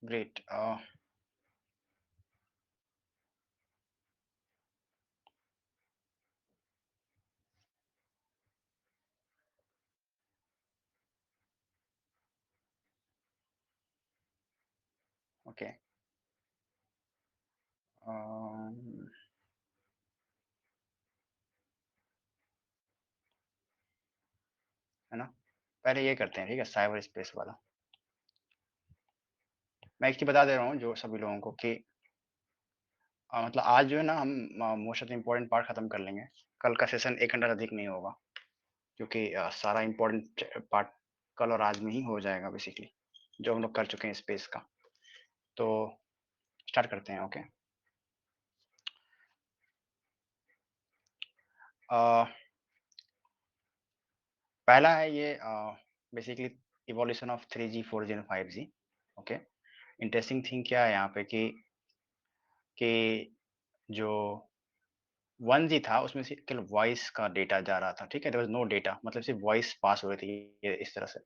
Great. Okay. है ना, पहले ये करते हैं, ठीक है, साइबर स्पेस वाला। मैं एक चीज बता दे रहा हूँ जो सभी लोगों को कि मतलब आज जो है ना हम most of the important part खत्म कर लेंगे। कल का सेशन 1 घंटा से अधिक नहीं होगा, क्योंकि सारा इम्पोर्टेंट पार्ट कल और आज में ही हो जाएगा बेसिकली, जो हम लोग कर चुके हैं स्पेस का। तो स्टार्ट करते हैं। ओके। पहला है ये basically evolution of 3G 4G and 5G। Okay. Interesting thing क्या है यहाँ पे कि जो 1G था उसमें से केवल वॉइस का डेटा जा रहा था, ठीक है, देयर वाज नो डेटा, मतलब सिर्फ वॉइस पास हो रही थी ये इस तरह से।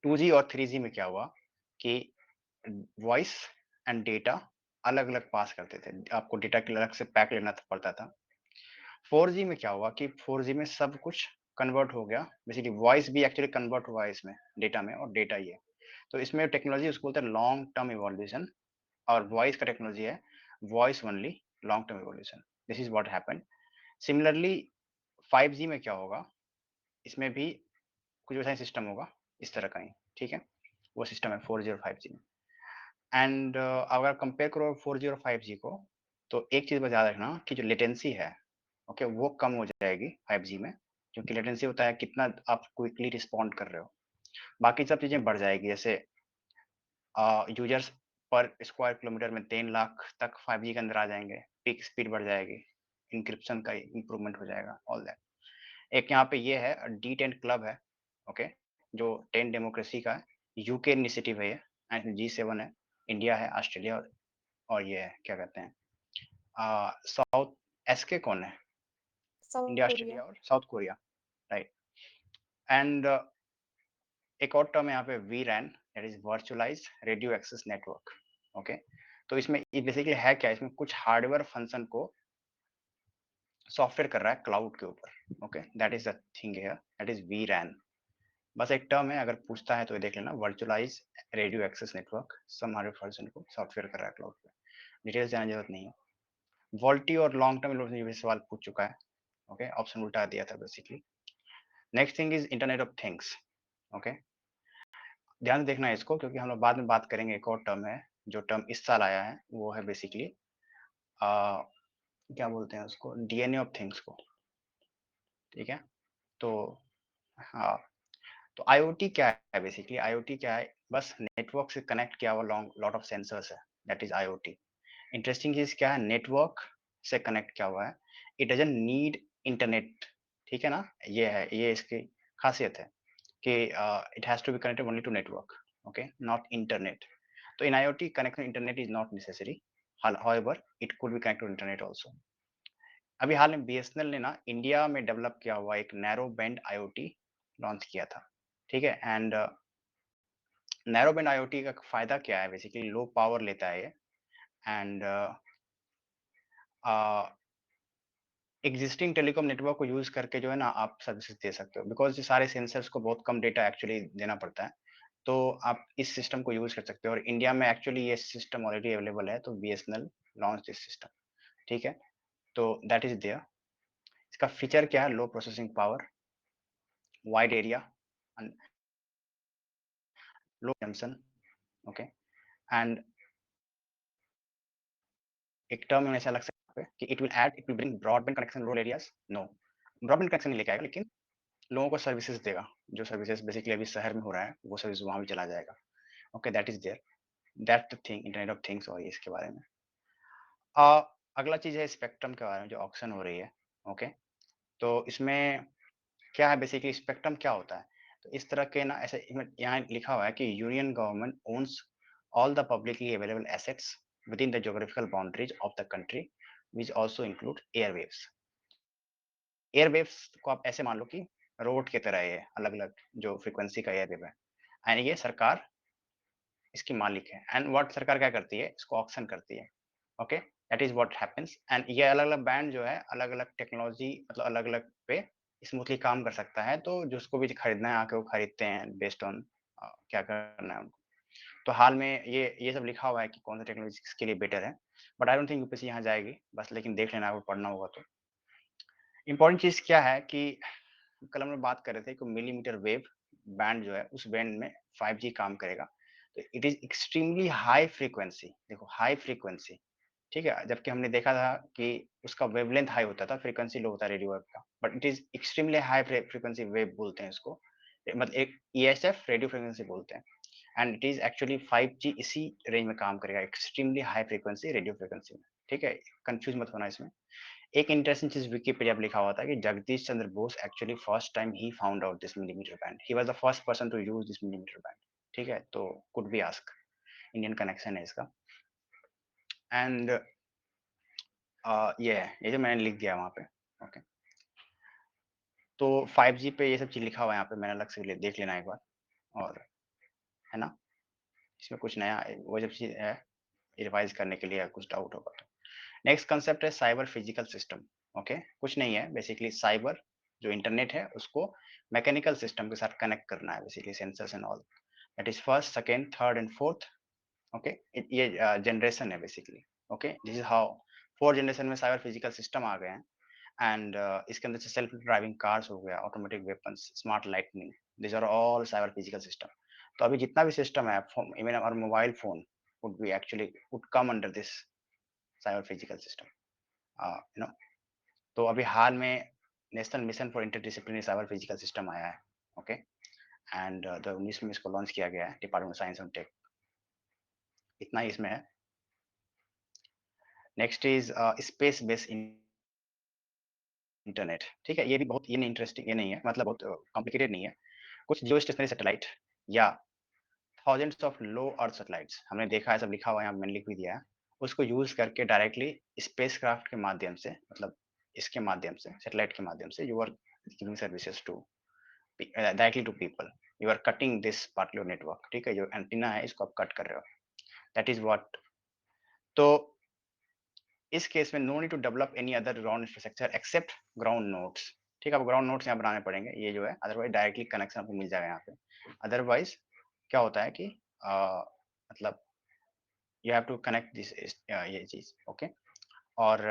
2G और 3G में क्या हुआ कि वॉइस एंड डेटा अलग अलग पास करते थे, आपको डेटा के लिए अलग से पैक लेना पड़ता था। 4G में क्या हुआ कि 4G में सब कुछ कन्वर्ट हो गया, बेसिकली वॉइस भी एक्चुअली कन्वर्ट हुआ है इसमें डेटा में, और डेटा ही है। तो इसमें टेक्नोलॉजी उसको बोलते हैं लॉन्ग टर्म इवोल्यूशन, और वॉइस का टेक्नोलॉजी है voice only long term evolution. This is what happened. Similarly 5G में क्या होगा, इसमें भी कुछ वैसा ही सिस्टम होगा, इस तरह का ही, ठीक है, वो सिस्टम है 4G और 5G में। एंड अगर कंपेयर करो 4G और 5G को, तो एक चीज बस याद रखना कि जो लेटेंसी है, ओके, वो कम हो जाएगी 5G में, क्योंकि लेटेंसी होता है कितना आप क्विकली रिस्पॉन्ड कर रहे हो। बाकी सब चीजें बढ़ जाएगी, जैसे यूजर्स पर स्क्वायर किलोमीटर में 3 लाख तक 5G के अंदर आ जाएंगे, पीक स्पीड बढ़ जाएगी, इंक्रिप्शन का इंप्रूवमेंट हो जाएगा, ऑल दैट। एक यहाँ पे ये है D10 क्लब है, ओके, जो 10 डेमोक्रेसी का है, यूके इनिशिएटिव है ये, एंड G7 है, इंडिया है, ऑस्ट्रेलिया और ये है क्या कहते हैं साउथ, एसके कौन है, साउथ इंडिया, कोरिया। ऑस्ट्रेलिया और साउथ कोरिया, राइट। एंड एक और टर्म है यहाँ पे VRAN, that is virtualized radio access network. Okay. तो इसमें बेसिकली है क्या, इसमें कुछ हार्डवेयर फंक्शन को सॉफ्टवेयर कर रहा है क्लाउड के ऊपर। Okay, that is the thing here, that is VRAN। बस एक टर्म है, अगर पूछता है तो ये देख लेना, वर्चुअलाइज रेडियो एक्सेस नेटवर्क, सम हार्डवेयर फंक्शन को सॉफ्टवेयर कर रहा है क्लाउड पे। डिटेल्स जाने की जरूरत नहीं है। वोल्टी और लॉन्ग टर्म इन्फॉर्मेशन, ये भी सवाल पूछ चुका है। ओके, ऑप्शन उल्टा दिया था basically. Next thing is internet of things. Okay, ध्यान से देखना है इसको, क्योंकि हम लोग बाद में बात करेंगे। एक और टर्म है जो टर्म इस साल आया है, वो है बेसिकली क्या बोलते हैं उसको, DNA ऑफ थिंग्स को, ठीक है। तो हाँ, तो IoT क्या है, बेसिकली IoT क्या है, बस नेटवर्क से कनेक्ट किया हुआ लॉन्ग लॉट ऑफ सेंसर्स है, दैट इज IoT। इंटरेस्टिंग चीज क्या है, नेटवर्क से कनेक्ट किया हुआ है, इट डजंट नीड इंटरनेट, ठीक है ना। ये है, ये इसकी खासियत है कि it has to be connected only to network, okay, not internet. तो इन IoT connection internet is not necessary, however it could be connected to internet also। अभी हाल में BSNL ने ना इंडिया में डेवलप किया हुआ एक नैरो बैंड IoT लॉन्च किया था, ठीक है। एंड नैरो बैंड IoT का फायदा क्या है, बेसिकली लो पावर लेता है ये, एंड एग्जिस्टिंग टेलीकॉम नेटवर्क को यूज करके जो है ना आप सर्विसेज दे सकते हो, बिकॉज ये सारे सेंसर्स को बहुत कम डेटा एक्चुअली देना पड़ता है। तो आप इस सिस्टम को यूज कर सकते हो, और इंडिया में एक्चुअली ये सिस्टम ऑलरेडी अवेलेबल है, तो BSNL लॉन्च दिस सिस्टम, ठीक है। तो दैट इज देयर। इसका फीचर क्या है, low processing power, wide area, low junction, okay. And एक टर्म में ऐसा लग सकता है कि it will bring broadband connection rural areas. No, broadband connection नहीं लेके आएगा, लेकिन लोगों को सर्विसेज देगा, जो सर्विसेज बेसिकली अभी शहर में हो रहा है वो सर्विस वहां भी चला जाएगा। Okay, that is there, that the thing, internet of things और इसके बारे में। अगला चीज है स्पेक्ट्रम के बारे में, जो ऑक्शन हो रही है। ओके, तो इसमें क्या है, बेसिकली स्पेक्ट्रम क्या होता है, तो इस तरह के ना, ऐसे यहाँ लिखा हुआ है कि union government owns all the publicly available assets within the geographical boundaries of the country, which also include airwaves. Airwaves को आप ऐसे मान लो कि रोड की तरह है, अलग अलग जो फ्रीक्वेंसी का एयरवेव है, एंड ये सरकार इसकी मालिक है। एंड व्हाट सरकार क्या करती है, इसको ऑक्शन करती है। Okay, that is what happens. And ये अलग-अलग बैंड जो है अलग-अलग टेक्नोलॉजी मतलब अलग-अलग पे स्मूथली काम कर सकता है, तो जिसको भी खरीदना है आके वो खरीदते हैं बेस्ड ऑन क्या करना है उनको। तो हाल में ये सब लिखा हुआ है कि कौन सा टेक्नोलॉजी किसके लिए बेटर है, but I don't think UPSC यहाँ जाएगी, बस लेकिन देख लेना अगर पढ़ना होगा तो। इम्पोर्टेंट चीज़ क्या है कि कल हम लोग बात कर रहे थे कि मिलीमीटर वेव बैंड जो है उस बैंड में 5G काम करेगा। तो it is extremely high frequency, देखो हाई फ्रीक्वेंसी, ठीक है? जबकि हमने देखा था कि उसका वेवलेंथ हाई होता था, फ्रीक्वेंसी लो होता है रेडियो वेव का। But it is extremely high frequency wave बोलते हैं इसको। मतलब एक ईएचएफ रेडियो फ्रीक्वेंसी बोलते हैं। And it is actually 5G इसी रेंज में काम करेगा, extremely high frequency radio frequency में, ठीक है? कन्फ्यूज़ मत होना इसमें। एक इंटरेस्टिंग चीज़ विकिपीडिया पे लिखा हुआ था कि Jagdish Chandra Bose actually first time ही found out this millimetre band. He was the first person to use this millimetre band, ठीक है? तो could be ask, Indian connection है इसका। एंड ये है, ये जो मैंने लिख दिया वहाँ पे, ओके। तो 5G पे ये सब चीज़ लिखा हुआ है यहाँ पे, मैंने अलग से देख लेना एक बार, और है ना? इसमें कुछ नया वो सब चीज़ है, रिवाइज़ करने के लिए कुछ डाउट होगा तो। नेक्स्ट कांसेप्ट है साइबर फिजिकल सिस्टम। ओके, कुछ नहीं है बेसिकली, साइबर जो इंटरनेट है उसको मैकेनिकल सिस्टम के साथ कनेक्ट करना है, basically sensors and all. That is first, second, third and fourth. Okay, ये जनरेशन है basically. Okay, this is how 4 generation में साइबर फिजिकल सिस्टम आ गए हैं। एंड इसके अंदर से सेल्फ ड्राइविंग कार्स हो गया, automatic weapons, smart lightning, this are all cyber physical system. तो अभी जितना भी सिस्टम है, even our mobile phone would be actually would come under this cyber physical system, you know. तो अभी हाल में national mission for interdisciplinary cyber physical system आया है। ओके, एंड 2019 में इसको लॉन्च किया गया है department of science and tech. इतना ही इसमें है। Next is space based internet, ठीक है? ये भी बहुत, ये नहीं इंटरेस्टिंग, ये नहीं है मतलब बहुत कॉम्प्लिकेटेड नहीं है। कुछ जियो स्टेशनरी सैटेलाइट या thousands of low earth satellites हमने देखा है, सब लिखा हुआ है, यहाँ मैंने लिख भी दिया है। उसको यूज करके डायरेक्टली स्पेसक्राफ्ट के माध्यम से, मतलब इसके माध्यम से, सैटेलाइट के माध्यम से you are giving services to directly to people. You are cutting this part your network, ठीक है? जो एंटीना है इसको आप कट कर रहे हो, दैट इज व्हाट। तो इस केस में no need to develop any other ground infrastructure except ground nodes, ठीक है? आप ग्राउंड नोड्स यहाँ बनाने पड़ेंगे, ये जो है, अदरवाइज डायरेक्टली कनेक्शन आपको मिल जाएगा यहाँ पे। अदरवाइज क्या होता है कि मतलब you have to connect this, ये चीज, ओके। और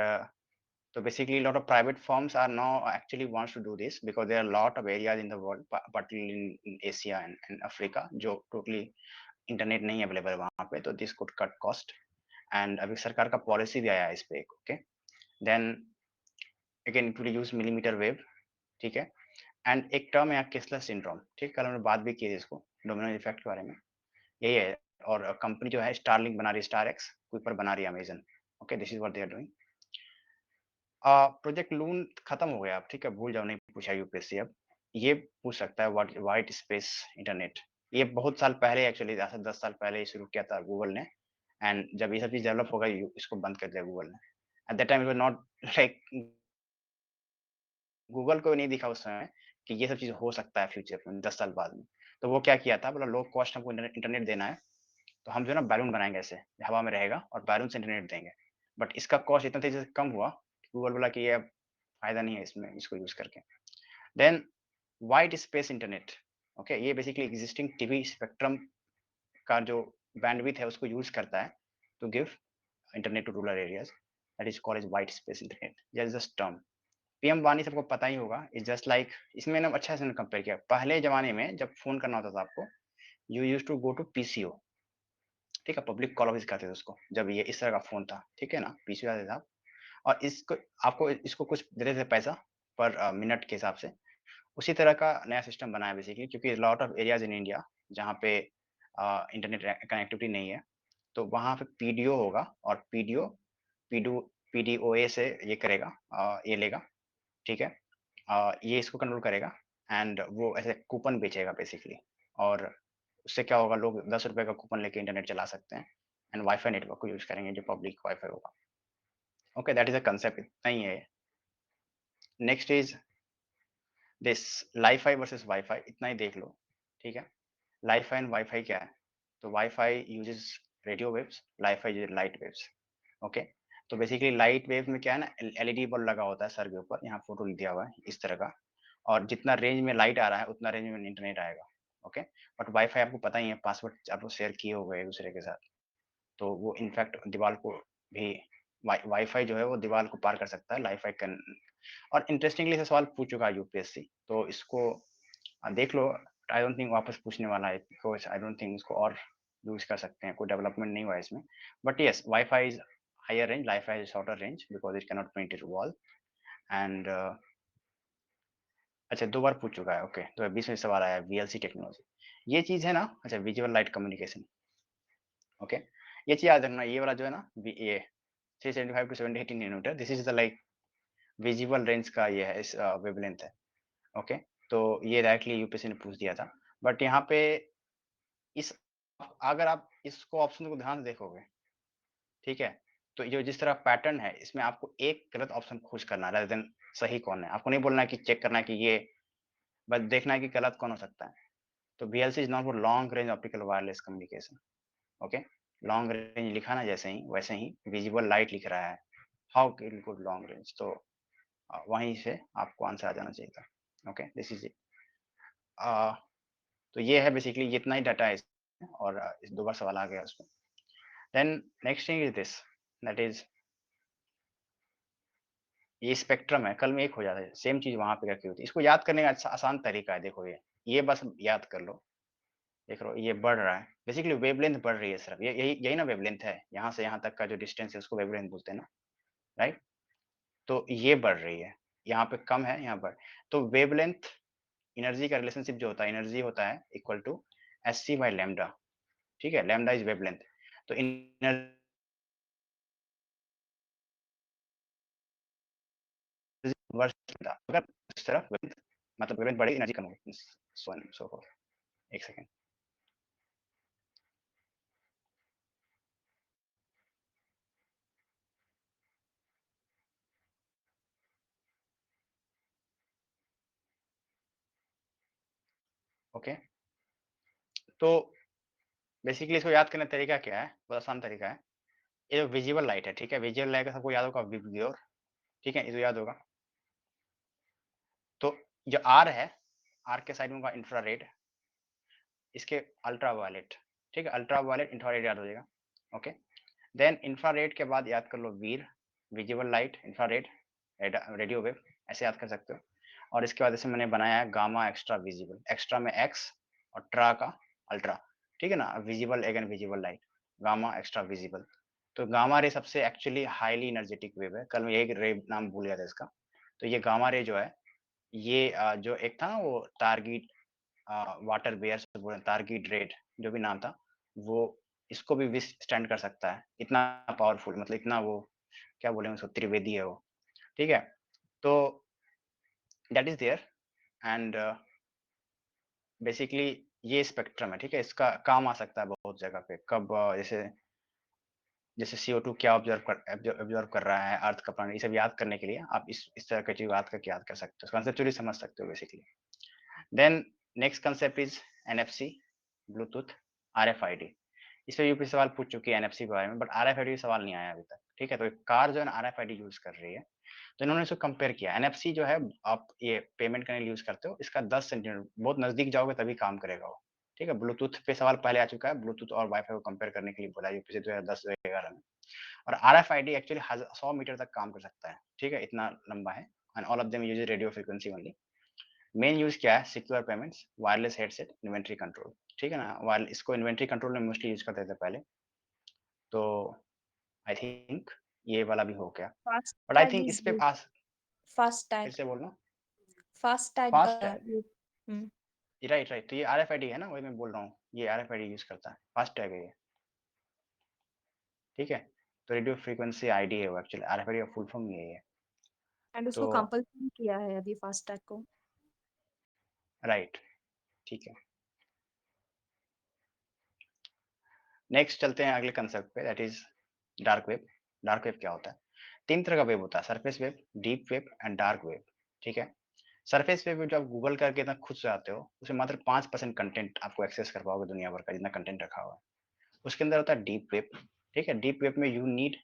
so basically, a lot of private firms are now actually wants to do this because there are a lot of areas in the world, particularly in Asia and Africa, जो totally internet नहीं available है वहाँ पे, तो this could cut cost. And अभी सरकार का policy भी आया है इस पे, okay. Then again it will use millimetre wave, ठीक है? एंड एक टर्म है केसलर सिंड्रोम, ठीक, कल हमने बात भी की थी इसको, डोमिनो इफेक्ट के बारे में, यही है। और कंपनी जो है स्टारलिंक बना रही है, स्टार एक्स कुपर बना रही है Amazon. Okay, this is what they are doing. Project Loon खत्म हो गया अब, ठीक है? भूल जाओ, नहीं पूछा यूपीएससी अब। ये पूछ सकता है व्हाट व्हाइट स्पेस इंटरनेट। ये बहुत साल पहले, एक्चुअली 10 साल पहले शुरू किया था गूगल ने। एंड जब ये सब चीज डेवलप होगा, इसको बंद कर दिया गूगल ने। At that time it was not like, Google को नहीं दिखा उस समय कि ये सब चीज हो सकता है फ्यूचर में 10 साल बाद में। तो वो क्या किया था, बोला लो कॉस्ट हमको इंटरनेट देना है, तो हम जो है ना बैलून बनाएंगे, ऐसे हवा में रहेगा और बैलून से इंटरनेट देंगे। बट इसका कॉस्ट इतना तेजी से कम हुआ, गूगल बोला कि ये अब फायदा नहीं है इसमें, इसको यूज करके। Then wide space internet, okay, ये बेसिकली एग्जिस्टिंग टीवी स्पेक्ट्रम का जो बैंडविड्थ है उसको यूज करता है to give internet to rural areas. That is called as wide space internet, just term. PM वानी सबको पता ही होगा, इज जस्ट लाइक, इसमें ना अच्छा से कंपेयर किया, पहले जमाने में जब फोन करना होता था आपको, you use to go to PCO, ठीक है? पब्लिक कॉल ऑफिस कहते थे उसको, जब ये इस तरह का फोन था, ठीक है ना? पीसीओ आते था। और इसको आपको इसको कुछ देते थे पैसा पर मिनट के हिसाब से। उसी तरह का नया सिस्टम बना है बेसिकली, क्योंकि lot of areas in India जहाँ पे इंटरनेट कनेक्टिविटी नहीं है, तो वहाँ पे पीडीओ होगा, और पीडीओ पीडीओए से ये करेगा, ये लेगा, ठीक है? ये इसको कंट्रोल करेगा। एंड वो ऐसे कूपन बेचेगा बेसिकली। और उससे क्या होगा, लोग 10 रुपए का कूपन लेके इंटरनेट चला सकते हैं, एंड वाईफाई नेटवर्क को यूज करेंगे जो पब्लिक वाईफाई होगा। Okay, that is a concept, इतना ही है। Next is this Li-Fi versus wifi, इतना ही देख लो, ठीक है? लाइफाई एंड वाईफाई क्या है? तो wifi uses radio waves, wifi uses light waves. Okay, तो बेसिकली लाइट वेव में क्या है ना, एलईडी बल्ब लगा होता है सर के ऊपर, यहाँ फोटो दिया हुआ है इस तरह का, और जितना रेंज में लाइट आ रहा है उतना रेंज में इंटरनेट आएगा। ओके, बट वाईफाई आपको पता ही है, पासवर्ड आप लोग शेयर किए हो गए एक दूसरे के साथ, तो वो इनफैक्ट दीवार को भी, वाईफाई जो है वो दीवार को पार कर सकता है, वाईफाई कैन। और इंटरेस्टिंगली से सवाल पूछ चुका है यूपीएससी, तो इसको देख लो। आई डोंट थिंक वापस पूछने वाला है, बिकॉज आई डोंट थिंक इसको और यूज कर सकते हैं, कोई डेवलपमेंट नहीं हुआ है इसमें। But yes, wifi is higher range, wifi is shorter range because it can not print it wall and अच्छा, 2 बार पूछ चुका है। ओके, तो 20 में सवाल आया वीएलसी टेक्नोलॉजी, ये चीज है ना। अच्छा, विजुअल लाइट कम्युनिकेशन। ओके, ये चीज याद रखना, ये वाला जो है ना, ये 375 to 780 nanometre, this is the like visible range का ये है, इस वेवलेंथ है। ओके, तो ये डायरेक्टली यूपीएससी ने पूछ दिया था। बट यहाँ पे इस, अगर आप इसको ऑप्शन को ध्यान से देखोगे, ठीक है, तो जो जिस तरह पैटर्न है इसमें आपको एक गलत ऑप्शन खोज करना है rather than सही कौन है। आपको नहीं बोलना है कि चेक करना है कि ये, बस देखना है कि गलत कौन हो सकता है। तो VLC is not for long range optical wireless communication. Okay, long range लिखा ना जैसे ही, वैसे ही विजिबल लाइट लिख रहा है, how can good long range, तो वहीं से आपको आंसर आ जाना चाहिए था। Okay, this is it. तो ये है बेसिकली, इतना ही डाटा है इसमें, और इस 2 बार सवाल आ गया उसमें। Then next thing is this, that is ये स्पेक्ट्रम है, कल में एक हो जाता है, सेम चीज वहां पे रखी होती है। इसको याद करने का अच्छा आसान तरीका है, देखो ये बस याद कर लो। देख लो, ये बढ़ रहा है, बेसिकली वेवलेंथ बढ़ रही है सिर्फ, ये यही यही ना वेवलेंथ है, यहाँ से यहाँ तक का जो डिस्टेंस है उसको वेवलेंथ बोलते हैं ना, राइट। तो ये बढ़ रही है, यहाँ पे कम है, यहाँ बढ़। तो वेवलेंथ एनर्जी का रिलेशनशिप जो होता है, एनर्जी होता है equal to S C by lambda. ठीक है, लैम्डा इज वेवलेंथ। तो एनर्जी अगर इस तरफ मतलब वेवलेंथ बढ़ेगी, एनर्जी कम होगी, सो ऑन सो फॉर्थ। एक सेकेंड। ओके, तो बेसिकली इसको याद करने का तरीका क्या है, बहुत आसान तरीका है। ये जो विजिबल लाइट है, ठीक है, विजिबल लाइट का सबको याद होगा विब्ग्योर, ठीक है, ये तो याद होगा। तो जो आर है, आर के साइड में होगा इंफ्रारेड, इसके अल्ट्रा वायलेट, ठीक है, अल्ट्रा वायलेट इंफ्रारेड याद हो जाएगा। ओके, देन इंफ्रारेड के बाद याद कर लो वीर, visible light, infrared, radio wave, ऐसे याद कर सकते हो। और इसके बाद जैसे मैंने बनाया है गामा एक्स्ट्रा विजिबल, एक्स्ट्रा में एक्स और ट्रा का अल्ट्रा, ठीक है ना, visible again visible light, gamma extra visible. तो गामा रे सबसे एक्चुअली हाईली एनर्जेटिक वेव है, कल मैं यही रे नाम भूल गया था इसका। तो ये गामा रे जो है, ये जो एक था ना वो टारगेट वाटर बेयर से बोले, टारगेट रेड, जो भी नाम था वो, इसको भी विथस्टैंड कर सकता है, इतना पावरफुल, मतलब इतना वो, क्या बोलेंगे उसको, त्रिवेदी है वो। ठीक है, तो that is there and basically ये स्पेक्ट्रम है, ठीक है, इसका काम आ सकता है बहुत जगह पे, कब जैसे जैसे CO2 क्या ऑब्जर्व कर रहा है अर्थ का प्लान, ये सब याद करने के लिए आप इस तरह की चीज याद कर सकते हो, कंसेप्चुअली समझ सकते हो basically. Then next concept is NFC, bluetooth, RFID. इस पे यूपी सवाल पूछ चुकी है एनएफसी के बारे में, बट आरएफआईडी सवाल नहीं आया अभी तक। ठीक है, तो एक कार जो है ना आरएफआईडी यूज कर रही है, तो इन्होंने इसको कंपेयर किया। एनएफसी जो है आप ये पेमेंट करने के लिए यूज करते हो, इसका 10 सेंटीमीटर, बहुत नजदीक जाओगे तभी काम करेगा वो। ठीक है, ब्लूटूथ पे सवाल पहले आ चुका है, ब्लूटूथ और वाईफाई को कंपेयर करने के लिए बोला यूपी से 2010-2011 में। और आरएफआईडी एक्चुअली 100 मीटर तक काम कर सकता है, ठीक है, इतना लंबा है। And all of them use radio frequency only. Main use क्या है, secure payments, wireless headset, inventory control. ठीक है ना, वायर इसको इन्वेंट्री कंट्रोल में मोस्टली यूज करते थे पहले। तो आई थिंक ये वाला भी हो गया, but I FASTag think is इस पे यूज्ड, आज फिर फास्टैग, से बोलना। फास्टैग फास्ट का है, हम्म। राइट राइट, तो ये आरएफआईडी है ना, वही मैं बोल रहा हूँ, ये आरएफआईडी यूज करता है, फास्ट टैग है ये। ठीक है, तो रेडियो फ्रीक्वेंसी आईडी है वो, एक्चुअली आरएफआईडी का फुल फॉर्म यही है। एंड तो उसको कंपल्सरी किया है अभी फास्टैग को। राइट, ठीक है, नेक्स्ट चलते हैं अगले कंसेप्ट पे, that is dark web. Dark web क्या होता है, 3 तरह का वेब होता है, surface web, deep web and dark web. ठीक है, सरफेस पे भी जब गूगल करके इतना खुश हो जाते हो, उसमें मात्र 5% कंटेंट आपको एक्सेस कर पाओगे दुनिया भर का जितना कंटेंट रखा हुआ है। उसके अंदर होता है डीप वेब, ठीक है? डीप वेब में यू नीड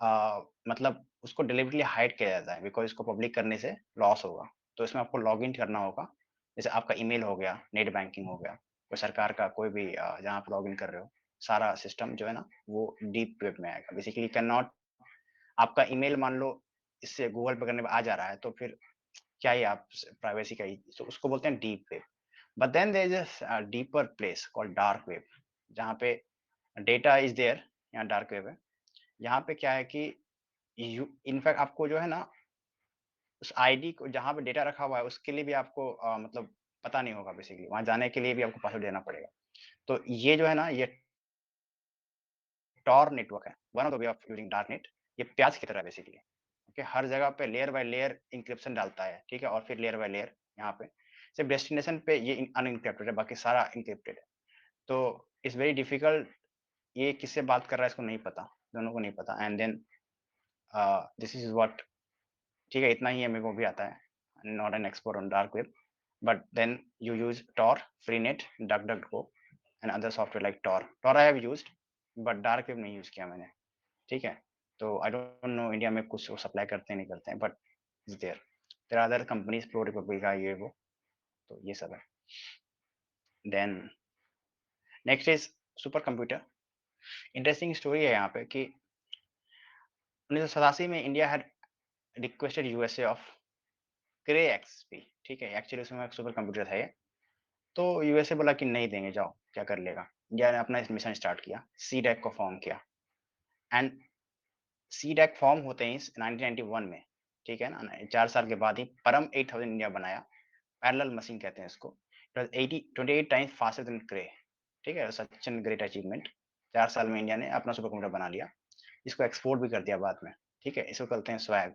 मतलब उसको डिलिबरेटली हाइड किया जाता है बिकॉज़ इसको पब्लिक करने से लॉस होगा। तो इसमें आपको लॉगिन करना होगा। जैसे आपका ईमेल हो गया, नेट बैंकिंग हो गया, कोई सरकार का कोई भी जहाँ आप लॉगिन कर रहे हो, सारा सिस्टम जो है ना, वो डीप वेब में आएगा। बेसिकली यू कैन नॉट आपका ईमेल मान लो इससे गूगल पे करने पे आ जा रहा है, तो फिर क्या ही आप प्राइवेसी का ही तो उसको बोलते हैं deep web. But then there is a deeper place called dark web जहाँ पे डेटा इज़ देयर, यहाँ डार्क वेब है। यहाँ पे क्या है कि यू इनफैक्ट आपको जो है ना, उस आईडी को जहाँ पे डेटा रखा हुआ है उसके लिए भी आपको मतलब पता नहीं होगा बेसिकली, वहाँ जाने के लिए भी आपको पासवर्ड देना पड़ेगा। तो ये जो है ना, ये टॉर नेटवर्क है, one of the way of using dark net. ये प्याज की तरह है बेसिकली। ओके, हर जगह पे लेयर बाय लेयर एन्क्रिप्शन डालता है, ठीक है? और फिर लेयर बाय लेयर यहाँ पे सिर्फ डेस्टिनेशन पे ये अनएन्क्रिप्टेड है, बाकी सारा एन्क्रिप्टेड है। तो इट्स वेरी डिफिकल्ट, ये किससे बात कर रहा है इसको नहीं पता, दोनों को नहीं पता। And then this is what, ठीक है? इतना ही है, मेरे को भी आता है। Not an expert on dark web, but then you use Tor, Freenet, DuckDuckGo and other software like Tor. Tor I have used, but dark web नहीं यूज़ किया मैंने, ठीक है? तो आई डोंट नो इंडिया में कुछ वो सप्लाई करते हैं नहीं करते हैं, but it's there. There are other companies, pro republic ये वो, तो ये सब है। Then next is super computer. Interesting story है यहाँ पे कि 1987 में India had requested USA of Cray XP, ठीक है? एक्चुअली उसमें एक सुपर कंप्यूटर था ये। तो यूएसए बोला कि नहीं देंगे, जाओ क्या कर लेगा। इंडिया ने अपना मिशन स्टार्ट किया, सीडैक को फॉर्म किया। एंड सीडैक फॉर्म होते ही 1991 में, ठीक है ना, 4 साल के बाद ही परम 8000 इंडिया बनाया। पैरेलल मशीन कहते हैं इसको। It was 28 times faster than Cray, ठीक है? Such an great achievement. 4 साल में इंडिया ने अपना सुपर कंप्यूटर बना लिया। इसको एक्सपोर्ट भी कर दिया बाद में, ठीक है? इसको कहते हैं स्वैग।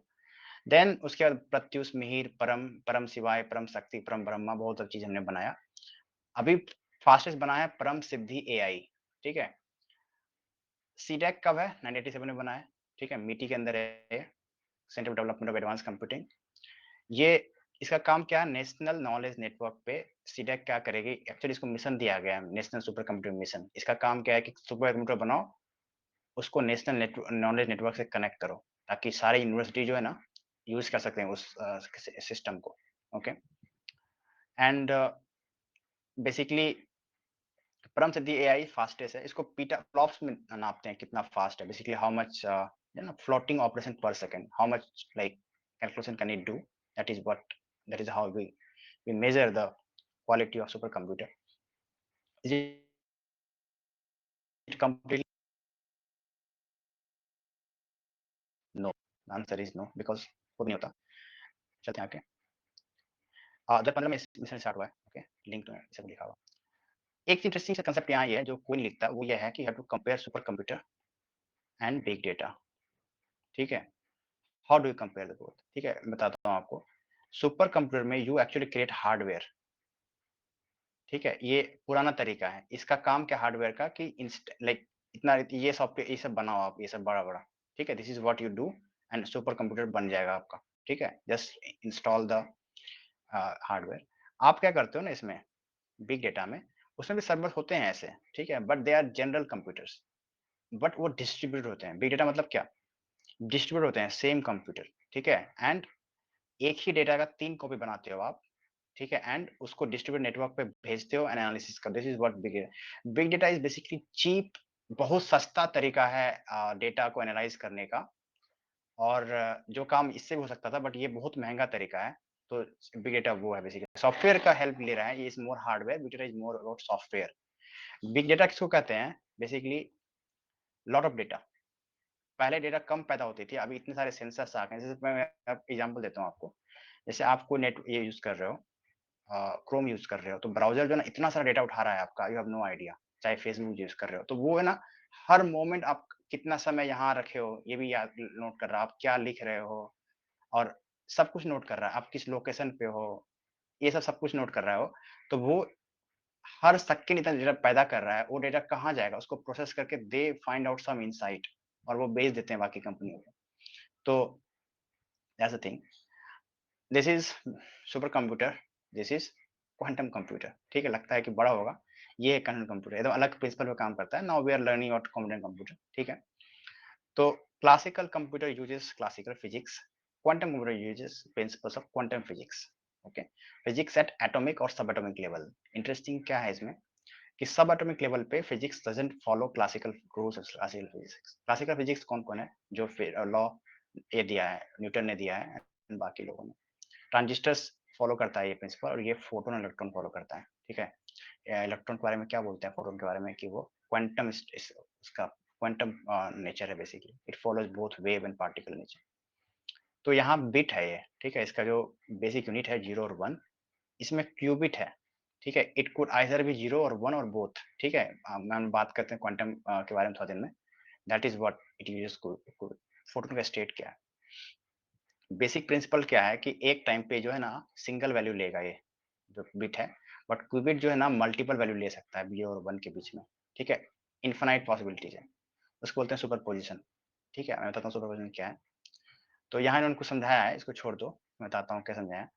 देन उसके बाद प्रत्युष, मिहिर, परम, परम शिवाय, परम शक्ति, परम ब्रह्मा, बहुत सारी चीज हमने बनाया। अभी फास्टेस्ट बना है परम सिद्धि एआई, ठीक है? सीडैक कब है? 1987 में बना है, ठीक है? मीटी के अंदर है, centre for development of advance computing. ये इसका काम क्या है? नेशनल नॉलेज नेटवर्क पे सीडैक क्या करेगी? एक्चुअली इसको मिशन दिया गया है, नेशनल सुपर कंप्यूटर मिशन। इसका काम क्या है कि सुपर कंप्यूटर बनाओ, उसको नेशनल नॉलेज नेटवर्क से कनेक्ट करो, ताकि सारे यूनिवर्सिटी जो है ना, यूज कर सकते हैं उस सिस्टम को। ओके, एंड बेसिकली परम सिद्धि एआई फास्टेस्ट है। इसको पीटा फ्लॉप्स में नापते हैं कितना फास्ट है। बेसिकली हाउ मच ना floating operation per second, how much like calculation can it do, that is how we measure the quality of super computer. Is it completely no, the answer is no, because खुद नहीं होता। चलते हैं आगे। 2015 में mission start हुआ है। Okay, link तो सब लिखा हुआ। एक इंटरेस्टिंग सा कंसेप्ट यहाँ ये है जो कोई नहीं लिखता, वो ये है कि you have to compare super computer and big data, ठीक है? How do you compare the both? ठीक है, मैं बताता हूँ आपको। सुपर कंप्यूटर में यू एक्चुअली क्रिएट हार्डवेयर, ठीक है? ये पुराना तरीका है। इसका काम क्या हार्डवेयर का कि इंस्ट लाइक इतना ये सॉफ्टवेयर ये सब बनाओ आप, ये सब बड़ा-बड़ा, ठीक है? This is what you do and super computer बन जाएगा आपका, ठीक है? Just install the hardware. आप क्या करते हो ना इसमें, बिग डेटा में, उसमें भी सर्वर होते हैं ऐसे, ठीक है? But they are general computers, but वो डिस्ट्रीब्यूटेड होते हैं। बिग डेटा मतलब क्या? डिस्ट्रीब्यूट होते हैं सेम कंप्यूटर, ठीक है? एंड एक ही डेटा का 3 कॉपी बनाते हो आप, ठीक है? एंड उसको डिस्ट्रीब्यूटेड नेटवर्क पे भेजते हो, एनालिसिस का। This is what big data is basically cheap, बहुत सस्ता तरीका है डेटा को एनालाइज़ करने का। और जो काम इससे भी हो सकता था, बट ये बहुत महँगा तरीका है। तो बिग डेटा वो है बेसिकली। सॉफ्टवेयर का हेल्प ले रहा है, ये is more hardware, big data is more about software. Big data किसको कहते हैं? Basically lot of data. पहले डेटा कम पैदा होती थी, अभी इतने सारे सेंसर्स आ गए हैं। जैसे मैं एग्ज़ाम्पल देता हूँ आपको। जैसे आप कोई नेट ये यूज़ कर रहे हो, क्रोम यूज़ कर रहे हो, तो ब्राउज़र जो है ना इतना सारा डेटा उठा रहा है आपका, यू हैव नो आइडिया। चाहे फेसबुक यूज़ कर रहे हो, तो वो है ना, हर मोमेंट आप कितना समय यहाँ रखे हो, ये भी याद नोट कर रहा है, आप क्या लिख रहे हो, और सब कुछ नोट कर रहा है, आप किस लोकेशन पे हो, ये सब सब कुछ नोट कर रहा हो। तो वो हर सेकंड इतना डेटा पैदा कर रहा है, वो डेटा कहाँ जाएगा? उसको प्रोसेस करके they find out some insight और वो बेच देते हैं बाकी कंपनियों को। तो that's the thing. This is super computer, this is quantum computer, ठीक है, लगता है कि बड़ा होगा, ये क्वांटम कंप्यूटर एकदम अलग प्रिंसिपल पे काम करता है। Now we are learning about quantum computer, ठीक है। तो classical computer uses classical physics, quantum computer uses principles of quantum physics, okay. Physics at atomic और सब एटॉमिक लेवल। इंटरेस्टिंग क्या है इसमें कि सब एटॉमिक लेवल पे physics doesn't follow classical rules of classical physics. Classical physics कौन कौन है, जो लॉ ये दिया है, न्यूटन ने दिया है, and बाकी लोगों ने। ट्रांजिस्टर्स फॉलो करता है ये प्रिंसिपल, और ये फोटोन इलेक्ट्रॉन फॉलो करता है, ठीक है। इलेक्ट्रॉन के बारे में क्या बोलते हैं, फोटोन के बारे में कि वो क्वांटम उसका क्वांटम नेचर है basically, it follows both wave and particle nature. तो यहाँ बिट है ये, ठीक है, इसका जो बेसिक यूनिट है 0 और 1, इसमें क्यूबिट है, ठीक है। इट कुड आइदर बी 0 और 1 और बोथ, ठीक है। हम बात करते हैं क्वांटम के बारे में थोड़ा दिन में। That is what it uses. Photon का स्टेट क्या है, बेसिक प्रिंसिपल क्या है कि एक टाइम पे जो है ना सिंगल वैल्यू लेगा ये जो बिट है, बट क्यूबिट जो है ना मल्टीपल वैल्यू ले सकता है 0 और 1 के बीच में, ठीक है। इन्फिनाइट पॉसिबिलिटीज है, उसको बोलते हैं सुपरपोजिशन, ठीक है। मैं बताता हूँ सुपरपोजिशन क्या है। तो यहाँ इन्होंने कुछ समझाया है, इसको छोड़ दो, मैं बताता हूँ क्या समझाया है।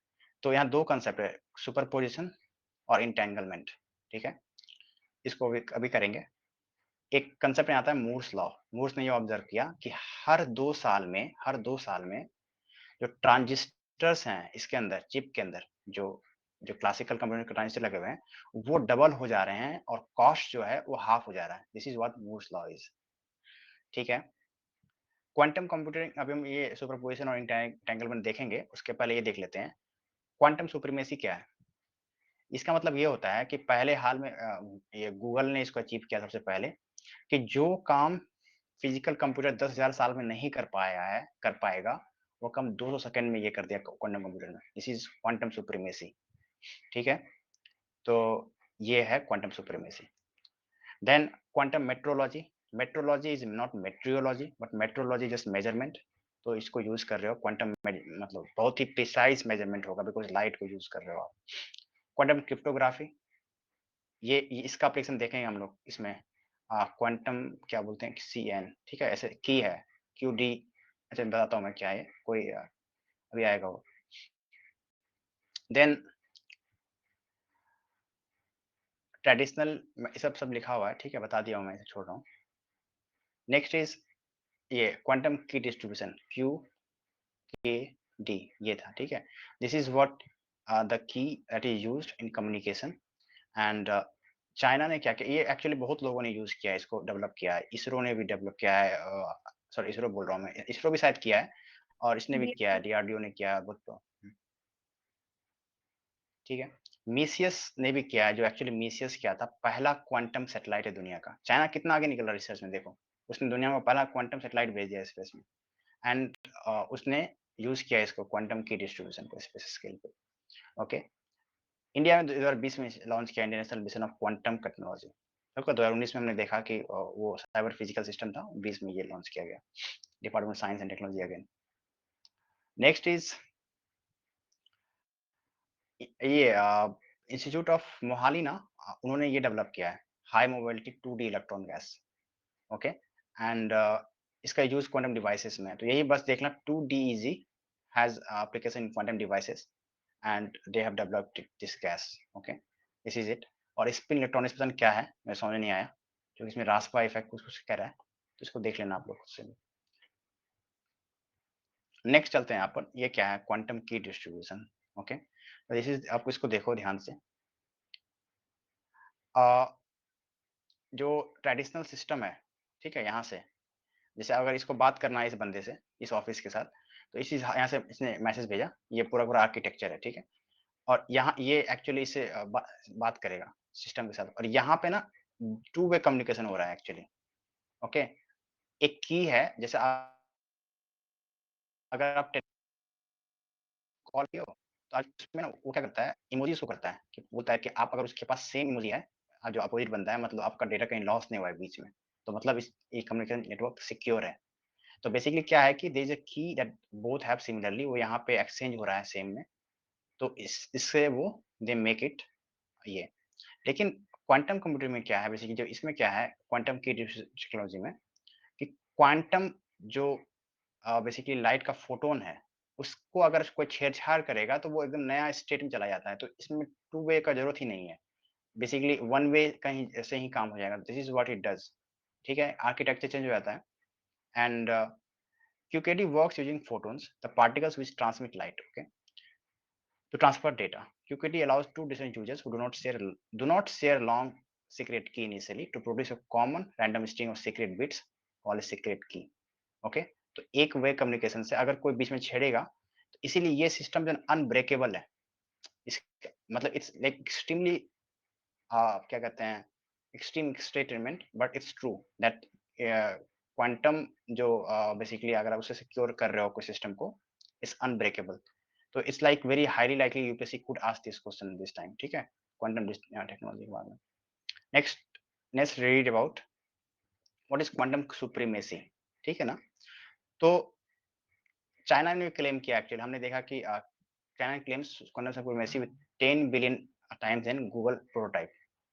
तो यहाँ दो कंसेप्ट है, सुपरपोजिशन और इंटेंगलमेंट, ठीक है। इसको अभी करेंगे। एक कंसेप्ट आता है मूर्स लॉ। मूर्स ने ये ऑब्जर्व किया कि हर 2 साल में जो ट्रांजिस्टर्स हैं इसके अंदर, चिप के अंदर, जो जो क्लासिकल कंप्यूटर के ट्रांजिस्टर लगे हुए हैं वो डबल हो जा रहे हैं और कॉस्ट जो है वो हाफ हो जा रहा है। This is what Moore's law is, ठीक है। क्वांटम कंप्यूटिंग, अभी हम ये सुपरपोजिशन और इंटेंगलमेंट देखेंगे, उसके पहले ये देख लेते हैं क्वांटम सुप्रीमेसी क्या है। इसका मतलब ये होता है कि पहले हाल में ये गूगल ने इसको अचीव किया सबसे पहले, कि जो काम फिजिकल कंप्यूटर 10,000 साल में नहीं कर पाएगा, वो काम 200 सेकंड में ये कर दिया क्वांटम कंप्यूटर ने। दिस इज क्वांटम सुप्रीमेसी, ठीक है। तो ये है quantum supremacy. Then quantum metrology. Metrology is not meteorology, but metrology just measurement. तो इसको यूज कर रहे हो क्वांटम, मतलब बहुत ही प्रिसाइज मेजरमेंट होगा, बिकॉज लाइट को यूज कर रहे हो आप। क्वांटम क्रिप्टोग्राफी, ये इसका एप्लीकेशन देखेंगे हम लोग इसमें। क्वांटम क्या बोलते हैं, सी एन, ठीक है, ऐसे की है, क्यू डी। अच्छा बताता हूँ मैं क्या है, कोई अभी आएगा वो। देन ट्रेडिशनल, सब लिखा हुआ है, ठीक है, बता दिया हूँ मैं, इसे छोड़ रहा हूँ। नेक्स्ट इज ये क्वांटम की डिस्ट्रीब्यूशन, क्यू के डी, ये था, ठीक है। This is what the key that is used in communication. And China ने क्या किया, ये एक्चुअली बहुत लोगों ने यूज किया है, इसको डेवलप किया है, इसरो ने भी डेवलप किया है, सॉरी इसरो बोल रहा हूँ मैं, इसरो भी शायद किया है, और इसने भी किया है, डीआरडीओ। डीआरडीओ ने किया है बहुत ठीक है। मीसियस ने भी किया है, जो एक्चुअली मीसियस क्या था, पहला क्वांटम सैटेलाइट है दुनिया का। चाइना कितना आगे निकल रहा है रिसर्च में, देखो, उसने दुनिया में पहला क्वांटम सैटेलाइट भेज दिया स्पेस में। एंड उसने यूज किया इसको क्वांटम की डिस्ट्रीब्यूशन को स्पेस स्केल पे, ओके। इंडिया में 2020 में लॉन्च किया Indian national mission of quantum technology. देखो 2019 में हमने देखा कि वो साइबर फिजिकल सिस्टम था, 20 में ये लॉन्च किया गया, department science and technology again. Next is ये इंस्टीट्यूट ऑफ मोहाली ना, उन्होंने ये डेवलप किया है, high mobility 2D electron gas, okay. And इसका यूज क्वांटम डिवाइसेस में है। तो यही बस देखना, 2DEG has application in quantum devices and they have developed this gas, okay. This is it. और स्पिन इलेक्ट्रॉन डिस्पर्सन क्या है, मेरे समझ नहीं आया, क्योंकि इसमें रास्पा इफेक्ट कुछ कुछ कह रहा है, तो इसको देख लेना आप लोग खुद से। नेक्स्ट चलते हैं यहाँ पर, ये क्या है, क्वांटम की डिस्ट्रीब्यूशन, ओके। दिस इज, आपको इसको देखो ध्यान से। जो ट्रेडिशनल सिस्टम है, ठीक है, यहाँ से जैसे अगर इसको बात करना है इस बंदे से, इस ऑफिस के साथ, तो इस यहाँ से इसने मैसेज भेजा, ये पूरा पूरा आर्किटेक्चर है, ठीक है। और यहाँ ये एक्चुअली इससे बात करेगा सिस्टम के साथ, और यहाँ पे ना 2 वे कम्युनिकेशन हो रहा है एक्चुअली, ओके। एक की है, जैसे अगर आप कॉल किए हो, तो आज उसमें ना वो क्या करता है, इमोजी शो करता है, कि बोलता है कि आप अगर उसके पास सेम इमोजी है, जो अपोजिट बंदा है, मतलब आपका डेटा कहीं लॉस नहीं हुआ है बीच में, तो मतलब इस ये कम्युनिकेशन नेटवर्क सिक्योर है। तो बेसिकली क्या है कि देयर इज अ की दैट बोथ हैव सिमिलरली, वो यहाँ पे एक्सचेंज हो रहा है सेम में, तो इससे वो दे मेक इट ये। लेकिन क्वांटम कंप्यूटर में क्या है, बेसिकली जो इसमें क्या है क्वांटम की टेक्नोलॉजी में, कि क्वांटम जो बेसिकली लाइट का फोटोन है, उसको अगर कोई छेड़-छाड़ करेगा तो वो एकदम नया स्टेट में चला जाता है। तो इसमें टू वे का ज़रूरत ही नहीं है। बेसिकली वन वे कहीं से ही काम हो जाएगा। This is what it does. ठीक है? आर्किटेक्चर चेंज हो जाता है and QKD works using photons, the particles which transmit light, okay, to transfer data. QKD allows two different users who do not share long secret key initially to produce a common random string of secret bits called a secret key. Okay तो एक way communication से अगर कोई बीच में छेड़ेगा तो इसीलिए ये system जो अनब्रेकेबल है इस मतलब इट्स लाइक एक्सट्रीमली क्या कहते हैं extreme statement but it's true that quantum जो बेसिकली अगर आप उसे सिक्योर कर रहे हो कोई सिस्टम को इट्स अनब्रेकेबल तो it's like very highly likely UPSC could ask this question this time ठीक है क्वांटम टेक्नोलॉजी के बारे में next next read about what is quantum supremacy ठीक है ना तो चाइना ने क्लेम किया एक्चुअली हमने देखा कि China claims quantum supremacy with 10 billion times in Google prototype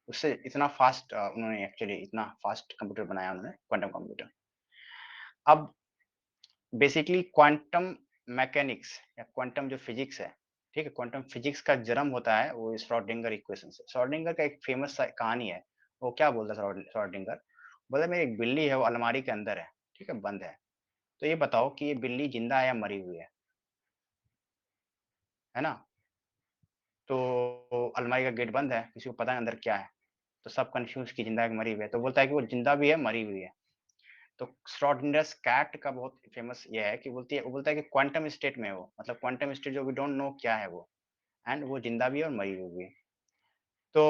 उससे इतना फास्ट उन्होंने एक्चुअली इतना फास्ट कंप्यूटर बनाया उन्होंने क्वांटम कंप्यूटर अब बेसिकली क्वांटम मैकेनिक्स या क्वांटम जो फिजिक्स है ठीक है क्वांटम फिजिक्स का जन्म होता है वो श्रोडिंगर इक्वेशन से श्रोडिंगर का एक फेमस कहानी है वो क्या बोलता है श्रोडिंगर बोला मेरी एक बिल्ली है वो अलमारी के अंदर है ठीक है बंद है तो ये बताओ कि ये बिल्ली जिंदा है या मरी हुई है ना तो अलमारी का गेट बंद है किसी को पता नहीं अंदर क्या है तो सब कंफ्यूज कि जिंदा है कि मरी हुई है तो बोलता है कि वो जिंदा भी है मरी हुई है तो श्रोडिंगर्स कैट का बहुत फेमस ये है कि वो बोलता है कि क्वांटम स्टेट में है वो मतलब क्वांटम स्टेट जो वी डोंट नो क्या है वो एंड वो जिंदा भी है और मरी हुई भी है तो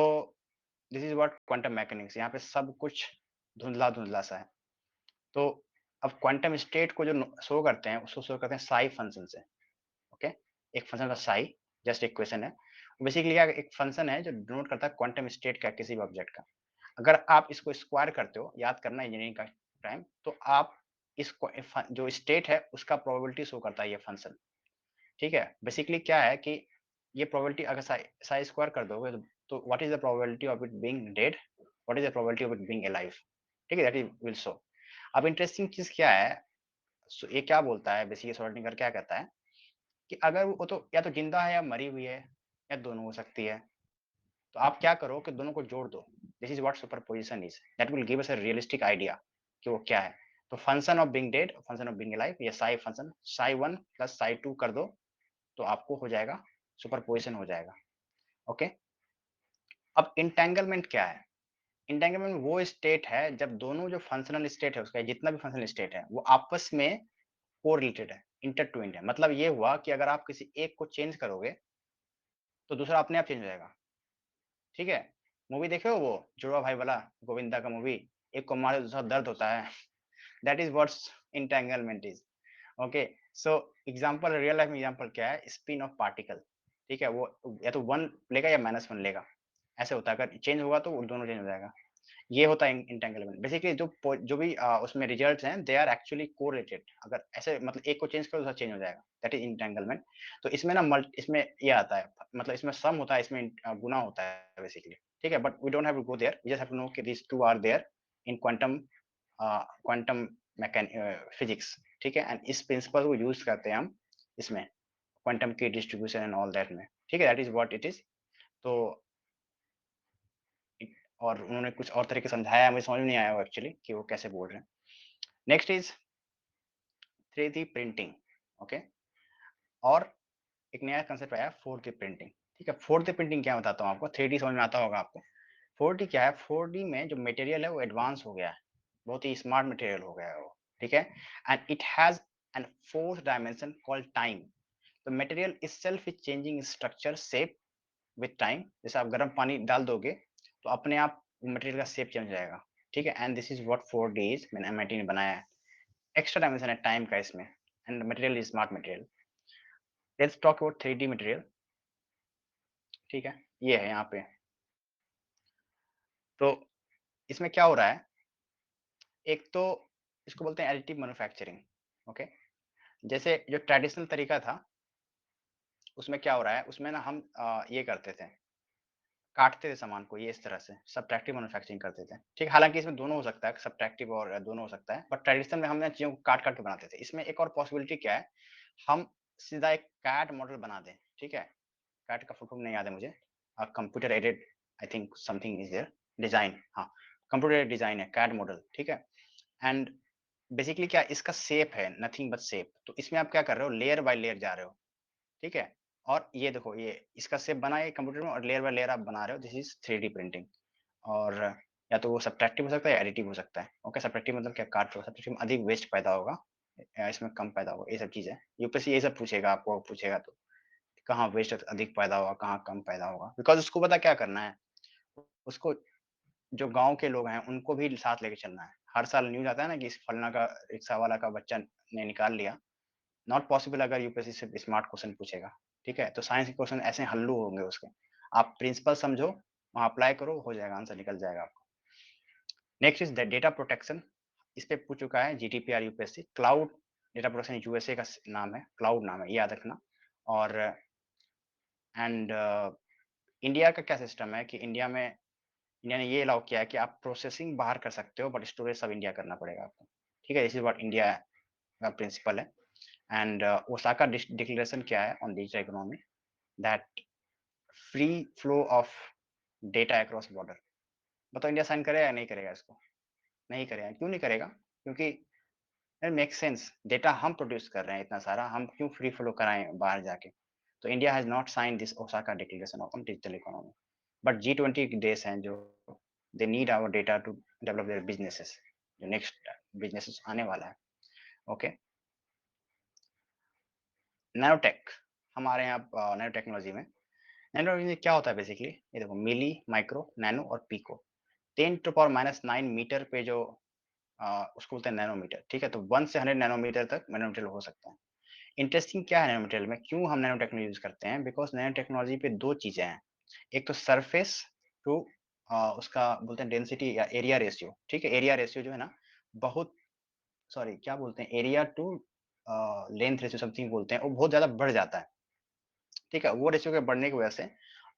this is what quantum mechanics यहाँ पे सब कुछ धुंधला धुंधला सा है तो अब क्वांटम स्टेट को जो शो करते हैं उसको शो करते हैं साई फंक्शन से ओके एक फंक्शन का साई जस्ट इक्वेशन है बेसिकली क्या एक फंक्शन है जो डिनोट करता है क्वांटम स्टेट का किसी भी ऑब्जेक्ट का अगर आप इसको स्क्वायर करते हो याद करना इंजीनियरिंग का टाइम तो आप इस जो स्टेट है उसका प्रोबेबिलिटी शो करता है ये फंक्शन ठीक है बेसिकली क्या है कि ये प्रोबेबिलिटी अगर साई स्क्वायर कर दोगे तो what is the probability of it being dead what is the probability of it being alive ठीक है दैट इज विल शो अब इंटरेस्टिंग चीज क्या है ये क्या बोलता है बेसिकली श्रोडिंगर क्या कहता है कि अगर वो तो या तो जिंदा है या मरी हुई है या दोनों हो सकती है तो आप क्या करो कि दोनों को जोड़ दो this is what superposition is that will give us a realistic idea कि वो क्या है तो function of being dead function of being alive या psi function psi 1 plus psi 2 कर दो तो आपको हो जाएगा सुपरपोजिशन हो जाएगा ओके अब इंटेंगलमेंट क्या है इंटेंगलमेंट वो स्टेट है जब दोनों जो फंक्शनल स्टेट है उसका जितना भी फंक्शनल स्टेट है वो आपस में कोरिलेटेड है इंटरट्विन्ड है मतलब ये हुआ कि अगर आप किसी एक को चेंज करोगे तो दूसरा अपने आप चेंज हो जाएगा ठीक है मूवी देखे हो वो जुड़वा भाई वाला गोविंदा का मूवी एक को मारे दूसरा दर्द होता है that is what's entanglement is okay so example real life में एग्जांपल क्या है स्पिन ऑफ पार्टिकल ठीक है वो या तो 1 लेगा या -1 लेगा ऐसे होता है अगर चेंज होगा तो वो दोनों चेंज हो जाएगा ये होता है इंटेंगलमेंट बेसिकली जो भी उसमें रिजल्ट्स हैं दे आर एक्चुअली कोरिलेटेड अगर ऐसे मतलब एक को चेंज करो दूसरा चेंज हो जाएगा दैट इज इंटेंगलमेंट तो इसमें ना इसमें ये आता है मतलब इसमें सम होता है इसमें गुना होता है बेसिकली ठीक है but we don't have to go there we just have to know कि this two are there in quantum मैकेन फिजिक्स ठीक है एंड इस प्रिंसिपल को यूज करते हैं हम इसमें क्वांटम की डिस्ट्रीब्यूशन एंड ऑल दैट में ठीक है that is what it is तो और उन्होंने कुछ और तरीके से समझाया मुझे समझ में नहीं आया वो एक्चुअली कि वो कैसे बोल रहे हैं next is 3D printing okay और एक नया कंसेप्ट आया 4D प्रिंटिंग ठीक है 4D प्रिंटिंग क्या बताता हूँ आपको 3D समझ में आता होगा आपको 4D क्या है 4D में जो मटेरियल है वो एडवांस हो गया है बहुत ही स्मार्ट मटेरियल हो गया है वो ठीक है and it has an fourth dimension called time the material itself is changing its structure shape with time जैसे आप गर्म पानी डाल दोगे तो अपने आप मटेरियल का शेप चेंज हो जाएगा ठीक है and this is what 4D is मैंने एमआईटी ने बनाया है एक्स्ट्रा डायमेंशन है टाइम का इसमें and material is smart material let's talk about 3D material ठीक है ये है यहाँ पे तो इसमें क्या हो रहा है एक तो इसको बोलते हैं एडिटिव मैन्युफैक्चरिंग ओके जैसे जो ट्रेडिशनल तरीका था उसमें क्या हो रहा है उसमें ना हम ये करते थे काटते थे सामान को ये इस तरह से सब्ट्रैक्टिव मैन्युफैक्चरिंग करते थे ठीक हालांकि इसमें दोनों हो सकता है सब्ट्रैक्टिव और दोनों हो सकता है बट ट्रेडिशनल में हम चीजों को काट काट के बनाते थे इसमें एक और पॉसिबिलिटी क्या है हम सीधा एक कैड मॉडल बना दें, ठीक है? कैड का फुल फॉर्म नहीं याद है मुझे। Computer aided I think something is there, design, हाँ, कंप्यूटर एडेड डिज़ाइन है, कैड मॉडल, ठीक है? एंड बेसिकली क्या इसका शेप है, नथिंग बट शेप। तो इसमें आप क्या कर रहे हो, लेयर बाय लेयर जा रहे हो, ठीक है? और ये देखो, ये इसका शेप बना है कंप्यूटर में और लेयर बाय लेयर आप बना रहे हो, दिस इज़ 3D प्रिंटिंग। और या तो वो सब्ट्रैक्टिव हो सकता है या एडिटिव हो सकता है। ओके, सब्ट्रैक्टिव मतलब क्या, काट रहे हो, सब्ट्रैक्टिव में अधिक वेस्ट पैदा होगा, इसमें कम पैदा होगा, ये सब चीज़ें। यूपीएससी ये सब पूछेगा, आपको पूछेगा तो, कहाँ वेस्ट अधिक पैदा होगा, कहाँ कम पैदा होगा। बिकॉज़ उसको पता क्या करना है, उसको जो गाँव के लोग हैं, उनको भी साथ लेके चलना है। हर साल न्यूज़ आता है ना कि इस फलना का रिक्शा वाला का बच्चा ने निकाल लिया। नॉट पॉसिबल अगर यूपीएससी से स्मार्ट क्वेश्चन पूछेगा, ठीक है? तो साइंस के क्वेश्चन ऐसे हल्लू होंगे उसके। आप प्रिंसिपल समझो, वहाँ अप्लाई करो, हो जाएगा, आंसर निकल जाएगा आपका। Next is the data protection, इस पे पूछ चुका है GDPR UPSC. Cloud data protection USA का नाम है, क्लाउड नाम है, ये याद रखना। और एंड इंडिया का क्या सिस्टम है कि इंडिया ने ये अलाउ किया है कि आप प्रोसेसिंग बाहर कर सकते हो बट स्टोरेज सब इंडिया करना पड़ेगा आपको, ठीक है? दिस इज व्हाट इंडिया का प्रिंसिपल है। एंड ओसाका डिक्लेरेशन क्या है on digital economy, that free flow of data across border. बताओ इंडिया साइन करेगा या नहीं करेगा इसको? नहीं करेगा। क्यों नहीं करेगा? क्योंकि इट मेक्स सेंस, डेटा हम प्रोड्यूस कर रहे हैं इतना सारा, हम क्यों फ्री फ्लो कराएं बाहर जाके? तो India has not sign this Osaka declaration on digital economy. But G20 के देश हैं जो they need our data to develop their businesses, जो नेक्स्ट बिजनेसेस आने वाला है। ओके, नैनोटेक, हमारे यहाँ नैनो टेक्नोलॉजी में, नैनो टेक्नोलॉजी क्या होता है बेसिकली, ये देखो, मिली, माइक्रो, नैनो और पिको। 10⁻⁹ मीटर पे जो उसको बोलते हैं नैनोमीटर, ठीक है? तो 1 से 100 नैनोमीटर तक नैनोमीटर हो सकता है। इंटरेस्टिंग क्या है नैनो मटेरियल में, क्यों हम नैनो टेक्नोलॉजी यूज़ करते हैं? बिकॉज़ नैनो टेक्नोलॉजी पे 2 चीज़ें हैं। एक तो सरफेस टू उसका बोलते हैं डेंसिटी या एरिया रेशियो, ठीक है? एरिया रेशियो जो है ना, बहुत, सॉरी क्या बोलते हैं, area to length ratio something बोलते हैं, वो बहुत ज़्यादा बढ़ जाता है, ठीक है? वो रेशियो के बढ़ने की वजह से।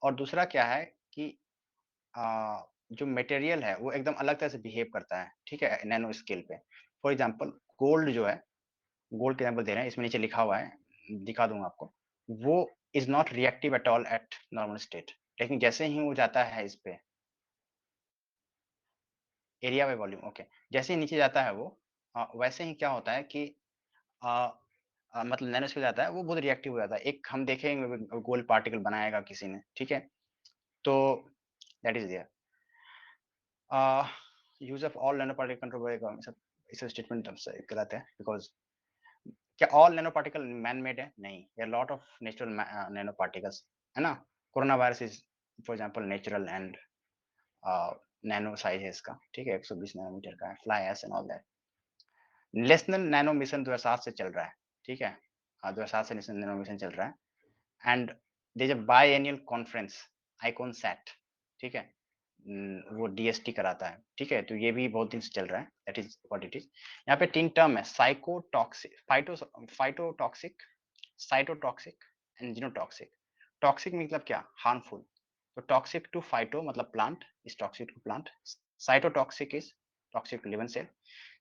और दूसरा क्या है कि जो मटेरियल है वो एकदम अलग तरह से बिहेव करता है, ठीक है? नैनो स्केल पे। फॉर एग्ज़ाम्पल गोल्ड जो है, गोल्ड का एग्जांपल दे रहे हैं, इसमें नीचे लिखा हुआ है, दिखा दूँगा आपको। वो is not reactive at all at normal state. लेकिन जैसे ही वो जाता है इस पे, एरिया बाय वॉल्यूम, ओके। जैसे ही नीचे जाता है वो, वैसे ही क्या होता है कि अ मतलब नैनो स्केल जाता है, वो बहुत रिएक्टिव हो जाता है। एक हम देखेंगे गोल्ड पार्टिकल बनाएगा किसी ने, ठीक है? तो that is there. Uh, use of all nano particle control by government, सब इस स्टेटमेंट अब से गलत है, बिकॉज़ क्या all nano particle man made है? नहीं, there are lot of natural nano particles, है ना? Corona virus is for example natural and nano size है इसका, ठीक है? 120 नैनोमीटर का है, fly ash and all that. National nano mission 2007 से चल रहा है, ठीक है? 2007 से नेशनल नैनो मिशन चल रहा है। And there is a biannual conference, आइकॉनसैट, ठीक है? वो डीएसटी कराता है, ठीक है? तो ये भी बहुत दिन से चल रहा है, that is what it is. यहाँ पे 3 टर्म है, phytotoxic, cytotoxic and genotoxic. Toxic मतलब क्या? हार्मफुल। तो टॉक्सिक टू फाइटो मतलब plant, is toxic to plant. Cytotoxic is toxic to living cell.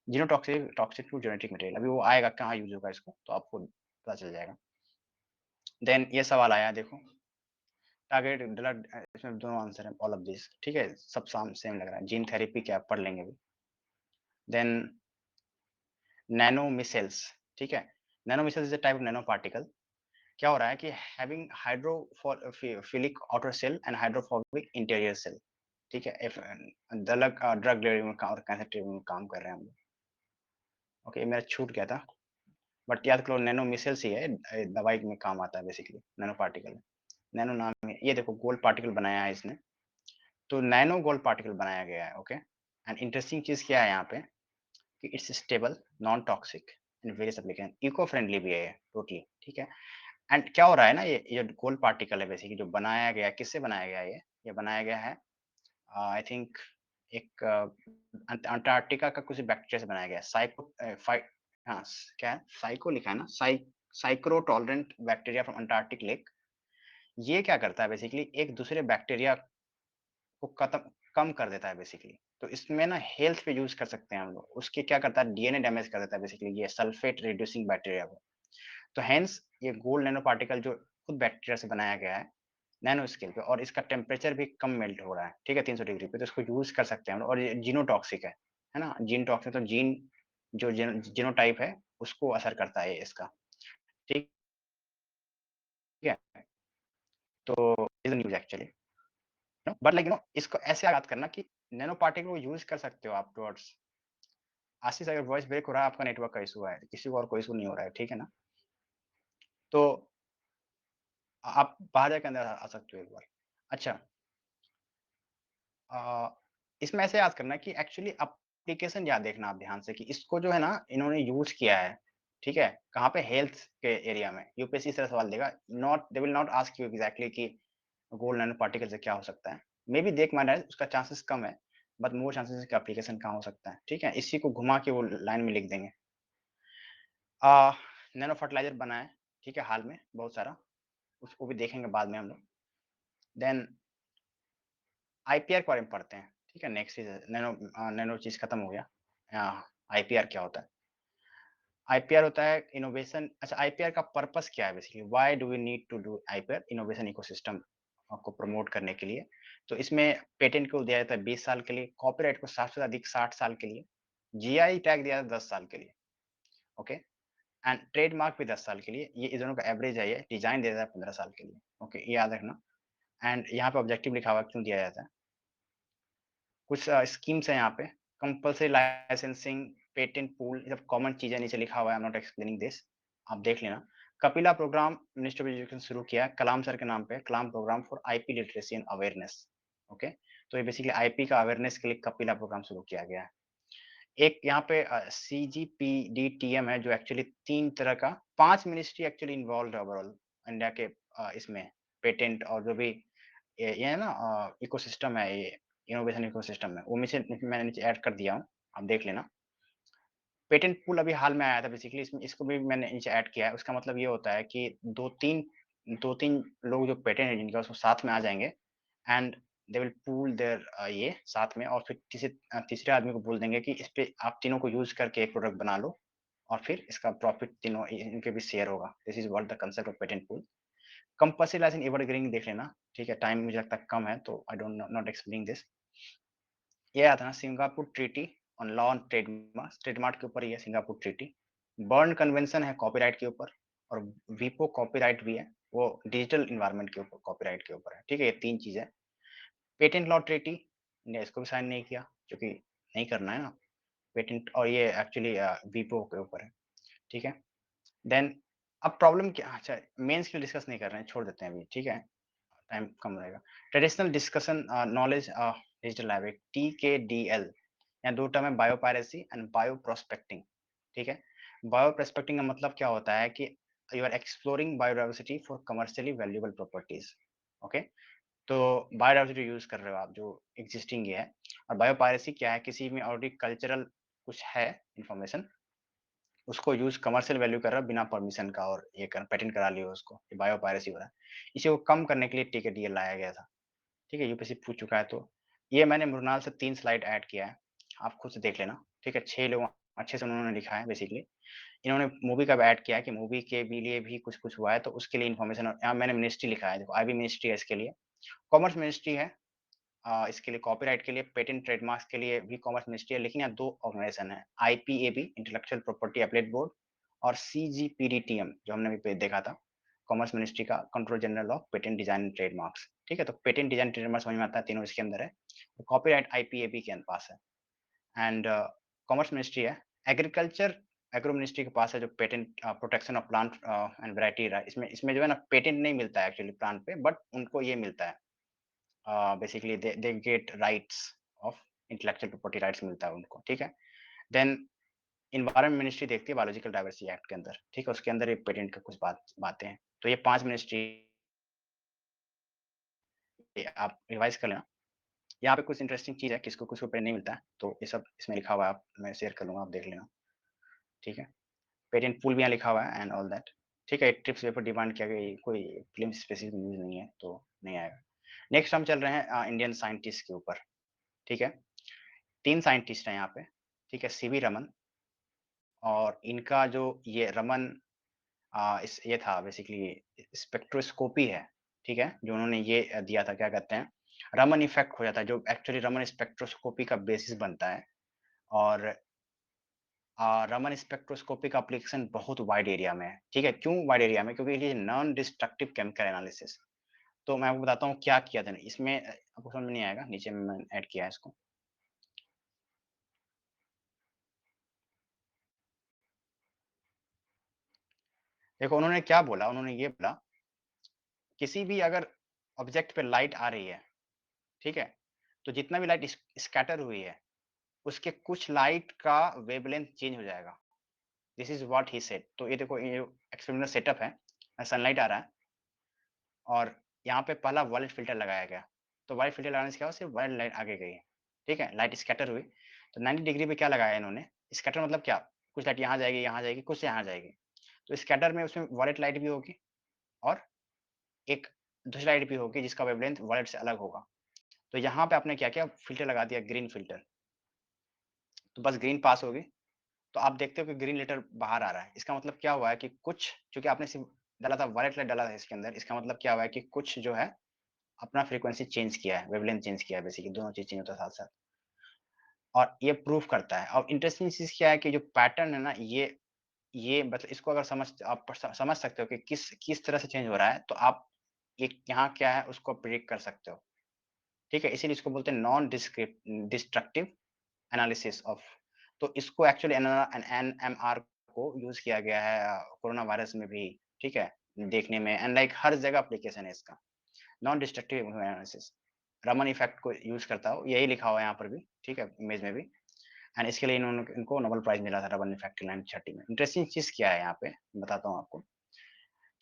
Genotoxic toxic to genetic material. अभी वो आएगा कहाँ यूज़ होगा इसको, तो आपको पता चल जाएगा। देन ये सवाल आया देखो, टारगेट ब्लड, इसमें दोनों आंसर हैं, ऑल ऑफ दिस, ठीक है? सब साम सेम लग रहा है। जीन थेरेपी क्या पढ़ लेंगे अभी। देन नैनो मिसाइल्स, ठीक है? Nano missiles is a type of nano particle. क्या हो रहा है कि having hydrophilic outer cell and hydrophobic interior cell, ठीक है? इफ ड्रग डिलीवरी में और कैंसर ट्रीटमेंट में काम कर रहे हैं हम लोग। ओके, मेरा छूट गया था, बट याद करो नैनो मिसाइल्स ही है, दवाई में काम आता है बेसिकली, नैनो पार्टिकल। नैनो नाम है, ये देखो गोल्ड पार्टिकल बनाया है इसने, तो नैनो गोल्ड पार्टिकल बनाया गया है, ओके? एंड इंटरेस्टिंग चीज़ क्या है यहाँ पे कि it's stable, non toxic and various application, eco friendly भी है ये टोटली, ठीक है? एंड क्या हो रहा है ना, ये जो गोल्ड पार्टिकल है बेसिकली जो बनाया गया है, किससे बनाया गया है ये? ये बनाया गया है आई थिंक एक अंटार्कटिका का कुछ बैक्टीरिया से बनाया गया है। हाँ, क्या है? साइको लिखा है ना? Psychrotolerant bacteria from Antarctic lake. ये क्या करता है बेसिकली, एक दूसरे बैक्टीरिया को खत्म कम कर देता है बेसिकली। तो इसमें ना हेल्थ पे यूज़ कर सकते हैं हम लोग। उसके क्या करता है, डीएनए डैमेज कर देता है बेसिकली ये सल्फेट रिड्यूसिंग बैक्टीरिया को। तो हेंस ये गोल्ड नैनो पार्टिकल जो खुद बैक्टीरिया से बनाया गया है, नैनो स्केल पे, और इसका टेम्परेचर भी कम मेल्ट हो रहा है, ठीक है, 300 डिग्री पे, तो इसको यूज़ कर सकते हैं हम लोग, और ये जीनोटॉक्सिक है ना? जीन टॉक्सिक तो जीन जो जीनोटाइप है, उसको असर करता है ये इसका, ठीक है? तो is the news actually, but like इसको ऐसे याद करना कि नैनो पार्टिकल को यूज़ कर सकते हो आप टुवर्ड्स। आशीष, अगर वॉइस ब्रेक हो रहा है, आपका नेटवर्क का इश्यू है, किसी को और कोई इश्यू नहीं हो रहा है, ठीक है ना? तो आप बाहर जाके अंदर आ सकते हो एक बार। अच्छा, अ, इसमें ऐसे याद करना कि एक्चुअली एप्लीकेशन याद देखना आप ध्यान से कि इसको जो है ना इन्होंने यूज़ किया है, ठीक है? कहाँ पे? हेल्थ के एरिया में। यूपीएससी इस तरह सवाल देगा, not they will not ask you exactly कि गोल्ड नैनो पार्टिकल से क्या हो सकता है? मेबी देख माइट है, उसका चांसेस कम है, बट मोर चांसेस है कि एप्लीकेशन कहाँ हो सकता है, ठीक है? इसी को घुमा के वो लाइन में लिख देंगे। अ, नैनो फर्टिलाइज़र बना है, ठीक है, हाल में बहुत सारा, उसको भी देखेंगे बाद में हम लोग। देन आईपीआर के बारे में पढ़ते हैं, ठीक है? नेक्स्ट चीज़ है नैनो चीज़ खत्म हो गया। आईपीआर क्या होता है? आईपीआर होता है इनोवेशन। अच्छा, आईपीआर का पर्पस क्या है basically? Why do we need to do IPR? Innovation ecosystem को प्रमोट करने के लिए। तो इसमें पेटेंट को दिया जाता है 20 साल के लिए, कॉपीराइट को 60 से अधिक 60 साल के लिए, जीआई टैग दिया जाता है 10 साल के लिए, ओके? एंड ट्रेडमार्क भी 10 साल के लिए। ये इन दोनों का एवरेज है ये, डिज़ाइन दिया जाता है 15 साल के लिए, ओके? ये याद रखना। एंड यहाँ पे ऑब्जेक्टिव लिखा हुआ है, क्यों दिया जाता है? कुछ स्कीम्स हैं यहाँ पे, कंपल्सरी लाइसेंसिंग, पेटेंट पूल, ये सब कॉमन चीज़ें नीचे लिखा हुआ है, I am not explaining this, आप देख लेना। Kapila programme ministry of education शुरू किया है, कलाम सर के नाम पे, Kalam programme for IP literacy and awareness, okay? तो ये बेसिकली आईपी का अवेयरनेस के लिए कपिला प्रोग्राम शुरू किया गया है। एक यहाँ पे सीजीपीडीटीएम है, जो एक्चुअली 3 तरह का 5 मिनिस्ट्री एक्चुअली इन्वॉल्व्ड है ओवरऑल इंडिया के इसमें पेटेंट और जो भी ये है ना इकोसिस्टम है ये, इनोवेशन इकोसिस्टम में, वो मैंने नीचे ऐड कर दिया हूँ, आप देख लेना। पेटेंट पूल अभी हाल में आया था बेसिकली, इसमें इसको भी मैंने नीचे ऐड किया है। उसका मतलब ये होता है कि 2-3 लोग जो पेटेंट है जिनके पास, वो साथ में आ जाएँगे and they will pool their ये साथ में, और फिर तीसरे आदमी को बोल देंगे कि इस पे आप तीनों को यूज़ करके एक प्रोडक्ट बना लो, और फिर इसका प्रॉफिट तीनों इनके बीच शेयर होगा। This is what the concept of patent pool. Compulsory licence evergreen देख लेना, ठीक है? टाइम मुझे लगता है कम है, तो I don't not explaining this. ये आया था ना Singapore treaty on law on trademark, trademark के ऊपर ही है सिंगापुर ट्रीटी। बर्न कन्वेंशन है कॉपीराइट के ऊपर, और वीपो कॉपीराइट भी है, वो डिजिटल एनवायरनमेंट के ऊपर कॉपीराइट के ऊपर है, ठीक है? ये 3 चीज़ें। पेटेंट लॉ ट्रीटी, इंडिया इसको भी साइन नहीं किया, क्योंकि नहीं करना है ना पेटेंट, और ये एक्चुअली वीपो के ऊपर है, ठीक है? देन अब प्रॉब्लम क्या, अच्छा, मेंस के लिए डिस्कस नहीं कर रहे हैं, छोड़ देते हैं अभी, ठीक है? टाइम कम रहेगा। Traditional discussion knowledge digital library, TKDL, यहाँ 2 टर्म है, biopiracy and bioprospecting, ठीक है? बायो प्रोस्पेक्टिंग का मतलब क्या होता है कि you are exploring biodiversity for commercially valuable properties, okay? तो बायोडायवर्सिटी यूज़ कर रहे हो आप, जो एक्जिस्टिंग ये है। और बायो पायरेसी क्या है? किसी में ऑलरेडी कल्चरल कुछ है इन्फॉर्मेशन, उसको यूज़ कमर्शियल वैल्यू कर रहा है बिना परमिशन का, और ये कर पेटेंट करा लिया उसको, ये बायो पायरेसी हो रहा है। इसी को कम करने के लिए टीकेडीएल लाया गया था। ठीक है, यूपीएससी पूछ चुका है, तो ये मैंने मृणाल से 3 स्लाइड ऐड किया है, आप खुद से देख लेना, ठीक है? 6 लोग अच्छे से उन्होंने लिखा है बेसिकली। इन्होंने मूवी का भी ऐड किया है कि मूवी के भी लिए भी कुछ-कुछ हुआ है, तो उसके लिए इन्फॉर्मेशन, और यहाँ मैंने मिनिस्ट्री लिखा है, देखो आईबी मिनिस्ट्री है इसके लिए, कॉमर्स मिनिस्ट्री है इसके लिए, कॉपीराइट के लिए, पेटेंट ट्रेडमार्क्स के लिए भी कॉमर्स मिनिस्ट्री है, लेकिन यहाँ 2 ऑर्गनाइजेशन है, IPAB intellectual property appellate board, और सीजीपीडीटीएम जो हमने अभी पे देखा था, कॉमर्स मिनिस्ट्री का control general of patent design and trademarks, ठीक है? तो पेटेंट डिजाइन ट्रेडमार्क समझ में आता है, तीनों इसके अंदर है। तो कॉपीराइट आईपीएबी के पास है, एंड कॉमर्स मिनिस्ट्री है। एग्रीकल्चर एग्रो मिनिस्ट्री के पास है, जो patent protection of plant and variety, इसमें इसमें जो है ना पेटेंट नहीं मिलता है एक्चुअली प्लांट पे, बट उनको ये मिलता है, basically they get rights of intellectual property rights मिलता है उनको, ठीक है? देन एनवायरनमेंट मिनिस्ट्री देखती है बायोलॉजिकल डाइवर्सिटी एक्ट के अंदर, ठीक है? उसके अंदर ये पेटेंट का कुछ बातें हैं। तो ये 5 मिनिस्ट्री आप रिवाइज़ कर लेना। यहाँ पे कुछ इंटरेस्टिंग चीज़ है, किसको-किसको पेटेंट नहीं मिलता है, तो ये सब इसमें लिखा हुआ है, आप मैं शेयर कर लूँगा, आप देख लेना, ठीक है? पेटेंट पूल भी यहाँ लिखा हुआ है एंड ऑल दैट, ठीक है? ट्रिप्स पेपर डिमांड किया गया, ये कोई फ़िल्म स्पेसिफिक न्यूज़ नहीं है, तो नहीं आएगा। नेक्स्ट हम चल रहे हैं इंडियन साइंटिस्ट के ऊपर, ठीक है? 3 साइंटिस्ट हैं यहाँ पे, ठीक है? सीवी रमन, और इनका जो ये रमन ये था बेसिकली स्पेक्ट्रोस्कोपी है, ठीक है? जो उन्होंने ये दिया था क्या कहते हैं, रमन इफ़ेक्ट हो जाता है जो एक्चुअली रमन स्पेक्ट्रोस्कोपी का बेसिस बनता है और रमन स्पेक्ट्रोस्कोपी का एप्लीकेशन बहुत वाइड एरिया में है, ठीक है? क्यों वाइड एरिया में? क्योंकि it is non destructive chemical analysis. तो मैं आपको बताता हूँ क्या किया था इसमें आपको समझ में नहीं आएगा, नीचे में मैंने ऐड किया है इसको। देखो उन्होंने क्या बोला, उन्होंने ये बोला, किसी भी अगर ऑब्जेक्ट पे लाइट आ रही है, ठीक है? तो जितना भी लाइट स्कैटर हुई है, उसके कुछ लाइट का वेवलेंथ चेंज हो जाएगा। This is what he said. तो ये देखो ये एक्सपेरिमेंटल सेटअप है, सनलाइट आ रहा है और यहाँ पे पहला वायलेट फ़िल्टर लगाया गया। तो वायलेट फ़िल्टर लगाने से क्या हुआ सिर्फ़ वायलेट लाइट आगे गई, ठीक है? लाइट स्कैटर हुई। तो 90 डिग्री पे क्या लगाया इन्होंने? स्कैटर मतलब क्या? कुछ लाइट यहाँ जाएगी, कुछ यहाँ जाएगी। तो स्कैटर में उसमें वायलेट लाइट भी होगी और एक दूसरी लाइट भी होगी जिसका वेवलेंथ वायलेट से अलग होगा। तो यहाँ पे आपने क्या किया फ़िल्टर लगा दिया ग्रीन फ़िल्टर। तो बस ग्रीन पास होगी, तो आप देखते हो कि ग्रीन लेटर बाहर आ रहा है। इसका मतलब क्या हुआ है कि कुछ चूँकि आपने सिर्फ़ डाला था वायलेट लाइट डाला था इसके अंदर, इसका मतलब क्या हुआ है कि कुछ जो है अपना फ्रीक्वेंसी चेंज किया है, वेवलेंथ चेंज किया है बेसिकली दोनों चीज़ चेंज होता है साथ-साथ। और ये प्रूव करता है और इंटरेस्टिंग चीज़ क्या है कि जो पैटर्न है ना ये मतलब इसको अगर आप समझ सकते हो कि किस किस तरह से चेंज हो रहा है, तो आप ये यहाँ क्या है उसको प्रेडिक्ट कर सकते हो। ठीक है? इसीलिए इसको बोलते हैं नॉन डिस्ट्रक्टिव एनालिसिस ऑफ। तो इसको एक्चुअली एनएमआर को यूज़ किया गया है कोरोना वायरस में भी, ठीक है? देखने में एंड लाइक हर जगह एप्लीकेशन है इसका। Non destructive analysis, Raman effect को यूज़ करता हो, यही लिखा हुआ है यहाँ पर भी, ठीक है? इमेज में भी एंड इसके लिए इनको नोबेल प्राइज़ मिला था रमन इफेक्ट के 1930 में। इंटरेस्टिंग चीज़ क्या है यहाँ पे, बताता हूँ आपको,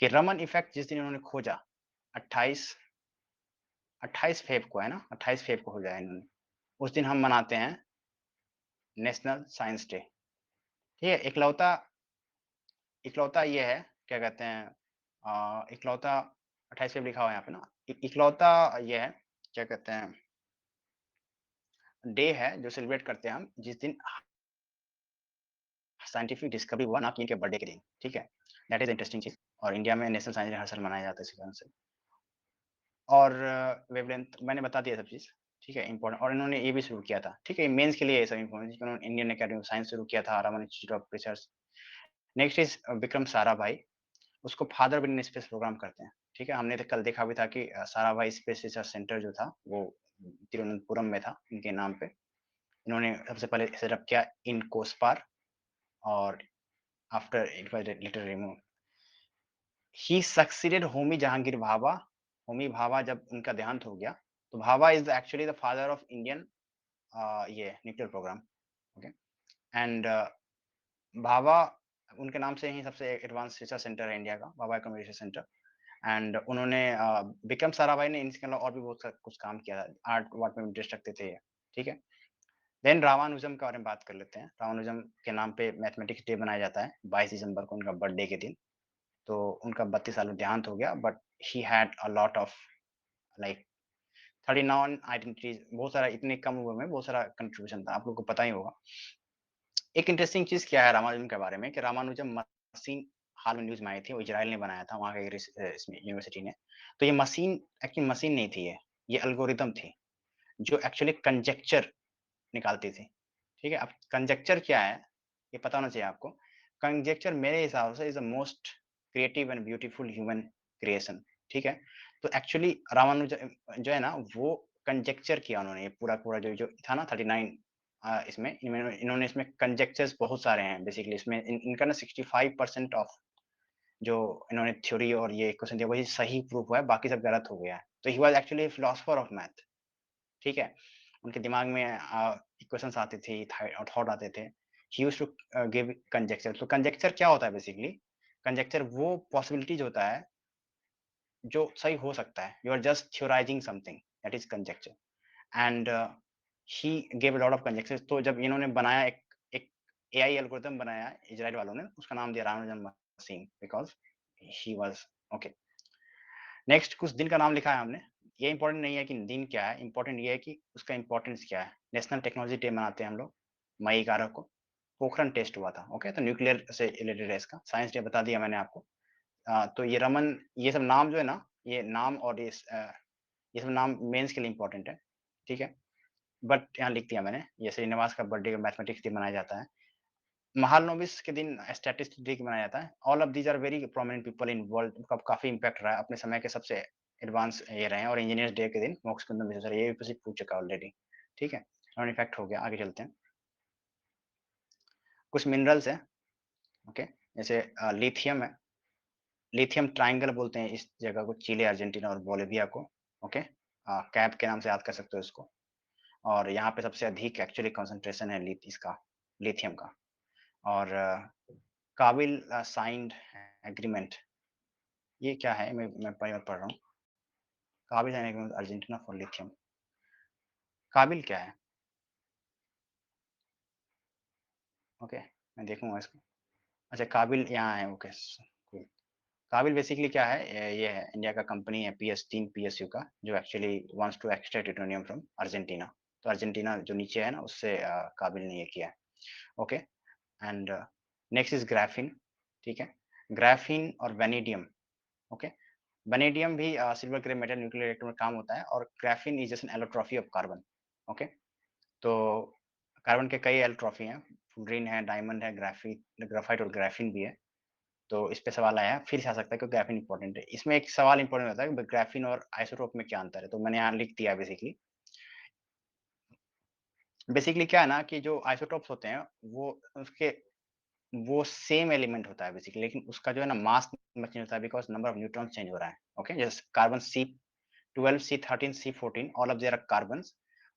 कि रमन इफेक्ट जिस दिन इन्होंने खोजा 28 28 फ़ेब को है ना? 28 फ़ेब को खोजा है इन्होंने। उस दिन हम मनाते हैं नेशनल साइंस डे। ठीक है? इकलौता इकलौता ये है, क्या कहते हैं इकलौता 28 फ़ेब लिखा हुआ है यहाँ पे ना। इकलौता ये है, क्या कहते हैं, डे है जो सेलिब्रेट करते हैं हम जिस दिन साइंटिफिक डिस्कवरी हुआ ना कि इनके बर्थडे के दिन, ठीक है? दैट इज़ इंटरेस्टिंग चीज़ और इंडिया में नेशनल साइंस डे हर साल मनाया जाता है इसी कारण से। और वेवलेंथ मैंने बता दिया सब चीज़, ठीक है? इम्पोर्टेंट और इन्होंने ये भी शुरू किया था, ठीक है? मेंस के लिए ये सब इन्फॉर्मेशन उन्होंने इंडियन अकेडमी ऑफ साइंस शुरू किया था, Raman institute of research. Next is Vikram Sarabhai, उसको father of Indian space programme करते हैं, ठीक है? हमने तो कल देखा भी था कि साराभाई स्पेस रिसर्च सेंटर जो था, वो तिरुवनंतपुरम में था, इनके नाम पे। इन्होंने सबसे पहले सेटअप किया इन कोस्पार और after it was later removed. He succeeded Homi Jehangir Bhabha. Homi Bhabha जब उनका देहांत हो गया, तो Bhabha is actually the father of Indian ये nuclear programme, okay? And Bhabha उनके नाम से ही सबसे एडवांस रिसर्च सेंटर है इंडिया का, Bhabha atomic research centre. And उन्होंने विक्रम साराभाई ने इसके अलावा और भी बहुत सा कुछ काम किया था, आर्ट वार्ट में इंटरेस्ट रखते थे ये, ठीक है? देन रामानुजम के बारे में बात कर लेते हैं। रामानुजम के नाम पे मैथमेटिक्स डे मनाया जाता है, 22 दिसंबर को उनका बर्थडे के दिन। तो उनका 32 साल में देहांत हो गया but he had a lot of like 39 identities, बहुत सारा इतने कम उम्र में बहुत सारा कंट्रीब्यूशन था, आप लोगों को पता ही होगा। एक इंटरेस्टिंग चीज़ क्या है रामानुजम के बारे में कि रामानुजम मशीन हाल में न्यूज़ में आई थी, वो इज़राइल ने बनाया था, वहाँ के इसमें यूनिवर्सिटी ने। तो ये मशीन एक्चुअली मशीन नहीं थी ये एल्गोरिदम थी, जो एक्चुअली कंजेक्चर निकालती थी, ठीक है? अब कंजेक्चर क्या है, ये पता होना चाहिए आपको। कंजेक्चर मेरे हिसाब से is the most creative and beautiful human creation, ठीक है? तो एक्चुअली जो है ना, वो कंजेक्चर किया उन्होंने, ये पूरा-पूरा जो जो था ना 39 इसमें इन्होंने इसमें कंजेक्चर्स बहुत सारे हैं बेसिकली इसमें इनका ना 65% ऑफ जो इन्होंने थ्योरी और ये क्वेश्चन दिया वही सही प्रूफ हुआ है, बाकी सब गलत हो गया है। तो he was actually a philosopher of math, ठीक है? उनके दिमाग में इक्वेशंस आती थी, थॉट आते थे। ही यूज्ड टू गिव कंजेक्चर। तो कंजेक्चर क्या होता है बेसिकली? कंजेक्चर वो पॉसिबिलिटीज़ होता है जो सही हो सकता है। You are just theorising something, that is conjecture and he gave a lot of conjectures. तो जब इन्होंने बनाया एक एक एआई एल्गोरिथम बनाया इज़राइल वालों ने, उसका नाम दिया Ramanujan machine because he was okay. Next कुछ दिन का नाम लिखा है हमने। ये इम्पोर्टेंट नहीं है कि दिन क्या है, इम्पोर्टेंट ये है कि उसका इम्पोर्टेंस क्या है। नेशनल टेक्नोलॉजी डे मनाते हैं हम लोग, मई 11 को। पोखरण टेस्ट हुआ था, ओके? तो न्यूक्लियर से रिलेटेड है इसका। साइंस डे बता दिया मैंने आपको। तो ये रमन ये सब नाम जो है ना, ये नाम और ये सब नाम मेंस के लिए इम्पोर्टेंट है, ठीक है? बट यहाँ लिख दिया मैंने, ये श्रीनिवास का बर्थडे मैथमेटिक्स डे मनाया जाता है। महालनोबिस के दिन स्टैटिस्टिक्स डे मनाया जाता है। All of these are very prominent people in world, उनका काफ़ी इम्पैक्ट रहा है, अपने समय के सबसे एडवांस ये रहे हैं और इंजीनियर्स डे के दिन मोक्षकुंडम विश्वेश्वरैया, ये भी पूछ चुका है ऑलरेडी, ठीक है? नॉन इफेक्ट हो गया, आगे चलते हैं। कुछ मिनरल्स हैं, ओके? जैसे लिथियम है, लिथियम ट्रायंगल बोलते हैं इस जगह को, चिली, अर्जेंटीना और बोलिविया को, ओके? कैप के नाम से याद कर सकते हो इसको। और यहाँ पे सबसे अधिक एक्चुअली कंसंट्रेशन है इसका, लिथियम का। और काबिल साइंड एग्रीमेंट, ये क्या है? मैं पहली बार पढ़ रहा हूँ। काबिल signed agreement Argentina for lithium, काबिल क्या है? ओके, मैं देखूँगा इसको। अच्छा, काबिल यहाँ है, ओके कूल। काबिल बेसिकली क्या है? ये है इंडिया का कंपनी है, PS3 PSU का, जो actually wants to extract uranium from Argentina. तो अर्जेंटीना जो नीचे है ना, उससे काबिल ने ये किया है, okay? And next is graphene, ठीक है? ग्राफीन और वैनेडियम, ओके? वैनेडियम भी silver grey metal nuclear reactor में काम होता है, और graphene is just an एलोट्रॉफी of carbon, okay? तो कार्बन के कई एलोट्रॉफी हैं, फ्लोरीन है, डायमंड है, ग्राफाइट और ग्राफीन भी है। तो इस पे सवाल आया है, फिर से आ सकता है क्योंकि ग्राफीन इंपॉर्टेंट है। इसमें एक सवाल इंपॉर्टेंट होता है कि ग्राफीन और आइसोटोप में क्या अंतर है? तो मैंने यहाँ लिख दिया बेसिकली। बेसिकली क्या है ना कि जो आइसोटोप्स होते हैं, वो उसके वो सेम एलिमेंट होता है बेसिकली, लेकिन उसका जो है ना मास चेंज होता है, because number of neutrons change हो रहा है, ओके? जैसे carbon C12, C13, C14, all of there are carbons.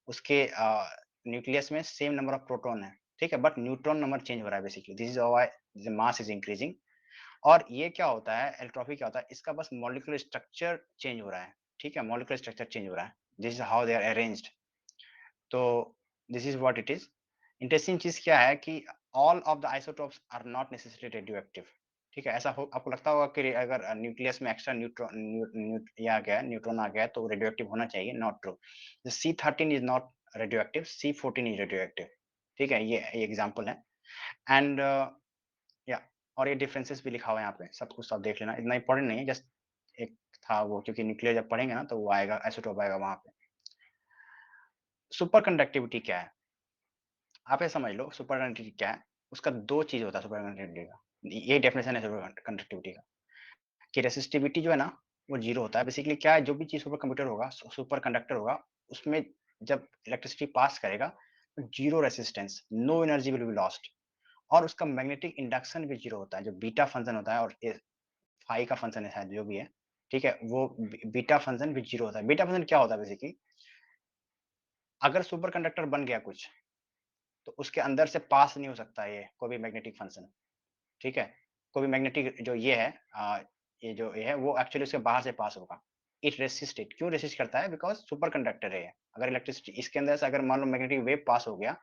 उसके न्यूक्लियस में सेम नंबर ऑफ प्रोटॉन है, ठीक है? बट न्यूट्रॉन नंबर चेंज हो रहा है basically, this is why the mass is increasing. और ये क्या होता है, एन्ट्रॉपी क्या होता है, इसका बस मॉलिक्यूलर स्ट्रक्चर चेंज हो रहा है, ठीक है? मॉलिक्यूलर स्ट्रक्चर चेंज हो रहा है। This is how they are arranged. तो this is what it is. Interesting चीज़ क्या है कि all of the isotopes are not necessary radioactive, ठीक है? ऐसा हो आपको लगता होगा कि अगर न्यूक्लियस में एक्स्ट्रा न्यूट्रॉन न्यू न्यू ये आ गया, न्यूट्रॉन आ गया तो रेडियोएक्टिव होना चाहिए, not true. The C13 is not radioactive, C14 is radioactive, ठीक है? ये एग्ज़ाम्पल है। एंड या और ये डिफरेंसेस भी लिखा हुआ है यहाँ पे, सब कुछ आप देख लेना, इतना इम्पोर्टेंट नहीं है, जस्ट एक था वो, क्योंकि न्यूक्लियर जब पढ़ेंगे ना तो वो आएगा, आइसोटोप आएगा वहाँ पे। सुपर कंडक्टिविटी क्या है? आप ये समझ लो सुपर कंडक्टिविटी क्या है? उसका 2 चीज़ होता है सुपर कंडक्टिविटी का। ये डेफिनिशन है सुपर कंडक्टिविटी का, कि रेसिस्टिविटी जो है ना, वो 0 होता है। बेसिकली क्या है, जो भी चीज़ सुपर कंप्यूटर होगा, सुपर कंडक्टर होगा, उसमें जब इलेक्ट्रिसिटी पास करेगा, तो 0 resistance, no energy will be lost. और उसका मैग्नेटिक इंडक्शन भी 0 होता है, जो बीटा फंक्शन होता है, और फाई का फंक्शन है शायद, जो भी है, ठीक है? वो बीटा फंक्शन भी 0 होता है। बीटा फंक्शन क्या होता है बेसिकली, अगर सुपर कंडक्टर बन गया कुछ, तो उसके अंदर से पास नहीं हो सकता ये कोई भी मैग्नेटिक फंक्शन, ठीक है? कोई भी मैग्नेटिक जो ये है ये जो ये है, वो एक्चुअली उसके बाहर से पास होगा। इट रेसिस्ट इट, क्यों रेसिस्ट करता है? बिकॉज़ सुपर कंडक्टर है ये। अगर इलेक्ट्रिसिटी इसके अंदर से अगर मान लो मैग्नेटिक वेव पास हो गया,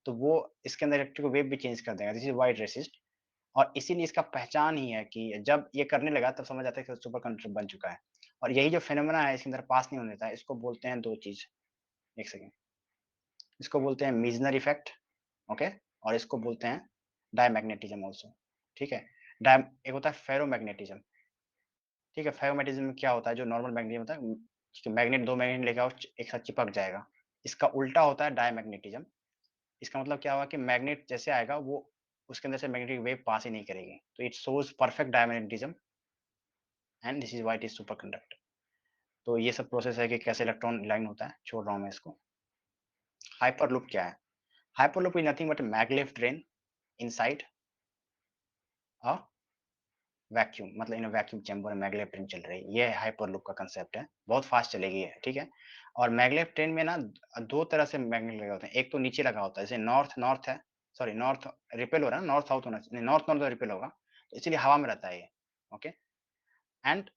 तो वो इसके अंदर इलेक्ट्रिक वेव भी चेंज कर देगा। This is why it resist. और इसीलिए इसका पहचान ही है कि जब ये करने लगा तब समझ आता है कि सुपर कंडक्टर बन चुका है। और यही जो फेनोमेना है इसके अंदर पास नहीं होने देता है, इसको बोलते हैं 2 चीज़, 1 सेकंड। इसको बोलते हैं मीज़नर इफ़ेक्ट, ओके? और इसको बोलते हैं डायमैग्नेटिज़्म ऑल्सो, ठीक है? डाय एक होता है फेरोमैग्नेटिज़्म, ठीक है? फेरोमैग्नेटिज़्म में क्या होता है, जो नॉर्मल मैग्नेटिज़्म होता है, मैग्नेट 2 मैग्नेट लेके आओ एक साथ चिपक जाएगा। इसका उल्टा होता है डायमैग्नेटिज़्म। इसका मतलब क्या हुआ कि मैग्नेट जैसे आएगा वो उसके अंदर से मैग्नेटिक वेव पास ही नहीं करेगी। तो it shows perfect diamagnetism and this is why it is superconductor. तो ये सब प्रोसेस है कि कैसे इलेक्ट्रॉन लाइन होता है, छोड़ रहा हूँ मैं इसको। हाइपरलूप क्या है? Hyperloop is nothing but maglev train inside a vacuum, मतलब इन अ वैक्यूम चैम्बर में मैगलेव ट्रेन चल रही है। ये हाइपरलूप का कांसेप्ट है। बहुत फास्ट चलेगी ये, ठीक है? और मैगलेव ट्रेन में ना 2 तरह से मैग्नेट लगे होते हैं। एक तो नीचे लगा होता है, जैसे नॉर्थ है, सॉरी नॉर्थ रिपेल हो रहा है ना, नॉर्थ साउथ होना चाहिए, नॉर्थ नॉर्थ रिपेल होगा, तो इसीलिए हवा में रहता है ये, ओके? एंड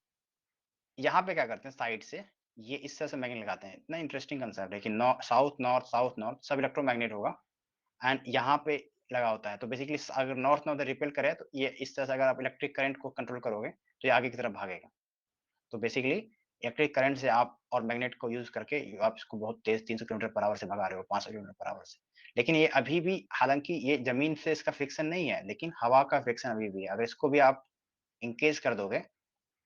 यहाँ पे क्या करते हैं साइड से, ये इस तरह से मैग्नेट लगाते हैं। इतना इंटरेस्टिंग कांसेप्ट है कि साउथ नॉर्थ सब इलेक्ट्रोमैग्नेट होगा एंड यहाँ पे लगा होता है। तो बेसिकली अगर नॉर्थ नॉर्थ रिपेल करे तो ये इस तरह से अगर आप इलेक्ट्रिक करंट को कंट्रोल करोगे, तो ये आगे की तरफ भागेगा। तो बेसिकली इलेक्ट्रिक करंट से आप और मैग्नेट को यूज़ करके आप इसको बहुत तेज़ 300 किलोमीटर पर आवर से भगा रहे हो, 500 किलोमीटर पर आवर से। लेकिन ये अभी भी, हालाँकि ये ज़मीन से इसका फ्रिक्शन नहीं है, लेकिन हवा का फ्रिक्शन अभी भी है। अगर इसको भी आप इंकेज कर दोगे,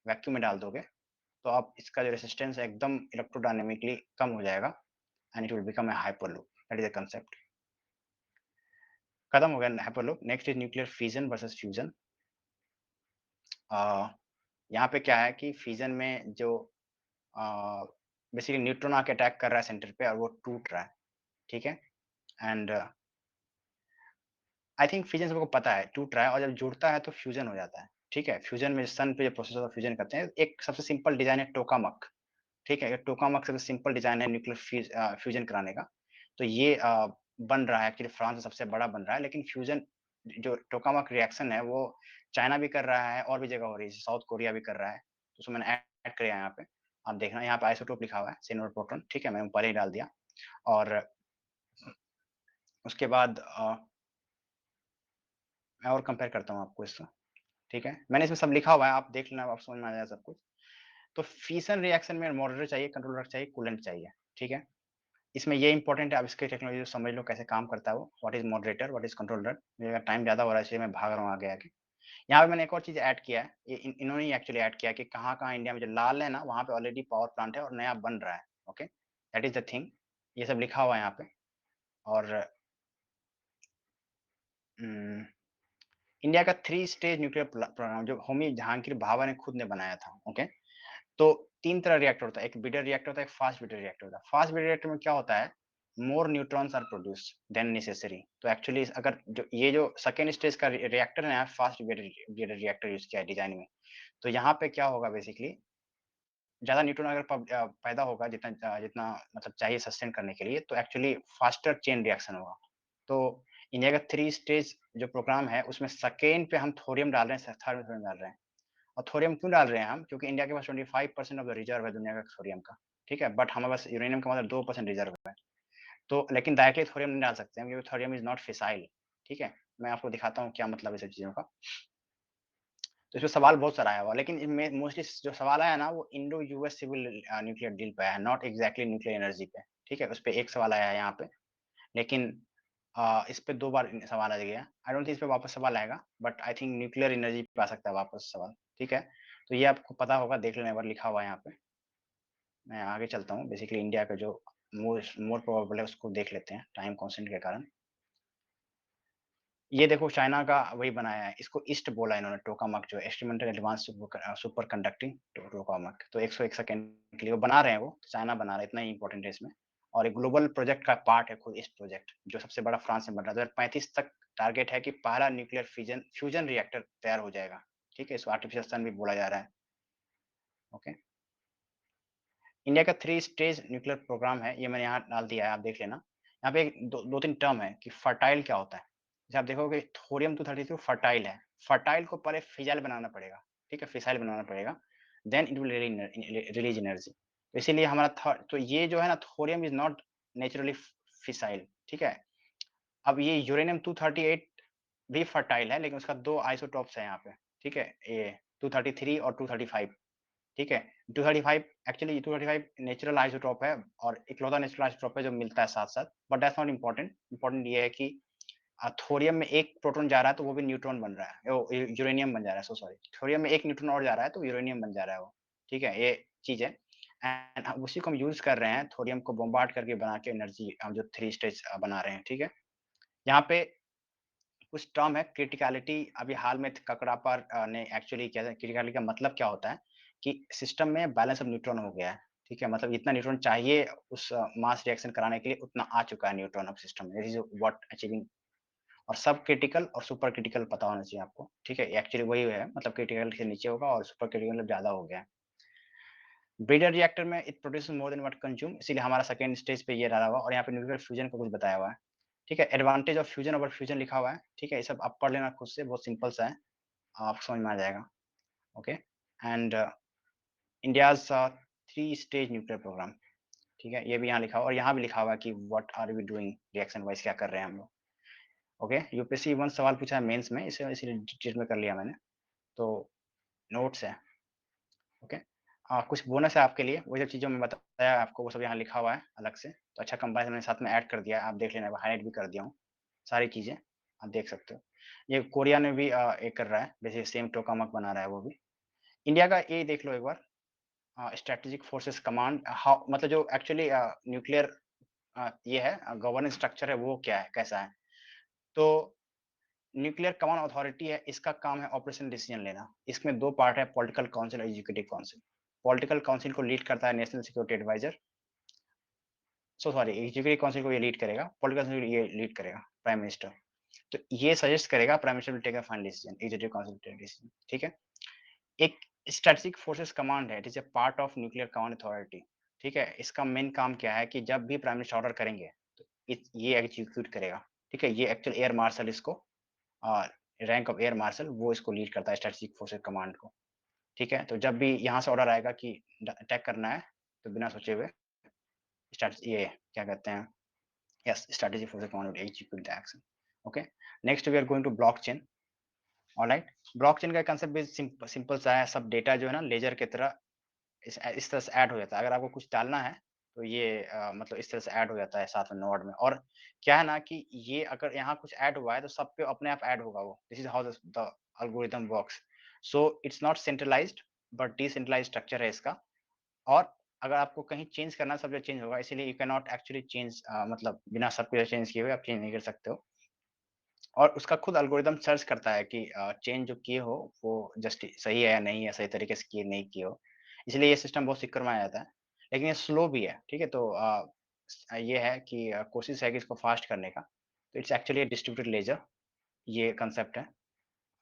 वैक्यूम में डाल दोगे, तो आप इसका जो रेजिस्टेंस है एकदम इलेक्ट्रोडायनामिकली कम हो जाएगा and it will become a hyperloop. That is the concept. खत्म हो गया hyperloop. Next is nuclear fission versus fusion. Uh, यहाँ पे क्या है कि फिजन में जो अ, बेसिकली न्यूट्रॉन आके अटैक कर रहा है सेंटर पे और वो टूट रहा है, ठीक है? एंड आई थिंक फ्यूजन सबको पता है, टूट रहा है और जब जुड़ता है तो फ्यूजन हो जाता है, ठीक है? फ्यूजन में सन पे जो प्रोसेस होता है फ्यूजन करते हैं। एक सबसे सिंपल डिज़ाइन है टोकामक, ठीक है? ये टोकामक सबसे सिंपल डिज़ाइन है न्यूक्लियर फ्यूजन कराने का। तो ये बन रहा है एक्चुअली फ्रांस में सबसे बड़ा बन रहा है, लेकिन फ्यूजन जो टोकामक रिएक्शन है वो चाइना भी कर रहा है और भी जगह हो रही है, साउथ कोरिया भी कर रहा है। तो उसको मैंने ऐड किया है यहाँ पे। आप देखना यहाँ पे आइसोटोप लिखा हुआ है, सिन और प्रोटॉन, ठीक है? मैंने ऊपर ही डाल दिया और उसके बाद मैं और कंपेयर करता हूँ आपको इससे, ठीक है? मैंने इसमें सब लिखा हुआ है, आप देख लेना, आप समझ में आ जाएगा सब कुछ। तो फिशन रिएक्शन में मॉडरेटर चाहिए, कंट्रोलर चाहिए, कूलेंट चाहिए, ठीक है? इसमें ये इम्पोर्टेंट है, आप इसकी टेक्नोलॉजी को समझ लो कैसे काम करता है वो, what is moderator, what is controller. मेरा टाइम ज़्यादा हो रहा है इसलिए मैं भाग रहा हूँ आगे आगे। यहाँ पे मैंने एक और चीज़ ऐड किया है, ये इन्होंने ही एक्चुअली ऐड किया है कि कहाँ-कहाँ इंडिया में जो लाल है ना, वहाँ पे ऑलरेडी पावर प्लांट है और नया बन रहा है, okay? That is the thing. ये सब लिखा हुआ है यहाँ पे और उम इंडिया का 3 स्टेज न्यूक्लियर प्रोग्राम जो होमी जहांगीर भाभा ने खुद ने बनाया था, ओके? तो 3 तरह रिएक्टर होता है, एक ब्रीडर रिएक्टर होता है, एक फास्ट ब्रीडर रिएक्टर होता है। फास्ट ब्रीडर रिएक्टर में क्या होता है, more neutrons are produced than necessary. तो एक्चुअली अगर जो ये जो सेकंड स्टेज का रिएक्टर है ना, fast breeder breeder reactor use किया है डिज़ाइन में। तो यहाँ पे क्या होगा बेसिकली, ज़्यादा न्यूट्रॉन अगर पैदा होगा जितना मतलब चाहिए सस्टेन करने के लिए, तो एक्चुअली फास्टर चेन रिएक्शन होगा। तो इंडिया का 3 स्टेज जो प्रोग्राम है, उसमें सेकेंड पे हम थोरियम डाल रहे हैं, थर्ड में थोरियम डाल रहे हैं। और थोरियम क्यों डाल रहे हैं हम? क्योंकि इंडिया के पास 25% ऑफ द रिजर्व है दुनिया का थोरियम का, ठीक है? बट हमारे पास यूरेनियम का मतलब 2% रिजर्व है। तो लेकिन डायरेक्टली थोरियम नहीं डाल सकते हम क्योंकि थोरियम इज़ नॉट फिसाइल, ठीक है? मैं आपको दिखाता हूँ क्या मतलब है सब चीज़ों का। तो इसमें सवाल बहुत सारा आया हुआ है, लेकिन इनमें मोस्टली जो सवाल आया ना वो Indo US civil nuclear deal पे आया है, नॉट एक्ज़ैक्टली न्यूक्लियर एनर्जी पे, ठीक है? उसपे एक सवाल आया है यहाँ पे, लेकिन इस पे 2 बार सवाल आ गया। आई डोंट थिंक इस पे वापस सवाल आएगा, but I think nuclear energy पे आ सकता है वापस सवाल, ठीक है? तो ये आपको पता होगा, देख लेना एक बार लिखा हुआ है यहाँ पे। मैं आगे चलता हूँ, बेसिकली इंडिया का जो मोर प्रोबेबल है उसको देख लेते हैं टाइम कंस्ट्रेंट के कारण। ये देखो चाइना का वही बनाया है, इसको ईस्ट बोला है इन्होंने, टोकामक जो experimental advance super conducting tokamak. तो 101 सेकंड के लिए वो बना रहे हैं, वो चाइना बना रहा है, इतना ही इंपॉर्टेंट है इसमें। और एक ग्लोबल प्रोजेक्ट का पार्ट है खुद ईस्ट प्रोजेक्ट, जो सबसे बड़ा फ्रांस में बन रहा है। 2035 तक टारगेट है कि पहला न्यूक्लियर फ्यूजन रिएक्टर तैयार हो जाएगा, ठीक है? इसको आर्टिफिशियल सन भी बोला जा रहा है, ओके? इंडिया का 3 स्टेज न्यूक्लियर प्रोग्राम है, ये मैंने यहाँ डाल दिया है, आप देख लेना। यहाँ पे एक 2-3 टर्म है कि फर्टाइल क्या होता है? जैसे आप देखोगे थोरियम-232 फर्टाइल है। फर्टाइल को पहले फिसाइल बनाना पड़ेगा, ठीक है? फिसाइल बनाना पड़ेगा, then it will release energy. तो इसीलिए हमारा तो ये जो है ना, thorium is not naturally fissile, ठीक है? अब ये यूरेनियम-238 भी फर्टाइल है, लेकिन उसका 2 आइसोटोप्स हैं यहाँ पे, ठीक है? ये 233 और 235, ठीक है? 235 एक्चुअली 235 नेचुरल आइसोटोप है और इकलौता नेचुरल आइसोटोप है जो मिलता है साथ-साथ, but that's not important. Important ये है कि थोरियम में एक प्रोटॉन जा रहा है तो वो भी न्यूट्रॉन बन रहा है, यूरेनियम बन जा रहा है, सो सॉरी। थोरियम में एक न्यूट्रॉन और जा रहा है तो यूरेनियम बन जा रहा है वो, ठीक है? ये चीज़ है एंड उसी को हम यूज़ कर रहे हैं, थोरियम को बॉम्बार्ड करके बना के एनर्जी हम जो 3 स्टेज बना रहे हैं, ठीक है? यहाँ पे कुछ टर्म है क्रिटिकैलिटी, अभी हाल में ककड़ापर ने एक्चुअली क्या है, क्रिटिकैलिटी का मतलब क्या होता है कि सिस्टम में बैलेंस ऑफ न्यूट्रॉन हो गया है, ठीक है? मतलब जितना न्यूट्रॉन चाहिए उस मास रिएक्शन कराने के लिए उतना आ चुका है न्यूट्रॉन अब सिस्टम में, दिस इज़ व्हाट अचीविंग। और सब क्रिटिकल और सुपर क्रिटिकल पता होना चाहिए आपको, ठीक है? एक्चुअली वही है, मतलब क्रिटिकल से नीचे होगा और सुपर क्रिटिकल मतलब ज़्यादा हो गया है। ब्रीडर रिएक्टर में it produces more than what consume, इसीलिए हमारा सेकंड स्टेज पे ये डाला हुआ और यहाँ पे न्यूक्लियर फ्यूजन का कुछ बताया हुआ है, ठीक है? Advantage of fusion over fusion लिखा हुआ है, ठीक है? ये सब आप पढ़ लेना खुद से, बहुत सिंपल सा है, आपको समझ में आ जाएगा, okay? And India's 3 stage nuclear program, ठीक है? ये भी यहाँ लिखा हुआ और यहाँ भी लिखा हुआ है कि what are we doing reaction wise, क्या कर रहे हैं हम लोग, ओके? यूपीएससी 1 सवाल पूछा है मेंस में, इसे इसीलिए डिटेल में कर लिया मैंने, तो नोट्स है, ओके? कुछ बोनस है आपके लिए, वो जो चीज़ें मैं बताया आपको वो सब यहाँ लिखा हुआ है अलग से, तो अच्छा कंपारिज़न मैंने साथ में ऐड कर दिया है, आप देख लेना, हाइलाइट भी कर दिया हूँ, सारी चीज़ें आप देख सकते हो। ये कोरिया ने भी ये कर रहा है, वैसे सेम टोकामक बना रहा है वो भी। इंडिया का ये देख लो एक बार, स्ट्रैटेजिक फोर्सेस कमांड हाउ मतलब जो एक्चुअली न्यूक्लियर ये है गवर्नेंस स्ट्रक्चर है वो क्या है, कैसा है? तो न्यूक्लियर कमांड अथॉरिटी है, इसका काम है ऑपरेशन डिसीजन लेना। इसमें 2 पार्ट है, पॉलिटिकल काउंसिल और एग्जीक्यूटिव काउंसिल। पॉलिटिकल काउंसिल को लीड करता है national security advisor, sorry executive council को ये लीड करेगा, पॉलिटिकल काउंसिल ये लीड करेगा प्राइम मिनिस्टर। तो ये सजेस्ट करेगा prime minister will take a final decision, executive council will take decision, ठीक है? एक स्ट्रेटेजिक फोर्सेस कमांड है, it is a part of nuclear command authority, ठीक है? इसका मेन काम क्या है कि जब भी प्राइम मिनिस्टर ऑर्डर करेंगे, तो ये एग्जीक्यूट करेगा, ठीक है? ये एक्चुअल एयर मार्शल इसको और रैंक ऑफ एयर मार्शल वो इसको लीड करता है स्ट्रेटेजिक फोर्सेस कमांड को, ठीक है? तो जब भी यहाँ से ऑर्डर आएगा कि अटैक करना है, तो बिना सोचे हुए स्टार्ट ये क्या कहते हैं, yes strategic forces command will execute the action. Okay, next we are going to blockchain. Alright, blockchain का कंसेप्ट भी सिंपल सा है, सब डेटा जो है ना लेजर की तरह इस तरह से ऐड हो जाता है। अगर आपको कुछ डालना है तो ये मतलब इस तरह से ऐड हो जाता है साथ में नोड में। और क्या है ना कि ये अगर यहाँ कुछ ऐड हुआ है तो सब पे अपने आप ऐड होगा वो। This is how the algorithm works. So it's not centralised but decentralised structure है इसका। और अगर आपको कहीं चेंज करना है सब जगह चेंज होगा, इसीलिए you can not actually change मतलब बिना सब कुछ चेंज किए हुए आप चेंज नहीं कर सकते हो। और उसका खुद एल्गोरिदम सर्च करता है कि चेंज जो किए हो वो जस्ट सही है या नहीं है, सही तरीके से किए नहीं किए हो। इसलिए ये सिस्टम बहुत सिक्योर माना जाता है। लेकिन ये स्लो भी है, ठीक है? तो ये है कि कोशिश है कि इसको फास्ट करने का। तो it's actually a distributed ledger, ये कांसेप्ट है।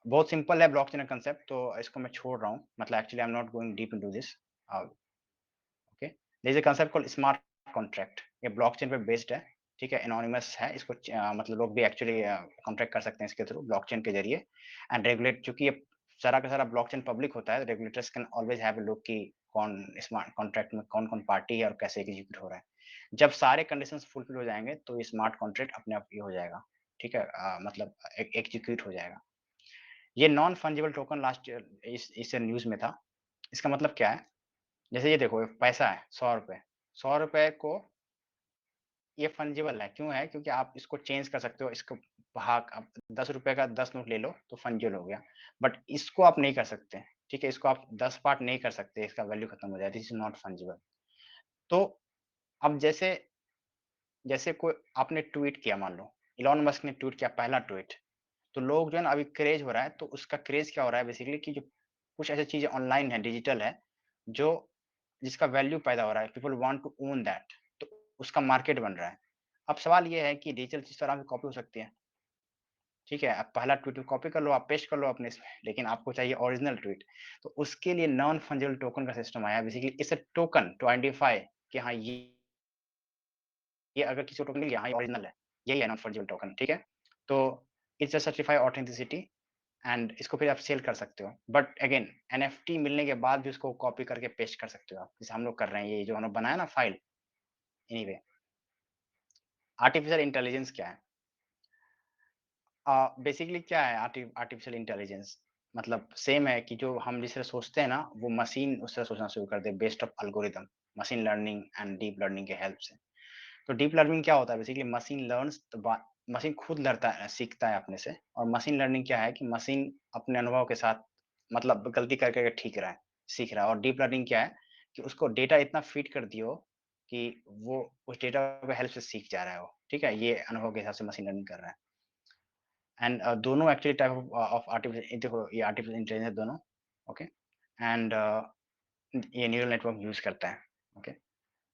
बहुत सिंपल है ब्लॉकचेन का कांसेप्ट, तो इसको मैं छोड़ रहा हूँ। मतलब actually I am not going deep into this. Uh, okay, there is a concept called smart contract. ये ब्लॉकचेन पे बेस्ड है, ठीक है? एनोनिमस है, इसको मतलब लोग भी एक्चुअली कॉन्ट्रैक्ट कर सकते हैं इसके थ्रू ब्लॉकचेन के जरिए। एंड रेगुलेट चूंकि ये सारा का सारा ब्लॉकचेन पब्लिक होता है, regulators can always have a look कि कौन स्मार्ट कॉन्ट्रैक्ट में कौन कौन पार्टी है और कैसे एग्जीक्यूट हो रहा है। जब सारे कंडीशंस फुलफिल हो जाएंगे तो ये स्मार्ट कॉन्ट्रैक्ट अपने आप ये हो जाएगा, ठीक है? मतलब एग्जीक्यूट हो जाएगा। ये नॉन फंजिबल टोकन लास्ट इस न्यूज में था। इसका मतलब क्या है? जैसे ये देखो, पैसा है 100 रुपए, 100 रुपए को ये फंजिबल है। क्यों है? क्योंकि आप इसको चेंज कर सकते हो। इसको भाग आप 10 रुपए का 10 नोट ले लो तो फंजिबल हो गया। बट इसको आप नहीं कर सकते, ठीक है? इसको आप 10 पार्ट नहीं कर सकते, इसका वैल्यू खत्म हो जाए। This is not fungible. तो अब जैसे जैसे कोई आपने ट्वीट किया, मान लो इलॉन मस्क ने ट्वीट किया पहला ट्वीट, तो लोग जो है ना अभी क्रेज हो रहा है। तो उसका क्रेज क्या हो रहा है बेसिकली कि जो कुछ ऐसी चीजें ऑनलाइन है, डिजिटल है, जो जिसका वैल्यू पैदा हो रहा है, people want to own that. तो उसका मार्केट बन रहा है। अब सवाल ये है कि डिजिटल चीज तो आराम से कॉपी हो सकती है, ठीक है? आप पहला ट्वीट कॉपी कर लो, आप पेस्ट कर लो अपने इसमें, लेकिन आपको चाहिए ओरिजिनल ट्वीट। तो उसके लिए नॉन फंजिबल टोकन का सिस्टम आया। Basically it's a token to identify कि हाँ ये अगर किसी को टोकन मिल गया, हाँ ये ओरिजिनल है, यही है नॉन फंजिबल टोकन, ठीक है? तो it's a certified authenticity and इसको फिर आप सेल कर सकते हो। बट अगेन एनएफटी मिलने के बाद भी उसको कॉपी करके पेस्ट कर सकते हो आप, जैसे हम लोग कर रहे हैं। ये जो हम लोग बनाया ना फाइल। एनीवे, आर्टिफिशियल इंटेलिजेंस क्या है? बेसिकली क्या है आर्टिफिशियल इंटेलिजेंस? मतलब सेम है कि जो हम जिस तरह सोचते हैं ना, वो मशीन उस तरह सोचना शुरू कर दे based of algorithm, machine learning and deep learning के हेल्प से। तो डीप लर्निंग क्या होता है? बेसिकली मशीन लर्न्स मशीन खुद लड़ता है, सीखता है अपने से। और मशीन लर्निंग क्या है कि मशीन अपने अनुभव के साथ मतलब गलती कर करके ठीक रहा है, सीख रहा है। और डीप लर्निंग क्या है कि उसको डेटा इतना फीड कर दियो कि वो उस डेटा के हेल्प से सीख जा रहा है वो, ठीक है? ये अनुभव के हिसाब से मशीन लर्निंग कर रहा है। एंड दोनों एक्चुअली टाइप ऑफ आर्टिफिशियल देखो, ये आर्टिफिशियल इंटेलिजेंस दोनों, ओके? एंड ये न्यूरल नेटवर्क यूज करता है, ओके?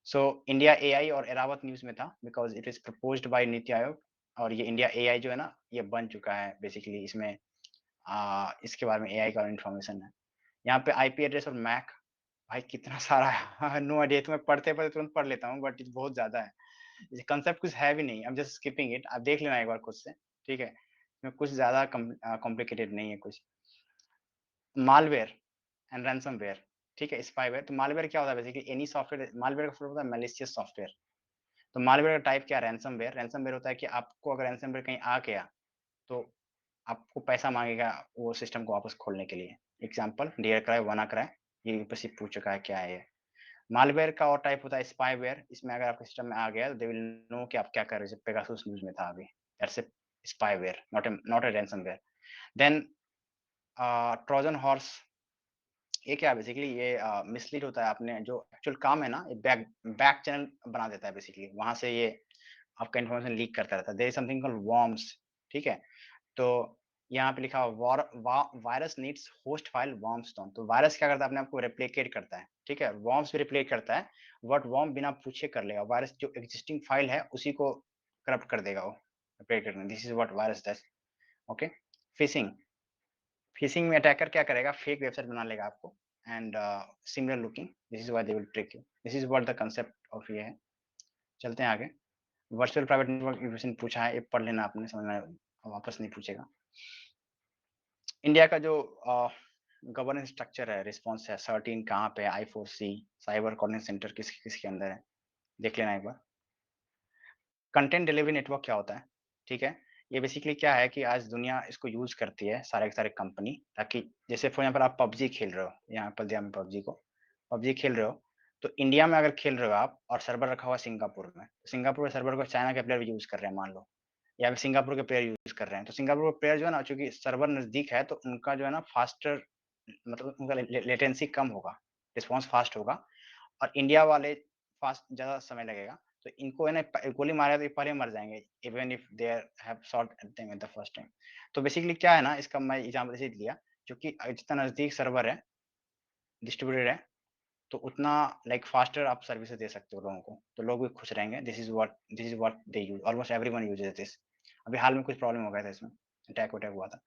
सो इंडिया एआई और एरावत न्यूज़ में था because it is proposed by NITI Aayog. और ये इंडिया एआई जो है ना, ये बन चुका है बेसिकली। इसमें इसके बारे में एआई का इन्फॉर्मेशन है। यहाँ पे आईपी एड्रेस और मैक, भाई कितना सारा है नो आइडिया। तो मैं पढ़ते-पढ़ते तुरंत पढ़ लेता हूँ बट बहुत ज़्यादा है। ये कांसेप्ट कुछ है भी नहीं। आई एम जस्ट स्किपिंग इट। आप देख लेना एक बार खुद से, ठीक है? इसमें कुछ ज़्यादा कॉम्प्लिकेटेड नहीं है कुछ। मालवेयर एंड रैनसमवेयर, ठीक है? स्पाईवेयर। तो मालवेयर क्या होता है? बेसिकली एनी सॉफ्टवेयर, मालवेयर का फुल होता है मैलिशियस सॉफ्टवेयर। तो मालवेयर का टाइप क्या है? रैनसमवेयर। रैनसमवेयर होता है कि आपको अगर रैनसमवेयर कहीं आ गया, तो आपको पैसा माँगेगा वो सिस्टम को वापस खोलने के लिए। एग्ज़ाम्पल डेयर क्राय, वानाक्राय, ये यूपीएससी पूछ चुका है क्या है ये। मालवेयर का और टाइप होता है स्पाईवेयर। इसमें अगर आपके सिस्टम में आ गया तो दे विल नो कि आप क्या कर रहे हो। जैसे पेगासस न्यूज़ में था अभी। That's it. spyware, not a ransomware. Then Trojan horse, ये क्या है बेसिकली, ये मिसलीड होता है, आपने जो एक्चुअल काम है ना, ये बैक बैक चैनल बना देता है बेसिकली, वहाँ से ये आपका इन्फॉर्मेशन लीक करता रहता है। There is something called worms, ठीक है? तो यहाँ पे लिखा हुआ virus needs host file worms don't. तो वायरस क्या करता है, अपने आप को रेप्लिकेट करता है, ठीक है? वर्म्स भी रेप्लिकेट करता है, बट वर्म बिना पूछे कर लेगा। वायरस जो एक्जिस्टिंग फाइल है उसी को करप्ट कर देगा वो, रेप्लिकेट करने। This is what virus does. Okay? Fishing, fishing में अटैकर क्या करेगा, फेक वेबसाइट बना लेगा आपको, and similar looking, this is why they will trick you. This is what the concept of ये है। चलते हैं आगे। वर्चुअल प्राइवेट नेटवर्क क्वेश्चन पूछा है, ये पढ़ लेना आपने, समझना है, वापस नहीं पूछेगा। इंडिया का जो गवर्नेंस स्ट्रक्चर है, रिस्पॉन्स है, 13 कहाँ पे है, I4C, साइबर कोऑर्डिनेट सेंटर किसके अंदर है, देख लेना एक बार। कंटेंट डिलीवरी नेटवर्क क्या होता है, ठीक है? ये बेसिकली क्या है कि आज दुनिया इसको यूज़ करती है, सारे के सारे कंपनी, ताकि जैसे फॉर एग्जांपल आप पबजी खेल रहे हो, यहाँ पर दिया मैं पबजी को, पबजी खेल रहे हो, तो इंडिया में अगर खेल रहे हो आप और सर्वर रखा हुआ है सिंगापुर में, तो सिंगापुर के सर्वर को चाइना के प्लेयर यूज़ कर रहे हैं मान लो, या फिर सिंगापुर के प्लेयर यूज़ कर रहे हैं, तो सिंगापुर के प्लेयर जो है ना, चूँकि सर्वर नज़दीक है, तो उनका जो है ना फास्टर, मतलब उनका लेटेंसी कम होगा, रिस्पॉन्स फास्ट होगा, और इंडिया वाले फास्ट ज़्यादा समय लगेगा। तो इनको है ना, गोली मारा तो ये पहले मर जाएँगे, even if they have shot at them at the first time. तो बेसिकली क्या है ना, इसका मैं एग्ज़ाम्पल इसलिए दिया, क्योंकि जितना नज़दीक सर्वर है, डिस्ट्रीब्यूटेड है, तो उतना लाइक फास्टर आप सर्विसेज़ दे सकते हो लोगों को, तो लोग भी खुश रहेंगे। This is what they use, almost everyone uses this. अभी हाल में कुछ प्रॉब्लम हो गया था इसमें, अटैक-वटैक हुआ था।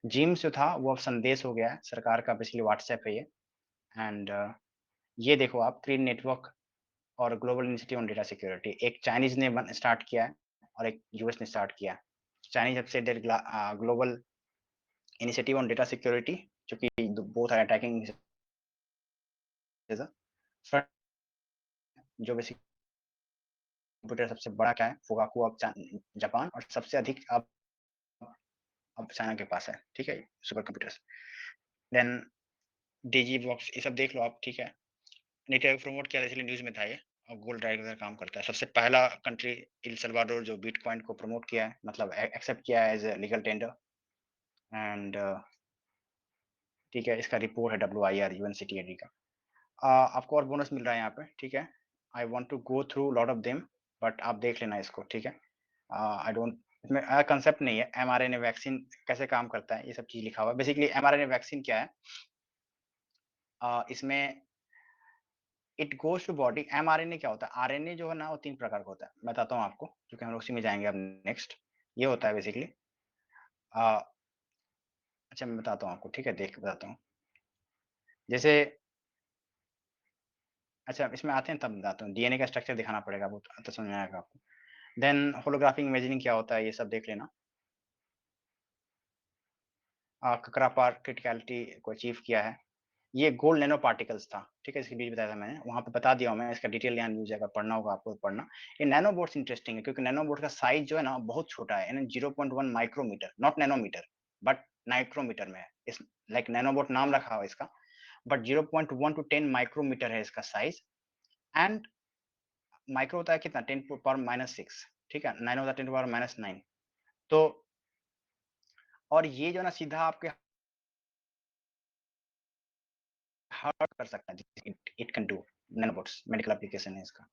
जिम्स जो था वो अब संदेश हो गया है, सरकार का बेसिकली व्हाट्सएप है ये, एंड ये देखो आप, क्लीन नेटवर्क और global initiative on data security, एक चाइनीज़ ने स्टार्ट किया है और एक यूएस ने स्टार्ट किया है। Chinese have said that global initiative on data security, जो कि बोथ आर अटैकिंग फ्रंट, जो बेसिक कंप्यूटर सबसे बड़ा क्या है, फुगाकू अब जापान, और सबसे अधिक अब चाइना के पास है, ठीक है? Super computers. देन डिजीबॉक्स, ये सब देख लो आप, ठीक है? नेटवर्क प्रमोट किया था, इसलिए न्यूज़ में था ये, और गोल्ड ड्राइवर काम करता है। सबसे पहला कंट्री एल सल्वाडोर जो बिटकॉइन को प्रमोट किया है, मतलब एक्सेप्ट किया है as a legal tender, and ठीक है, इसका रिपोर्ट है WIR यूएनसीटीएडी का। आपको और बोनस मिल रहा है यहाँ पे, ठीक है? I want to go through lot of them, but आप देख लेना इसको, ठीक है? आई डोंट, इसमें कांसेप्ट नहीं है, एमआरएनए वैक्सीन कैसे काम करता है, ये सब चीज़ लिखा हुआ है। बेसिकली एमआरएनए वैक्सीन क्या है, इसमें it goes to body. MRNA क्या होता है? आरएनए जो है ना, वो 3 प्रकार का होता है। मैं बताता हूँ आपको, क्योंकि हम लोग उसी में जाएँगे अब नेक्स्ट। ये होता है बेसिकली अ, अच्छा मैं बताता हूँ आपको, ठीक है? देख के बताता हूँ। जैसे अच्छा इसमें आते हैं तब बताता हूँ, डीएनए का स्ट्रक्चर दिखाना पड़ेगा, वो तो समझ में आएगा आपको। देन होलोग्राफिक इमेजिंग क्या होता है, ये सब देख लेना। ककरापार क्रिटिकैलिटी को अचीव किया है। ये गोल्ड नैनो पार्टिकल्स था, ठीक है? इसके बीच बताया था मैंने, वहाँ पे बता दिया हूँ मैं, इसका डिटेल यहाँ न्यूज़ अगर पढ़ना होगा आपको तो पढ़ना। ये नैनो बोट्स इंटरेस्टिंग है, क्योंकि नैनो बोट का साइज़ जो है ना बहुत छोटा है, यानी 0.1 micrometre, not nanometre, but micrometre में है। इस लाइक नैनो बोट नाम रखा हुआ है इसका, बट 0.1 टू 10 माइक्रोमीटर है इसका साइज़, एंड माइक्रो होता है कितना, 10 टू पावर -6, ठीक है? नैनो होता है 10 टू पावर -9। तो और ये जो है ना सीधा आपके हार्ट कर सकता है, it it can do. Nanobots medical application है इसका।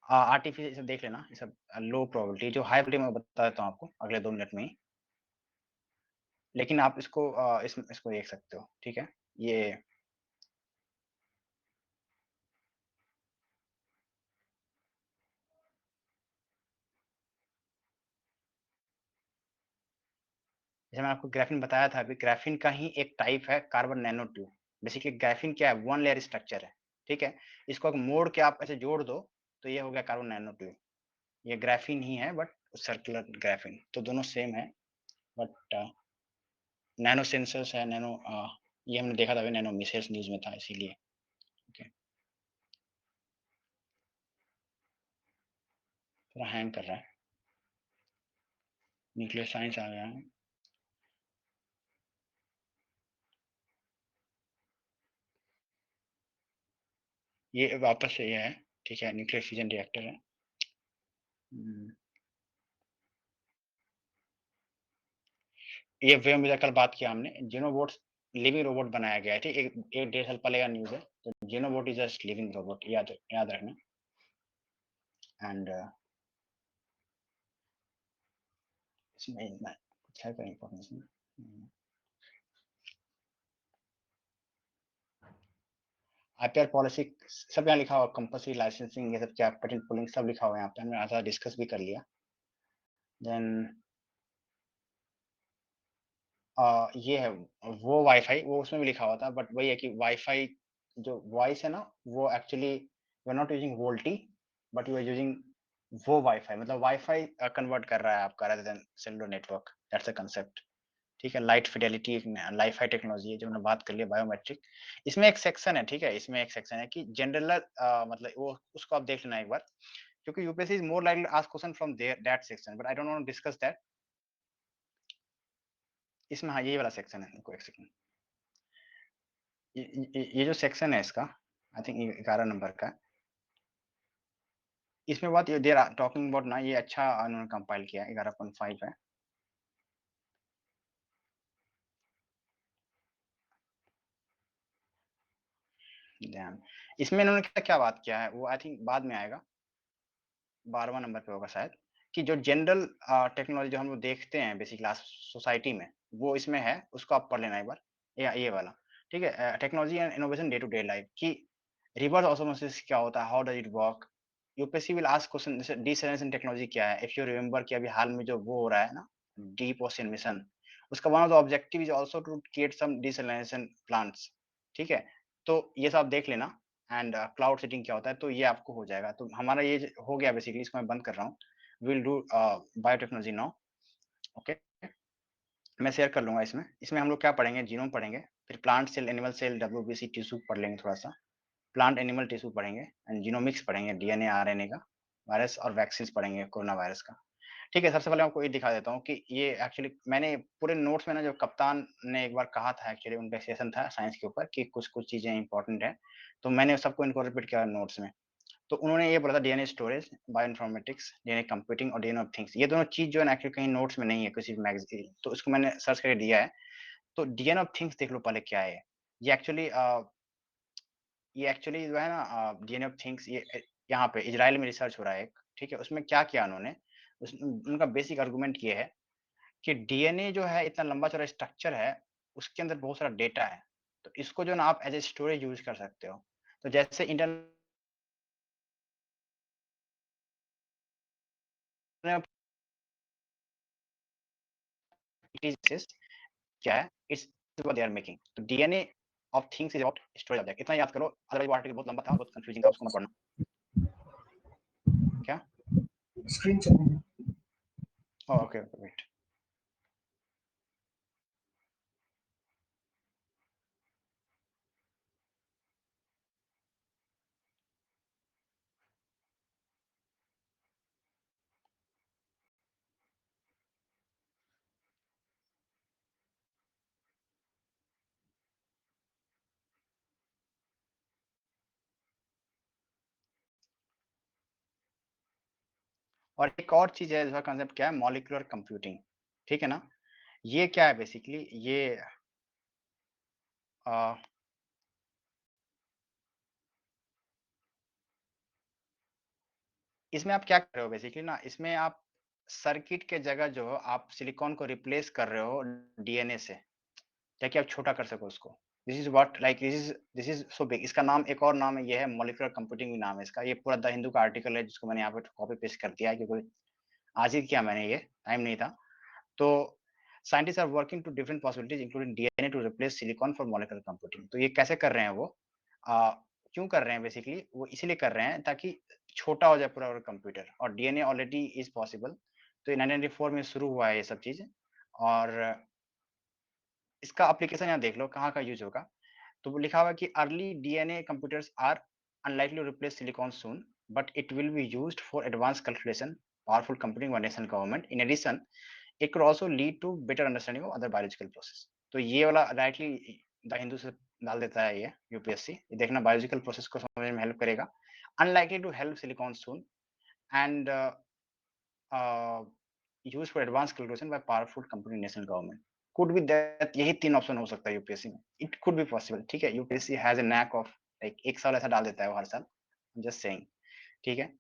आर्टिफिशियल, ये सब देख लेना, ये सब लो प्रोबेबिलिटी, जो हाई प्रोबेबिलिटी मैं बता देता हूँ आपको अगले 2 मिनट में ही। लेकिन आप इसको इसको देख सकते हो, ठीक है? ये जैसे मैंने आपको ग्राफ़ीन बताया था अभी, ग्राफ़ीन का ही एक टाइप है कार्बन नैनो ट्यूब। बेसिकली ग्राफ़ीन क्या है, वन लेयर स्ट्रक्चर है, ठीक है? इसको अगर मोड़ के आप ऐसे जोड़ दो, तो ये हो गया कार्बन नैनो ट्यूब। ये ग्राफ़ीन ही है, बट सर्कुलर ग्राफ़ीन, तो दोनों सेम है, बट नैनो सेंसर्स है, ये हमने देखा था अभी, नैनो मिसाइल्स न्यूज़ में था इसीलिए, ओके। थोड़ा हैंग कर रहा है, न्यूक्लियर साइंस आ गया है। ये वापस से ये है, ठीक है? न्यूक्लियर फ्यूजन रिएक्टर है। हुँ, ये वे में कल बात किया हमने, जीनोबोट्स लिविंग रोबोट बनाया गया है, ठीक? एक एक डेढ़ साल पहले का न्यूज़ है। तो जीनोबोट इज़ जस्ट लिविंग रोबोट, याद याद रखना। एंड इसमें इतना कुछ है क्या इन्फॉर्मेशन? आईपीआर पॉलिसी सब यहाँ लिखा हुआ, कंपल्सरी लाइसेंसिंग, ये सब क्या, पेटेंट पुलिंग सब लिखा हुआ है यहाँ पे, हमने आधा डिस्कस भी कर लिया। देन ये है वो वाईफाई, वो उसमें भी लिखा हुआ था, बट वही है कि वाईफाई जो वॉइस है ना, वो actually you are not using VoLTE, but you are using वो वाईफाई, मतलब वाईफाई कन्वर्ट कर रहा है आपका rather than cellular network, that's a concept. ठीक है, लाइट फिडेलिटी लाइफाई टेक्नोलॉजी है जो हमने बात कर लिया, बायोमेट्रिक। इसमें एक सेक्शन है, ठीक है, इसमें एक सेक्शन है कि जनरल मतलब वो उसको आप देख लेना एक बार, क्योंकि UPSC is more likely ask question from there that section, but I don't want to discuss that. इसमें हाँ यही वाला सेक्शन है, देखो एक सेकंड, ये जो सेक्शन है इसका, आई थिंक 11 नंबर का है। इसमें बात ये देर टॉकिंग अबाउट ना, ये अच्छा उन्होंने कंपाइल किया है, 11.5 है। ध्यान, इसमें इन्होंने क्या क्या बात किया है वो आई थिंक बाद में आएगा, 12वां नंबर पे होगा शायद, कि जो जनरल टेक्नोलॉजी जो हम लोग देखते हैं बेसिक क्लास सोसाइटी में, वो इसमें है, उसको आप पढ़ लेना एक बार, ये वाला। ठीक है, technology and innovation day to day life की, रिवर्स ऑस्मोसिस क्या होता है, how does it work. UPSC will ask question, जैसे डिसैलिनेशन टेक्नोलॉजी क्या है, इफ यू रिमेंबर कि अभी हाल में जो वो हो रहा है ना, डीप ओशन मिशन, उसका one of the objective is also to create some desalination plants. ठीक है, तो ये सब देख लेना। एंड क्लाउड सीडिंग क्या होता है, तो ये आपको हो जाएगा। तो हमारा ये हो गया बेसिकली, इसको मैं बंद कर रहा हूँ। Will do biotechnology now. Okay, मैं शेयर कर लूंगा इसमें। इसमें हम लोग क्या पढ़ेंगे, जीनोम पढ़ेंगे, फिर plant cell, animal cell, WBC tissue पढ़ लेंगे थोड़ा सा, प्लांट एनिमल टिश्यू पढ़ेंगे, एंड जीनोमिक्स पढ़ेंगे, डीएनए आरएनए का, वायरस और वैक्सीन पढ़ेंगे कोरोना वायरस का। ठीक है, सबसे पहले आपको ये दिखा देता हूँ कि ये एक्चुअली मैंने पूरे नोट्स में ना, जो कप्तान ने एक बार कहा था, एक्चुअली उनका सेशन था साइंस के ऊपर कि कुछ कुछ चीजें इंपॉर्टेंट है, तो मैंने सबको इनको रिपीट किया नोट्स में। तो उन्होंने ये बोला था, DNA storage, bioinformatics, DNA computing और डीएनए ऑफ थिंग्स, ये दोनों चीज जो है ना एक्चुअली कहीं नोट्स में नहीं है किसी भी मैगजीन, तो इसको मैंने सर्च करके दिया है। तो डीएनए ऑफ थिंग्स देख लो पहले क्या है। ये एक्चुअली जो है ना, डीएनए ऑफ थिंग्स, ये यहाँ पे इजराइल में रिसर्च हो रहा है एक, ठीक है, उसमें क्या किया उन्होंने, उनका बेसिक आर्गुमेंट ये है कि डीएनए जो है इतना लंबा चौड़ा स्ट्रक्चर है, उसके अंदर बहुत सारा डेटा है, तो इसको जो है ना आप एज ए स्टोरेज यूज कर सकते हो। तो जैसे इंटरनेट क्या है, it's what they are making, तो DNA of things is about storage object, इतना याद करो, अदरवाइज वो आर्टिकल बहुत लंबा था, बहुत कंफ्यूजिंग था, उसको मत पढ़ना। क्या? Screen checking. Okay okay wait. और एक और चीज है, इसका कंसेप्ट क्या है, मॉलिक्यूलर कंप्यूटिंग। ठीक है ना, ये क्या है बेसिकली, ये आ, इसमें आप क्या कर रहे हो बेसिकली ना, इसमें आप सर्किट के जगह जो आप सिलिकॉन को रिप्लेस कर रहे हो डीएनए से, ताकि आप छोटा कर सको उसको। This is what like this is so big, इसका नाम एक और नाम है, ये है मॉलिक्यूलर कंप्यूटिंग भी नाम है इसका। ये पूरा द हिंदू का आर्टिकल है, जिसको मैंने यहाँ पे कॉपी पेस्ट कर दिया है, क्योंकि आज ही किया मैंने, ये टाइम नहीं था। तो scientist are working to different possibilities including DNA to replace silicon for molecular computing. तो ये कैसे कर रहे हैं वो, आ, क्यों कर रहे हैं बेसिकली, वो इसीलिए कर रहे हैं ताकि छोटा हो जाए पूरा कंप्यूटर, और डीएनए ऑलरेडी इज पॉसिबल। तो 1994 में शुरू हुआ है ये सब चीज, और इसका एप्लीकेशन यहाँ देख लो कहाँ का यूज होगा। तो वो लिखा हुआ है कि early DNA computers are unlikely to replace silicon soon, but it will be used for advance calculation, powerful computing by national government. In addition, it could also lead to better understanding of other biological process. तो ये वाला directly the Hindu से डाल देता है ये UPSC, ये देखना बायोलॉजिकल प्रोसेस को समझने में हेल्प करेगा। Unlikely to help silicon soon and use for advance calculation by powerful computing national government. Could be that, यही 3 ऑप्शन हो सकता है यूपीएससी में। इट कुड बी पॉसिबल, ठीक है? UPSC has a knack of like 1 साल ऐसा डाल देता है वो हर साल। आई एम जस्ट सेइंग, ठीक है?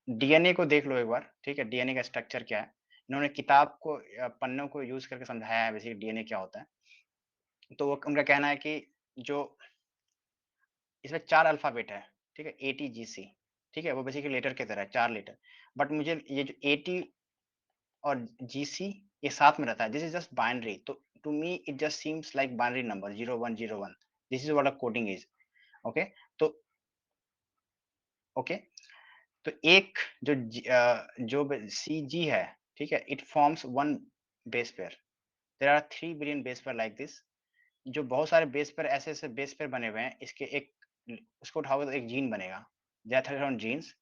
डीएनए को देख लो एक बार, ठीक है? डीएनए का स्ट्रक्चर क्या है? इन्होंने किताब को पन्नों को यूज़ करके समझाया है बेसिकली डीएनए क्या होता है। तो वो उनका कहना है कि जो इसमें 4 अल्फ़ाबेट है, ठीक है? एटीजीसी, ठीक है? वो बेसिकली लेटर की तरह है, 4 लेटर। बट मुझे ये जो एटी और जीसी ये साथ में रहता है, दिस इज़ जस्ट बाइनरी। तो to me it just seems like binary number 0101। This is what a coding is, okay? तो ओके, तो एक जो सीजी है, ठीक है? It forms 1 base pair. There are 3 billion base pair like this. जो बहुत सारे बेस पेयर ऐसे-ऐसे बेस पेयर बने हुए हैं, इसके एक उसको उठाओगे तो एक जीन बनेगा, डेथ अराउंड जीन्स।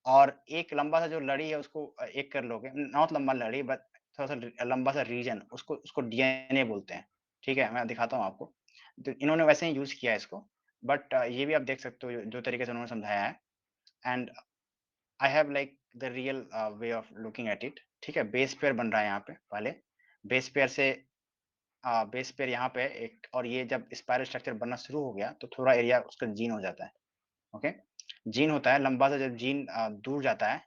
और एक लंबा-सा जो लड़ी है उसको एक कर लोगे, नॉट लंबा लड़ी बट थोड़ा-सा लंबा-सा रीजन, उसको डीएनए बोलते हैं, ठीक है? मैं दिखाता हूँ आपको। तो इन्होंने वैसे ही यूज़ किया है इसको, बट ये भी आप देख सकते हो जो तरीके से उन्होंने समझाया है। And I have like the real way of looking at it, ठीक है? बेस पेयर बन रहा है यहाँ पे पहले, बेस पेयर से बेस पेयर यहाँ पे एक, और ये जब स्पाइरल स्ट्रक्चर बनना शुरू हो गया, तो थोड़ा एरिया उसका जीन हो जाता है, ओके? जीन होता है लंबा सा, जब जीन दूर जाता है,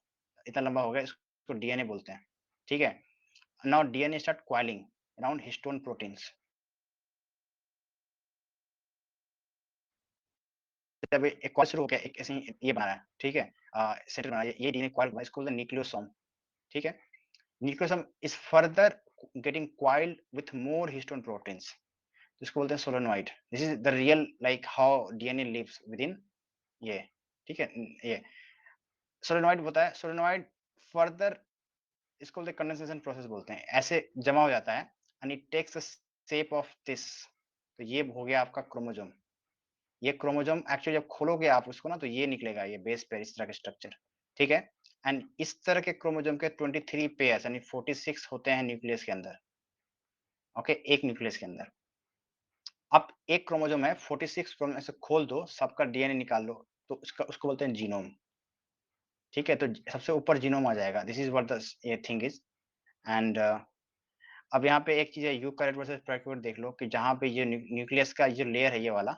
इतना लंबा हो गया, इसको डीएनए बोलते हैं, ठीक है? Now DNA start coiling around histone proteins. जब एक कॉइल शुरू हो गया, एक ऐसे ही ये बना है, ठीक है? सेंटर बना है, ये डीएनए कॉइल बना है, इसको बोलते हैं न्यूक्लियोसोम, ठीक है? Nucleosome is further getting coiled with more histone proteins, इसको बोलते हैं solenoid. This is the real like how DNA lives within ये, ठीक है? ये सोलेनॉइड होता है, सोलेनॉइड फर्दर इसको बोलते हैं कंडेंसेशन प्रोसेस बोलते हैं। ऐसे जमा हो जाता है and it takes the shape of this. तो ये हो गया आपका क्रोमोसोम। ये क्रोमोसोम एक्चुअली जब खोलोगे आप उसको ना, तो ये निकलेगा, ये बेस पेयर, इस तरह का स्ट्रक्चर, ठीक है? एंड इस तरह के क्रोमोसोम के 23 पेयर्स यानी 46 होते हैं न्यूक्लियस के अंदर, ओके? एक न्यूक्लियस के अंदर। अब एक क्रोमोसोम है, 46 क्रोमोसोम से खोल दो, सबका डीएनए निकाल लो, तो उसको बोलते हैं जीनोम, ठीक है? तो सबसे ऊपर जीनोम आ जाएगा। दिस इज व्हाट द ये थिंग इज। एंड अब यहाँ पे एक चीज़ है, यूकैरियोट वर्सेस प्रोकैरियोट देख लो कि जहाँ पे ये न्यूक्लियस का जो लेयर है, ये वाला,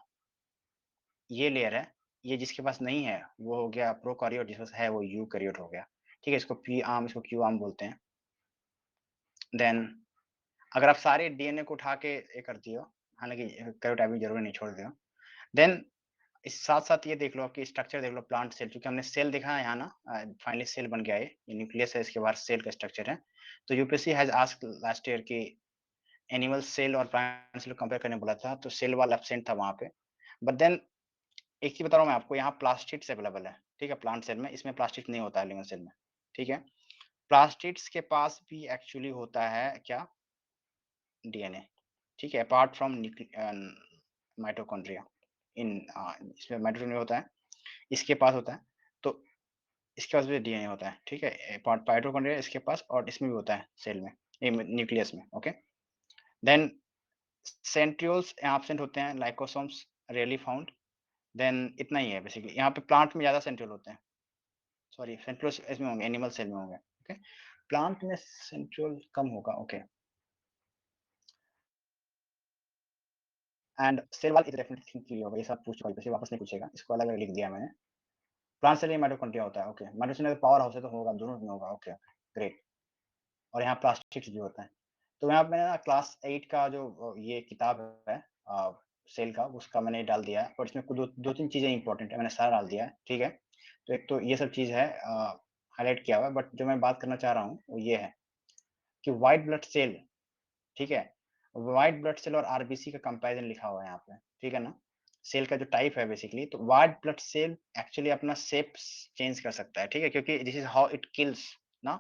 ये लेयर है, ये जिसके पास नहीं है वो हो गया प्रोकैरियोट, जिसके पास है वो यूकैरियोट हो गया, ठीक है? इसको पी आर्म, इसको क्यू आर्म बोलते हैं। देन अगर आप सारे डीएनए को उठा के ये कर दियो, हालाँकि कैरियोटाइपिंग ज़रूरी नहीं, छोड़ दियो। देन इस साथ-साथ ये देख लो, आपकी स्ट्रक्चर देख लो, प्लांट सेल, क्योंकि हमने सेल देखा है यहाँ ना, फाइनली सेल बन गया ये न्यूक्लियस है, इसके बाद सेल का स्ट्रक्चर है। तो UPSC has asked last year कि एनिमल सेल और प्लांट सेल कंपेयर करने बोला था, तो सेल वाला एब्सेंट था वहाँ पे। बट देन एक चीज़ बता रहा हूँ मैं आपको, यहाँ प्लास्टिड्स अवेलेबल है, ठीक है? प्लांट सेल में, इसमें प्लास्टिड्स नहीं होता है लिविंग सेल में, ठीक है? प्लास्टिड्स के पास भी एक्चुअली होता है क्या? डीएनए, ठीक है? अपार्ट फ्रॉम माइटोकॉन्ड्रिया, इसमें माइटोकॉन्ड्रिया होता है, इसके पास होता है, तो इसके पास भी डीएनए होता है, ठीक है? पार्ट माइटोकॉन्ड्रिया इसके पास, और इसमें भी होता है सेल में, ये न्यूक्लियस में, ओके? देन सेंट्रियोल्स यहाँ एब्सेंट होते हैं, लाइकोसोम्स रेयरली फाउंड। देन इतना ही है बेसिकली, यहाँ पे प्लांट में ज़्यादा सेंट्रियोल होते हैं, सॉरी सेंट्रियोल्स इसमें होंगे, एनिमल सेल में होंगे, ओके? प्लांट में सेंट्रियोल कम होगा, okay? And cell wall is definitely think के लिए होगा, ये सब पूछ चुका है, वापस नहीं पूछेगा, इसको अलग-अलग लिख दिया मैंने। प्लांट सेल में माइटोकॉन्ड्रिया होता है, ओके? माइटोकॉन्ड्रिया पावर हाउस है तो होगा, दोनों में होगा, ओके, ग्रेट। और यहाँ प्लास्टिक्स भी होता है। तो यहाँ पे मैंने ना क्लास 8 का जो ये किताब है सेल का, उसका मैंने डाल दिया है, और इसमें कुछ 2-3 चीज़ें इम्पोर्टेंट है, मैंने सारा डाल दिया है, ठीक है? तो एक तो ये सब चीज़ है हाइलाइट किया हुआ है, बट जो मैं बात करना चाह रहा हूँ, वो ये है कि व्हाइट ब्लड सेल, ठीक है? व्हाइट ब्लड सेल और आरबीसी का कंपैरिज़न लिखा हुआ है यहाँ पे, ठीक है ना? सेल का जो टाइप है बेसिकली, तो व्हाइट ब्लड सेल एक्चुअली अपना शेप चेंज कर सकता है, ठीक है? क्योंकि this is how it kills ना?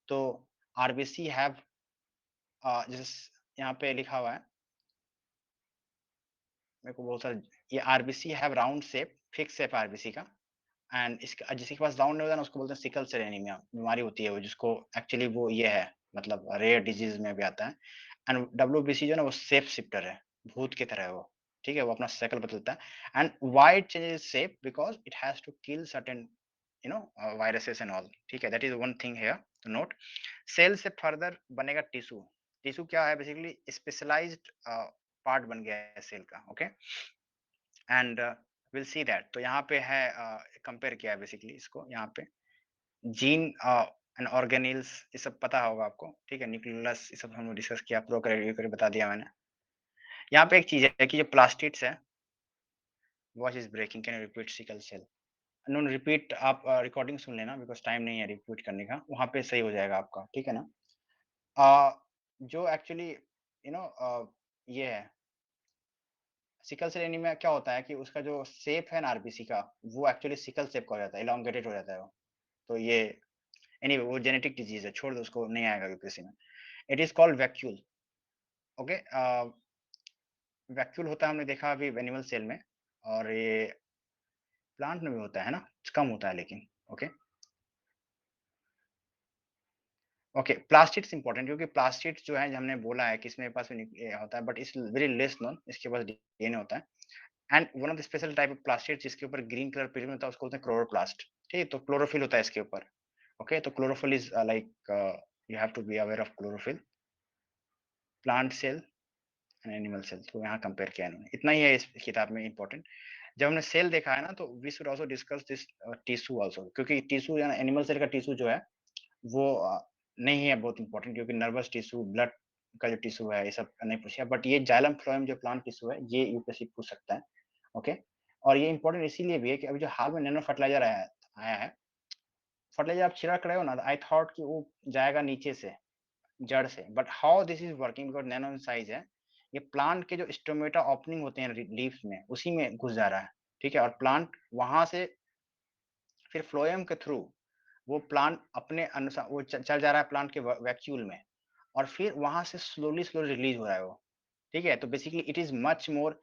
तो आरबीसी हैव जैसे यहाँ पे लिखा हुआ है, मेरे को बहुत सारे, ये RBC have round shape, fix shape RBC का। एंड इसका जिसके पास राउंड नहीं होता है ना, उसको बोलते हैं सिकल सेल एनीमिया, बीमारी होती है वो, जिसको एक्चुअली वो ये है, मतलब रेयर डिजीज में भी आता है। एंड डब्ल्यूबीसी जो है ना, वो शेप शिफ्टर है, भूत की तरह है वो, ठीक है? वो अपना शक्ल बदलता है। And white changes shape because it has to kill certain viruses and all, ठीक है? That is one thing here to note. Cell से फर्दर बनेगा टिश्यू, टिश्यू क्या है बेसिकली स्पेशलाइज्ड पार्ट बन गया है सेल का, okay. And will see that. तो यहाँ पे है कंपेयर किया है बेसिकली इसको यहाँ पे जीन एंड ऑर्गेनेल्स ये सब पता होगा आपको, ठीक है। न्यूक्लियस ये सब हमने डिस्कस किया, प्रोकैरियोट बता दिया मैंने। यहाँ पे एक चीज है कि जो प्लास्टिड्स है watch is breaking, can you repeat sickle cell. No repeat, आप रिकॉर्डिंग सुन लेना बिकॉज टाइम नहीं है रिपीट करने का, वहाँ पे सही हो जाएगा आपका, ठीक है ना। जो एक्चुअली ये है सिकल सेल एनीमिया, क्या होता है कि उसका जो शेप है ना आरबीसी का, वो एक्चुअली सिकल शेप का हो जाता है, इलोंगेटेड हो जाता है वो। तो ये एनीवे वो जेनेटिक डिजीज है, छोड़ दो उसको, नहीं आएगा यूपीएससी में। It is called vacuole, okay. Vacuole होता है, हमने देखा अभी एनिमल सेल में, और ये प्लांट में भी होता है ना, कम होता है लेकिन, ओके। ओके, प्लास्टिड्स इंपॉर्टेंट, क्योंकि प्लास्टिड्स जो है हमने बोला है कि इसमें पास में ये होता है, but it's very less known, इसके पास डीएनए होता है। And one of the special type of plastid जिसके ऊपर ग्रीन कलर पिगमेंट होता है उसको बोलते हैं क्लोरोप्लास्ट, ठीक है। तो क्लोरोफिल होता है इसके ऊपर, ओके। तो chlorophyll is like you have to be aware of chlorophyll, plant cell and animal cell. तो यहाँ कंपेयर किया इन्होंने, इतना ही है इस किताब में इंपॉर्टेंट। जब हमने सेल देखा है ना, तो we should also discuss this tissue also, क्योंकि टिश्यू या एनिमल सेल का टिश्यू जो है वो नहीं है बहुत इंपॉर्टेंट, क्योंकि नर्वस टिश्यू, ब्लड का जो टिश्यू है ये सब नहीं पूछा। बट ये जाइलम फ्लोएम जो प्लांट टिश्यू है ये यूपीएससी पूछ सकता है, ओके। और ये इंपॉर्टेंट इसीलिए भी है कि अभी जो हाल में नैनो फर्टिलाइजर आया है, फर्टिलाइजर आप छिड़क रहे हो ना, आई थॉट कि वो जाएगा नीचे से, जड़ से, but how this is working, because nano in size है, ये प्लांट के जो स्टोमेटा ओपनिंग होते हैं लीव्स में, उसी में घुस जा रहा है, ठीक है। और प्लांट वहां से फिर फ्लोएम के थ्रू वो प्लांट अपने अनुसार वो चल जा रहा है प्लांट के वैक्यूल में, और फिर वहां से स्लोली स्लोली रिलीज हो रहा है वो, ठीक है। तो basically it is much more,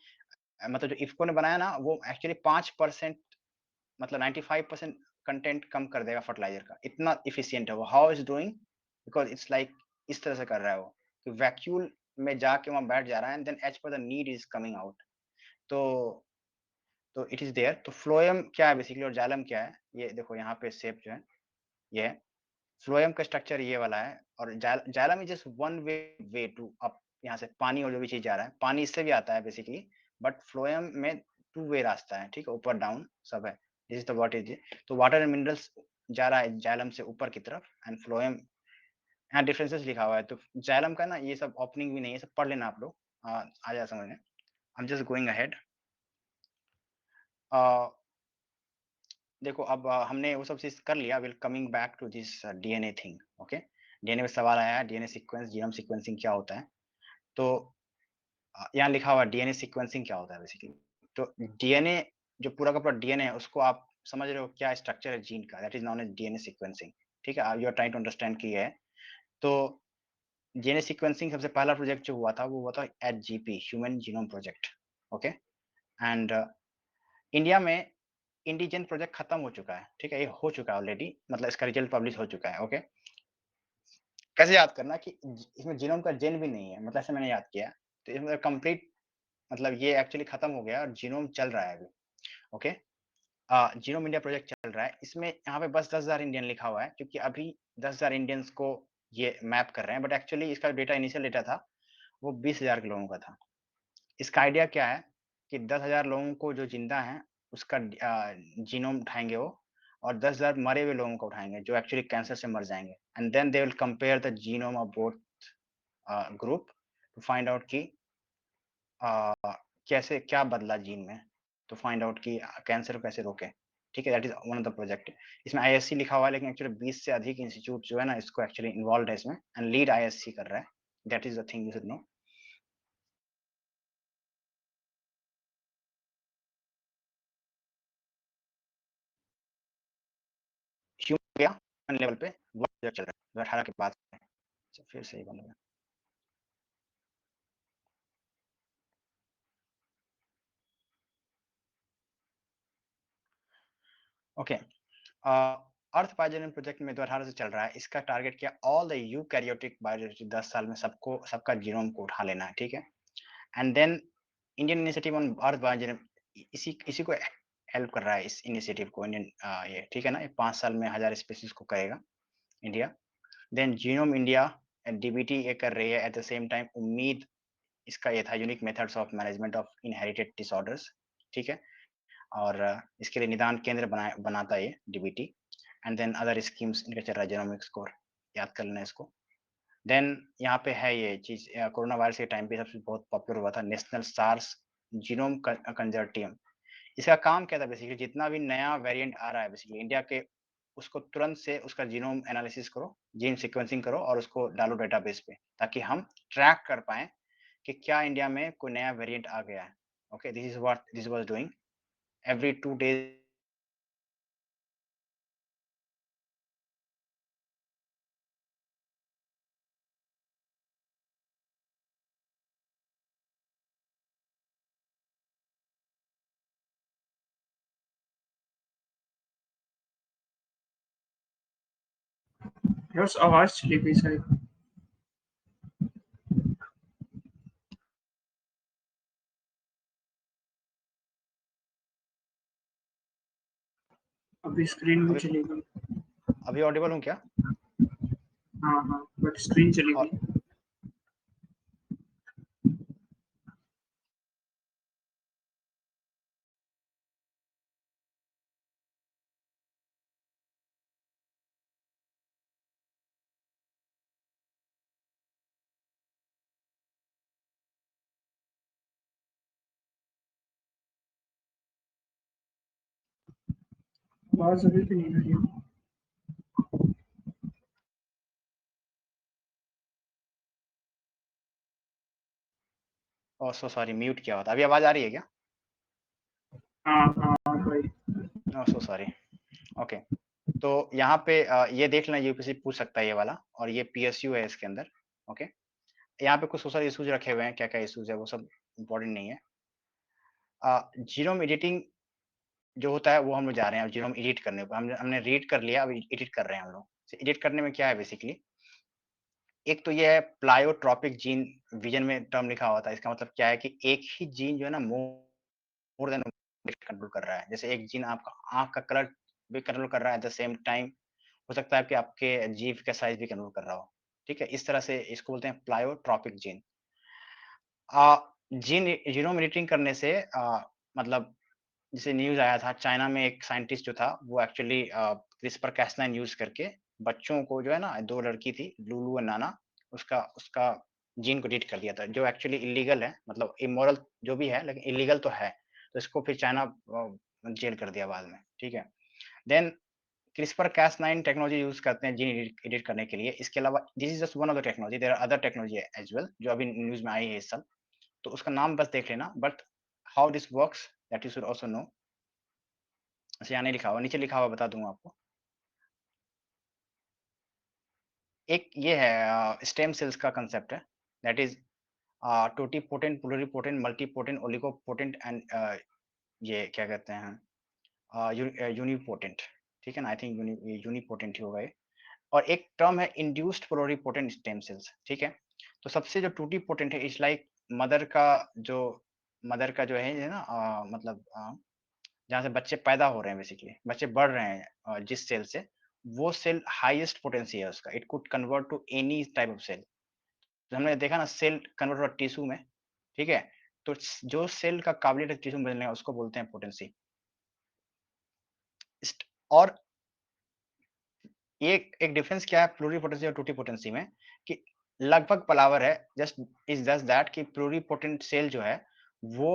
मतलब जो इफ्को ने बनाया ना वो एक्चुअली 5%, मतलब 95% कंटेंट कम कर देगा फर्टिलाइजर का, इतना इफिशियंट है वो। How is doing, because it's like इस तरह से कर रहा है वो, कि वैक्यूल में जाके वहां बैठ जा रहा है, and then as per the need is coming out. तो इट इज देयर। तो फ्लोएम क्या है बेसिकली और जाइलम क्या है, ये देखो यहाँ पे शेप जो है ये है। फ्लोएम का स्ट्रक्चर ये वाला है, और xylem is just one way to up, यहाँ से पानी और जो भी चीज जा रहा है, पानी इससे भी आता है बेसिकली, बट फ्लोएम में टू वे रास्ता है, ठीक है, ऊपर डाउन सब है। This is the what is, तो वाटर एंड मिनरल्स जा रहा है जाइलम से ऊपर की तरफ, एंड फ्लोएम, यहाँ डिफरेंसेस लिखा हुआ है। तो जाइलम का ना ये सब ओपनिंग भी नहीं है, सब पढ़ लेना आप लोग, आ जाए समझ में। I am just going ahead. देखो अब हमने वो सब चीज कर लिया, will coming back to this DNA thing, okay. DNA में सवाल आया है, डीएनए सीक्वेंस, जीनोम सीक्वेंसिंग क्या होता है। तो यहाँ लिखा हुआ डीएनए सीक्वेंसिंग क्या होता है बेसिकली। तो डीएनए जो पूरा का पूरा डीएनए है उसको आप समझ रहे हो क्या स्ट्रक्चर है जीन का, that is known as DNA sequencing, ठीक है। You are trying to understand की है। तो डीएनए सीक्वेंसिंग सबसे पहला प्रोजेक्ट जो हुआ था वो हुआ था HGP, human genome project, okay. And India में इंडिजन प्रोजेक्ट खत्म हो चुका है, ठीक है, ये हो चुका है ऑलरेडी, मतलब इसका रिजल्ट पब्लिश हो चुका है, ओके। कैसे याद करना कि इसमें जीनोम का जेन भी नहीं है, मतलब ऐसे मैंने याद किया। तो इसमें कंप्लीट, मतलब ये एक्चुअली खत्म हो गया और जीनोम चल रहा है अभी, ओके। जीनोम इंडिया प्रोजेक्ट चल रहा है, इसमें यहाँ पे बस 10,000 इंडियन लिखा हुआ है, क्योंकि अभी 10,000 इंडियंस को ये मैप कर रहे हैं, बट एक्चुअली इसका डेटा, इनिशियल डेटा था वो 20,000 के लोगों का था। इसका आइडिया क्या है कि 10,000 लोगों को जो जिंदा हैं उसका जीनोम उठाएंगे वो, और 10,000 मरे हुए लोगों को उठाएंगे जो एक्चुअली कैंसर से मर जाएंगे, and then they will compare the genome of both group to find out कि कैसे क्या बदला जीन में, तो फाइंड आउट कि कैंसर को कैसे रोके, ठीक है। That is one of the project. इसमें आईएससी लिखा हुआ है, लेकिन एक्चुअली 20 से अधिक इंस्टीट्यूट जो है ना इसको एक्चुअली इन्वॉल्व है इसमें, एंड लीड आईएससी कर रहा है। That is the thing you should know. Human level पे वो प्रोजेक्ट चल रहा है 2018 के बाद से। अच्छा, फिर सही बन गया, ओके। अर्थ बायोजेनिक प्रोजेक्ट में 2018 से चल रहा है, इसका टारगेट क्या, ऑल द यूकैरियोटिक बायोलॉजी, 10 साल में सबको, सबका जीनोम को उठा लेना है, ठीक है। And then Indian initiative on earth biogenic इसी इसी को हेल्प कर रहा है, इस इनिशिएटिव को इंडियन, ये ठीक है ना, ये 5 साल में 1000 स्पीसीज को करेगा India. Then genome India DBT ये कर रही है। एट द सेम टाइम उम्मीद इसका ये था, unique methods of management of inherited disorders, ठीक है। और इसके लिए निदान केंद्र बनाता है ये DBT. And then other schemes इनका चल रहा है, जेनोमिक स्कोर, याद कर लेना इसको। देन यहाँ पे है ये चीज, कोरोना वायरस के टाइम पे सबसे बहुत पॉपुलर हुआ था नेशनल सार्स जीनोम कंजर्टियम। इसका काम क्या था बेसिकली, जितना भी नया वेरिएंट आ रहा है बेसिकली इंडिया के, उसको तुरंत से उसका जीनोम एनालिसिस करो, जीन सीक्वेंसिंग करो और उसको डालो डेटाबेस पे, ताकि हम ट्रैक कर पाएँ कि क्या इंडिया में कोई नया वेरिएंट आ गया है। Okay, this is what this was doing every 2 days। बस आवाज चली गई शायद। अभी स्क्रीन भी अभी चली गई। अभी ऑडिबल हूँ क्या? हाँ हाँ, बट स्क्रीन चली और गई। आवाज अभी भी नहीं आ रही है। सो सॉरी, म्यूट किया हुआ था। अभी आवाज आ रही है क्या? हाँ हाँ भाई। So sorry. ओके, तो यहाँ पे ये देख लेना, यूपीएससी पूछ सकता है ये वाला, और ये पीएसयू है इसके अंदर। ओके, यहाँ पे कुछ सोशल इश्यूज रखे हुए हैं, क्या क्या इश्यूज है वो सब इम्पोर्टेंट नहीं है। जीनोम एडिटिंग जो होता है वो हम लोग जा रहे हैं, अब जीनोम एडिट करने पर हमने रीड कर लिया, अब एडिट कर रहे हैं हम लोग। एडिट करने में क्या है बेसिकली, एक तो ये है प्लायोट्रॉपिक जीन, विजन में टर्म लिखा हुआ था। इसका मतलब क्या है कि एक ही जीन जो है ना मोर देन कंट्रोल कर रहा है। जैसे एक जीन आपका आंख का कलर भी कंट्रोल कर रहा है, एट द सेम टाइम हो सकता है कि आपके जीभ का साइज भी कंट्रोल कर रहा हो। ठीक है, इस तरह से इसको बोलते हैं प्लायोट्रॉपिक जीन। जीन जीनोम एडिटिंग करने से मतलब जैसे न्यूज़ आया था, चाइना में एक साइंटिस्ट जो था वो एक्चुअली क्रिस्पर कैस9 यूज़ करके बच्चों को, जो है ना 2 लड़की थी लुलु और नाना, उसका उसका जीन को एडिट कर दिया था, जो एक्चुअली इल्लीगल है, मतलब इमोरल जो भी है, लेकिन इल्लीगल तो है। तो इसको फिर चाइना जेल कर दिया बाद में, ठीक है। Then CRISPR Cas9 technology use करते हैं जीन एडिट करने के लिए। इसके अलावा this is just one of the technology, there are other technology as well जो अभी न्यूज़ में आई है इस साल। तो उसका नाम बस देख लेना, but how this works that you should also know. ऐसे यहाँ नहीं लिखा हुआ, नीचे लिखा हुआ बता दूंगा आपको। एक ये है स्टेम सेल्स का कंसेप्ट है, that is totipotent, pluripotent, multipotent, oligopotent and ये क्या कहते हैं यूनिपोटेंट। ठीक है ना, आई थिंक यूनिपोटेंट ही होगा ये। और एक टर्म है इंड्यूस्ड प्लुरिपोटेंट स्टेम सेल्स, ठीक है। तो सबसे जो टोटीपोटेंट है इज लाइक मदर का जो है ना, मतलब जहाँ से बच्चे पैदा हो रहे हैं, बेसिकली बच्चे बढ़ रहे हैं जिस सेल से, वो सेल हाईएस्ट पोटेंसी है उसका, it could convert to any type of cell. तो हमने देखा ना, सेल कन्वर्ट हुआ टिश्यू में, ठीक है। तो जो सेल का काबिलियत है टिश्यू में बदलने का, उसको बोलते हैं पोटेंसी। और एक एक डिफरेंस क्या है प्लूरिपोटेंसी और टोटीपोटेंसी में, कि लगभग बराबर है, जस्ट दैट कि प्लूरिपोटेंट सेल जो है वो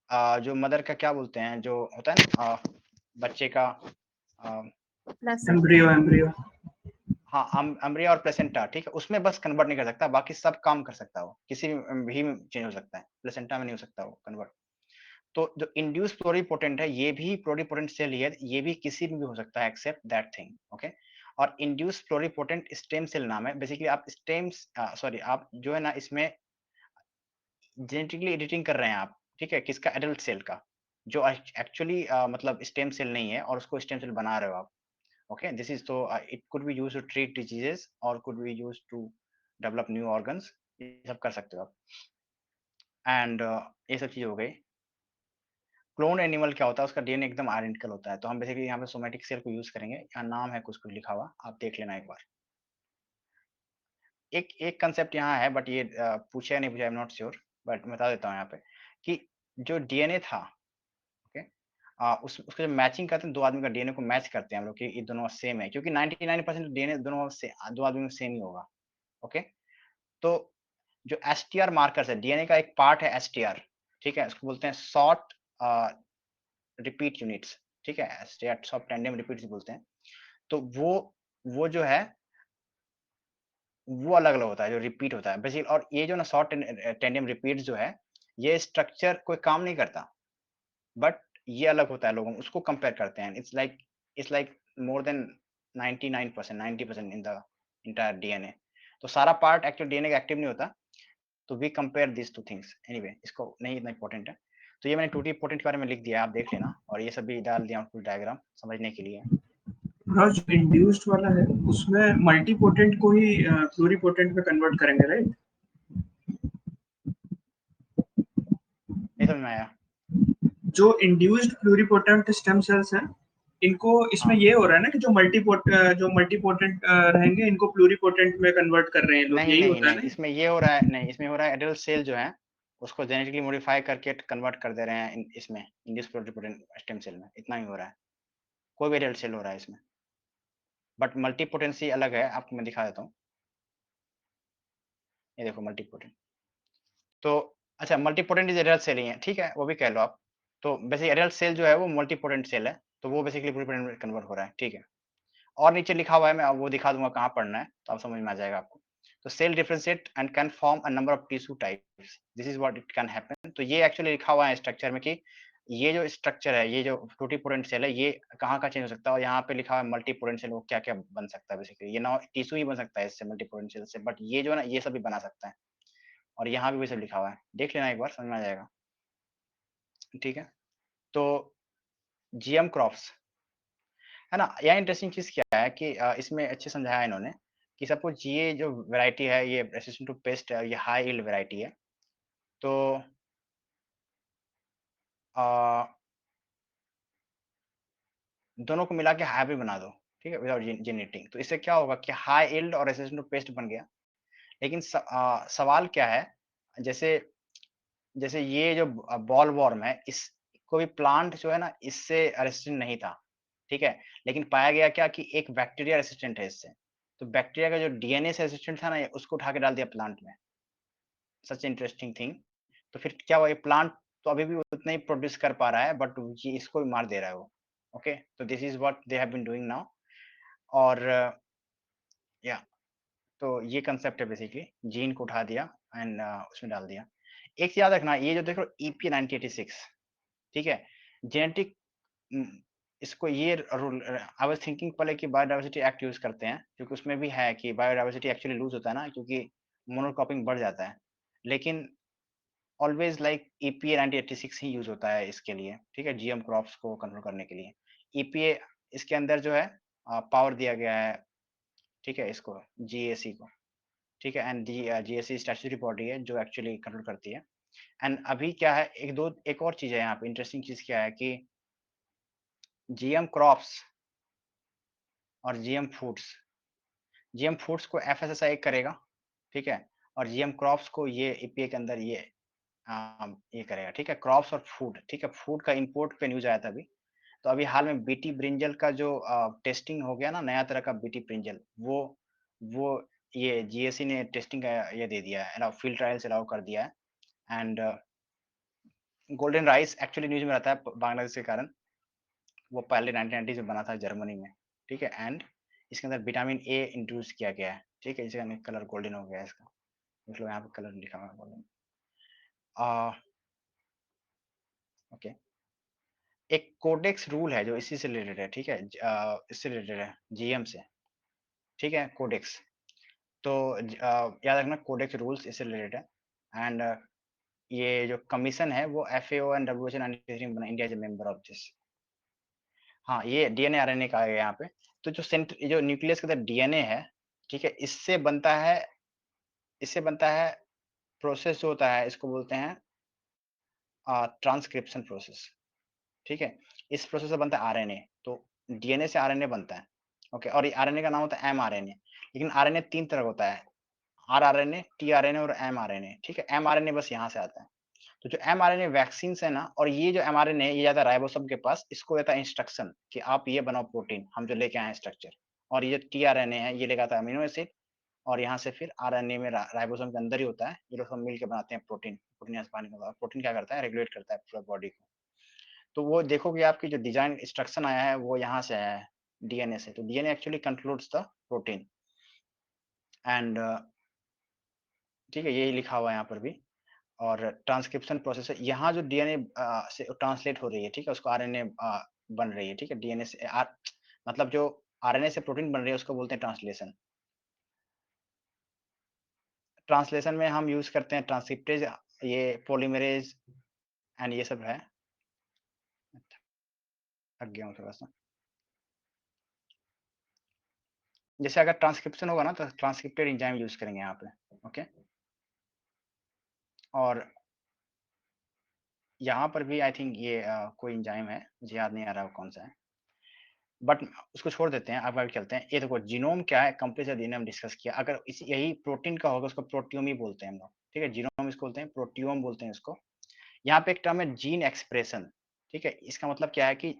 जो मदर का क्या बोलते हैं, जो होता है ना बच्चे का प्लेसेंटा। Embryo embryo. हाँ, अम्ब्रिया और प्लेसेंटा, ठीक है, उसमें बस कन्वर्ट नहीं कर सकता, बाकी सब काम कर सकता है वो, किसी भी में चेंज हो सकता है, प्लेसेंटा में नहीं हो सकता वो कन्वर्ट। तो जो इंड्यूस प्लोरीपोटेंट है, ये भी प्लोरीपोटेंट सेल ही है, ये भी किसी में भी हो सकता है एक्सेप्ट दैट थिंग, ओके। और इंड्यूस प्लोरीपोटेंट स्टेम सेल नाम है, बेसिकली आप सॉरी, आप जो है ना इसमें जेनेटिकली एडिटिंग कर रहे हैं आप, ठीक है, किसका, एडल्ट सेल का, जो एक्चुअली मतलब स्टेम सेल नहीं है, और उसको स्टेम सेल बना रहे हो आप। Okay, this is so it could be used to treat diseases or could be used to develop new organs, ये सब कर सकते हो आप। एंड ये सब चीज हो गई। क्लोन एनिमल क्या होता है, उसका डीएनए एकदम आइडेंटिकल होता है, तो हम बेसिकली यहाँ पे सोमेटिक सेल को यूज करेंगे। यहाँ नाम है कुछ कुछ लिखा हुआ, आप देख लेना एक बार। एक कंसेप्ट यहाँ है, बट ये पूछा नहीं पूछा, आई एम नॉट श्योर, बट बता देता हूँ यहाँ पे कि जो डीएनए था, ओके, उसको जब मैचिंग करते हैं, दो आदमी का डीएनए को मैच करते हैं हम लोग कि ये दोनों सेम है, क्योंकि 99% डीएनए दोनों से दो आदमी में सेम ही होगा, ओके। तो जो एसटीआर मार्कर्स है, डीएनए का एक पार्ट है एसटीआर, ठीक है, उसको बोलते हैं शॉर्ट रिपीट यूनिट्स, ठीक है, एसटीआर शॉर्ट टैंडेम रिपीट्स बोलते हैं। तो वो जो है वो अलग-अलग होता है, जो रिपीट होता है बेसिकली। और ये जो ना शॉर्ट टैंडेम रिपीट्स जो है, ये स्ट्रक्चर कोई काम नहीं करता, बट ये अलग होता है, लोग उसको कंपेयर करते हैं। It's like more than 99%, 90% in the entire DNA. तो सारा पार्ट एक्चुअली डीएनए का एक्टिव नहीं होता, तो we compare this two things. Anyway, इसको नहीं इतना इंपॉर्टेंट है। तो ये मैंने टूटी पोटेंट के बारे में लिख दिया, आप देख लेना, और ये सब भी डाल दिया कुछ डायग्राम समझने के लिए। हाँ, जो इंड्यूस्ड वाला है उसमें मल्टीपोटेंट को ही प्लूरीपोटेंट में कन्वर्ट करेंगे, राइट? नहीं समझ में आया? जो इंड्यूस्ड प्लूरीपोटेंट स्टेम सेल्स हैं, इनको इसमें हाँ। ये हो रहा है ना कि जो मल्टीपोटेंट रहेंगे, इनको प्लूरीपोटेंट में कन्वर्ट कर रहे हैं लोग, नहीं यही नहीं होता है नहीं, ना? इसमें ये हो रहा है, नहीं, इसमें हो रहा है एडल्ट सेल जो है उसको जेनेटिकली मॉडिफाई करके कन्वर्ट कर दे रहे हैं इसमें इंड्यूस्ड प्लूरिपोटेंट स्टेम सेल में, इतना ही हो रहा है। कोई भी एडल्ट सेल हो रहा है इसमें, बट मल्टीपोटेंसी अलग है, आपको मैं दिखा देता हूँ। ये देखो मल्टीपोटेंट। तो अच्छा, मल्टीपोटेंट इज एडल्ट सेल ही है, ठीक है, वो भी कह लो आप। तो बेसिकली एडल्ट सेल जो है वो मल्टीपोटेंट सेल है, तो वो बेसिकली प्लूरिपोटेंट में कन्वर्ट हो रहा है, ठीक है। और नीचे लिखा हुआ है, मैं वो दिखा दूंगा कहाँ पढ़ना है, तो आप समझ में आ जाएगा आपको। तो cell differentiate and can form a number of tissue types, this is what it can happen. तो ये एक्चुअली लिखा हुआ है स्ट्रक्चर में कि ये जो स्ट्रक्चर है, ये जो टोटीपोटेंट सेल है, ये कहाँ का चेंज हो सकता है, और यहाँ पे लिखा हुआ है मल्टीपोटेंट सेल वो क्या क्या बन सकता है। बेसिकली ये ना टिश्यू ही बन सकता है इससे, मल्टीपोटेंट सेल से, बट ये जो है ना, ये सब भी बना सकता है। और यहाँ भी सब लिखा हुआ है, देख लेना एक बार, समझ में आ जाएगा, ठीक है। तो जीएम क्रॉप्स है ना, यहाँ इंटरेस्टिंग चीज क्या है कि इसमें अच्छे समझाया है इन्होंने कि सपोज ये जो वैरायटी है, ये रेसिस्टेंट टू पेस्ट है, ये हाई यील्ड वैरायटी है। तो अ, दोनों को मिला के हाईब्रिड बना दो, ठीक है, विदाउट जेनेटिंग। तो इससे क्या होगा कि हाई यील्ड और रेसिस्टेंट टू पेस्ट बन गया। लेकिन सवाल क्या है, जैसे जैसे ये जो बॉल वॉर्म है, इस कोई प्लांट जो है ना, इससे रेसिस्टेंट नहीं था, ठीक है। लेकिन पाया गया क्या कि एक बैक्टीरिया रेसिस्टेंट है इससे। तो बैक्टीरिया का जो डीएनए से रेसिस्टेंट था ना, उसको उठा के डाल दिया प्लांट में। Such interesting thing. तो फिर क्या हुआ, ये प्लांट तो अभी भी उतना ही प्रोड्यूस कर पा रहा है, बट ये इसको भी मार दे रहा है वो। ओके, तो this is what they have been doing now. और या तो ये कंसेप्ट है बेसिकली, जीन को उठा दिया एंड उसमें डाल दिया। एक चीज याद रखना, ये जो देखो ईपी 1986, ठीक है, जेनेटिक, इसको ये रूल आई वाज थिंकिंग पहले कि बायोडाइवर्सिटी एक्ट यूज करते हैं, क्योंकि उसमें भी है कि बायोडाइवर्सिटी एक्चुअली लूज होता है ना, क्योंकि मोनोक्रॉपिंग बढ़ जाता है। लेकिन ऑलवेज लाइक ईपीए 1986 ही यूज होता है इसके लिए, ठीक है, जीएम क्रॉप्स को कंट्रोल करने के लिए। ईपीए इसके अंदर जो है पावर दिया गया है, ठीक है, इसको जीएसी को, ठीक है। एंड जीएसी स्टैट्यूटरी बॉडी है जो एक्चुअली कंट्रोल करती है। एंड अभी क्या है, एक और चीज है यहाँ पे, इंटरेस्टिंग चीज क्या है कि जीएम क्रॉप्स और जीएम फूड्स को एफएसएसआई करेगा, ठीक है, और जीएम क्रॉप्स को ये ईपीए के अंदर ये करेगा, ठीक है, क्रॉप्स और फूड, ठीक है। फूड का इंपोर्ट पे न्यूज आया था अभी। तो अभी हाल में बीटी ब्रिंजल का जो टेस्टिंग हो गया ना, नया तरह का बीटी ब्रिंजल, वो ये जीएससी ने टेस्टिंग का ये दे दिया है, फील्ड ट्रायल्स अलाउ कर दिया है। And golden rice actually news में रहता है बांग्लादेश के कारण, वो पहले 1990s में बना था जर्मनी में, ठीक है। एंड इसके अंदर विटामिन ए इंट्रोड्यूस किया गया है, ठीक है, इसका कलर गोल्डन हो गया है इसका, देख लो यहाँ पे कलर लिखा हुआ है गोल्डन। ओके, एक कोडेक्स रूल है जो इसी से रिलेटेड है, ठीक है, इससे रिलेटेड है, जीएम से, ठीक है, कोडेक्स। तो याद रखना, कोडेक्स रूल्स इससे रिलेटेड है। एंड ये जो कमीशन है वो एफएओ एंड डब्ल्यूएचओ 93 में बना, India is a member of this. हाँ, ये डीएनए आरएनए का है यहाँ पे। तो जो न्यूक्लियस के अंदर डीएनए है, ठीक है, इससे बनता है प्रोसेस जो होता है, इसको बोलते हैं ट्रांसक्रिप्शन प्रोसेस, ठीक है। इस प्रोसेस से बनता है आरएनए। तो डीएनए से आरएनए बनता है, ओके। और ये आरएनए का नाम होता है एमआरएनए। लेकिन आरएनए 3 तरह का होता है, आरआरएनए, टीआरएनए और एमआरएनए, ठीक है? एमआरएनए बस यहाँ से आता है। तो जो एमआरएनए वैक्सीन्स है ना, और ये जो एमआरएनए ये जाता है राइबोसोम के पास, इसको देता है इंस्ट्रक्शन कि आप ये बनाओ प्रोटीन, हम जो लेके आए हैं स्ट्रक्चर। और ये टीआरएनए है, ये लेके आता है अमीनो एसिड, और यहाँ से फिर आरएनए में राइबोसोम के अंदर ही होता है, ये लोग सब मिल के बनाते हैं प्रोटीन। प्रोटीन पानी का प्रोटीन क्या करता है, रेगुलेट करता है पूरा बॉडी को। तो वो देखोगे आपकी जो डिजाइन इंस्ट्रक्शन आया है वो यहाँ से आया है, डीएनए से। तो DNA actually controls the protein and ठीक है, यही लिखा हुआ है यहाँ पर भी। और ट्रांसक्रिप्शन प्रोसेस है, यहाँ जो डीएनए से ट्रांसलेट हो रही है, ठीक है, उसको आरएनए बन रही है, ठीक है, डीएनए से मतलब जो आरएनए से प्रोटीन बन रही है उसको बोलते हैं ट्रांसलेशन। ट्रांसलेशन में हम यूज करते हैं ट्रांसक्रिप्टेज, ये पॉलीमरेज एंड ये सब है। थक गया हूँ थोड़ा सा। जैसे अगर ट्रांसक्रिप्शन होगा ना तो ट्रांसक्रिप्टेड एंजाइम यूज करेंगे यहाँ पे, ओके। और यहाँ पर भी आई थिंक ये कोई एंजाइम है, मुझे याद नहीं आ रहा कौन सा है, बट उसको छोड़ देते हैं। अब आगे चलते हैं। ये देखो जीनोम क्या है, कंप्लीट जीनोम डिस्कस किया। अगर इसी यही प्रोटीन का होगा उसको प्रोटियोम ही बोलते हैं हम लोग, ठीक है। जीनोम इसको बोलते हैं, प्रोटियोम बोलते हैं इसको। यहाँ पे एक टर्म है जीन एक्सप्रेशन, ठीक है। इसका मतलब क्या है कि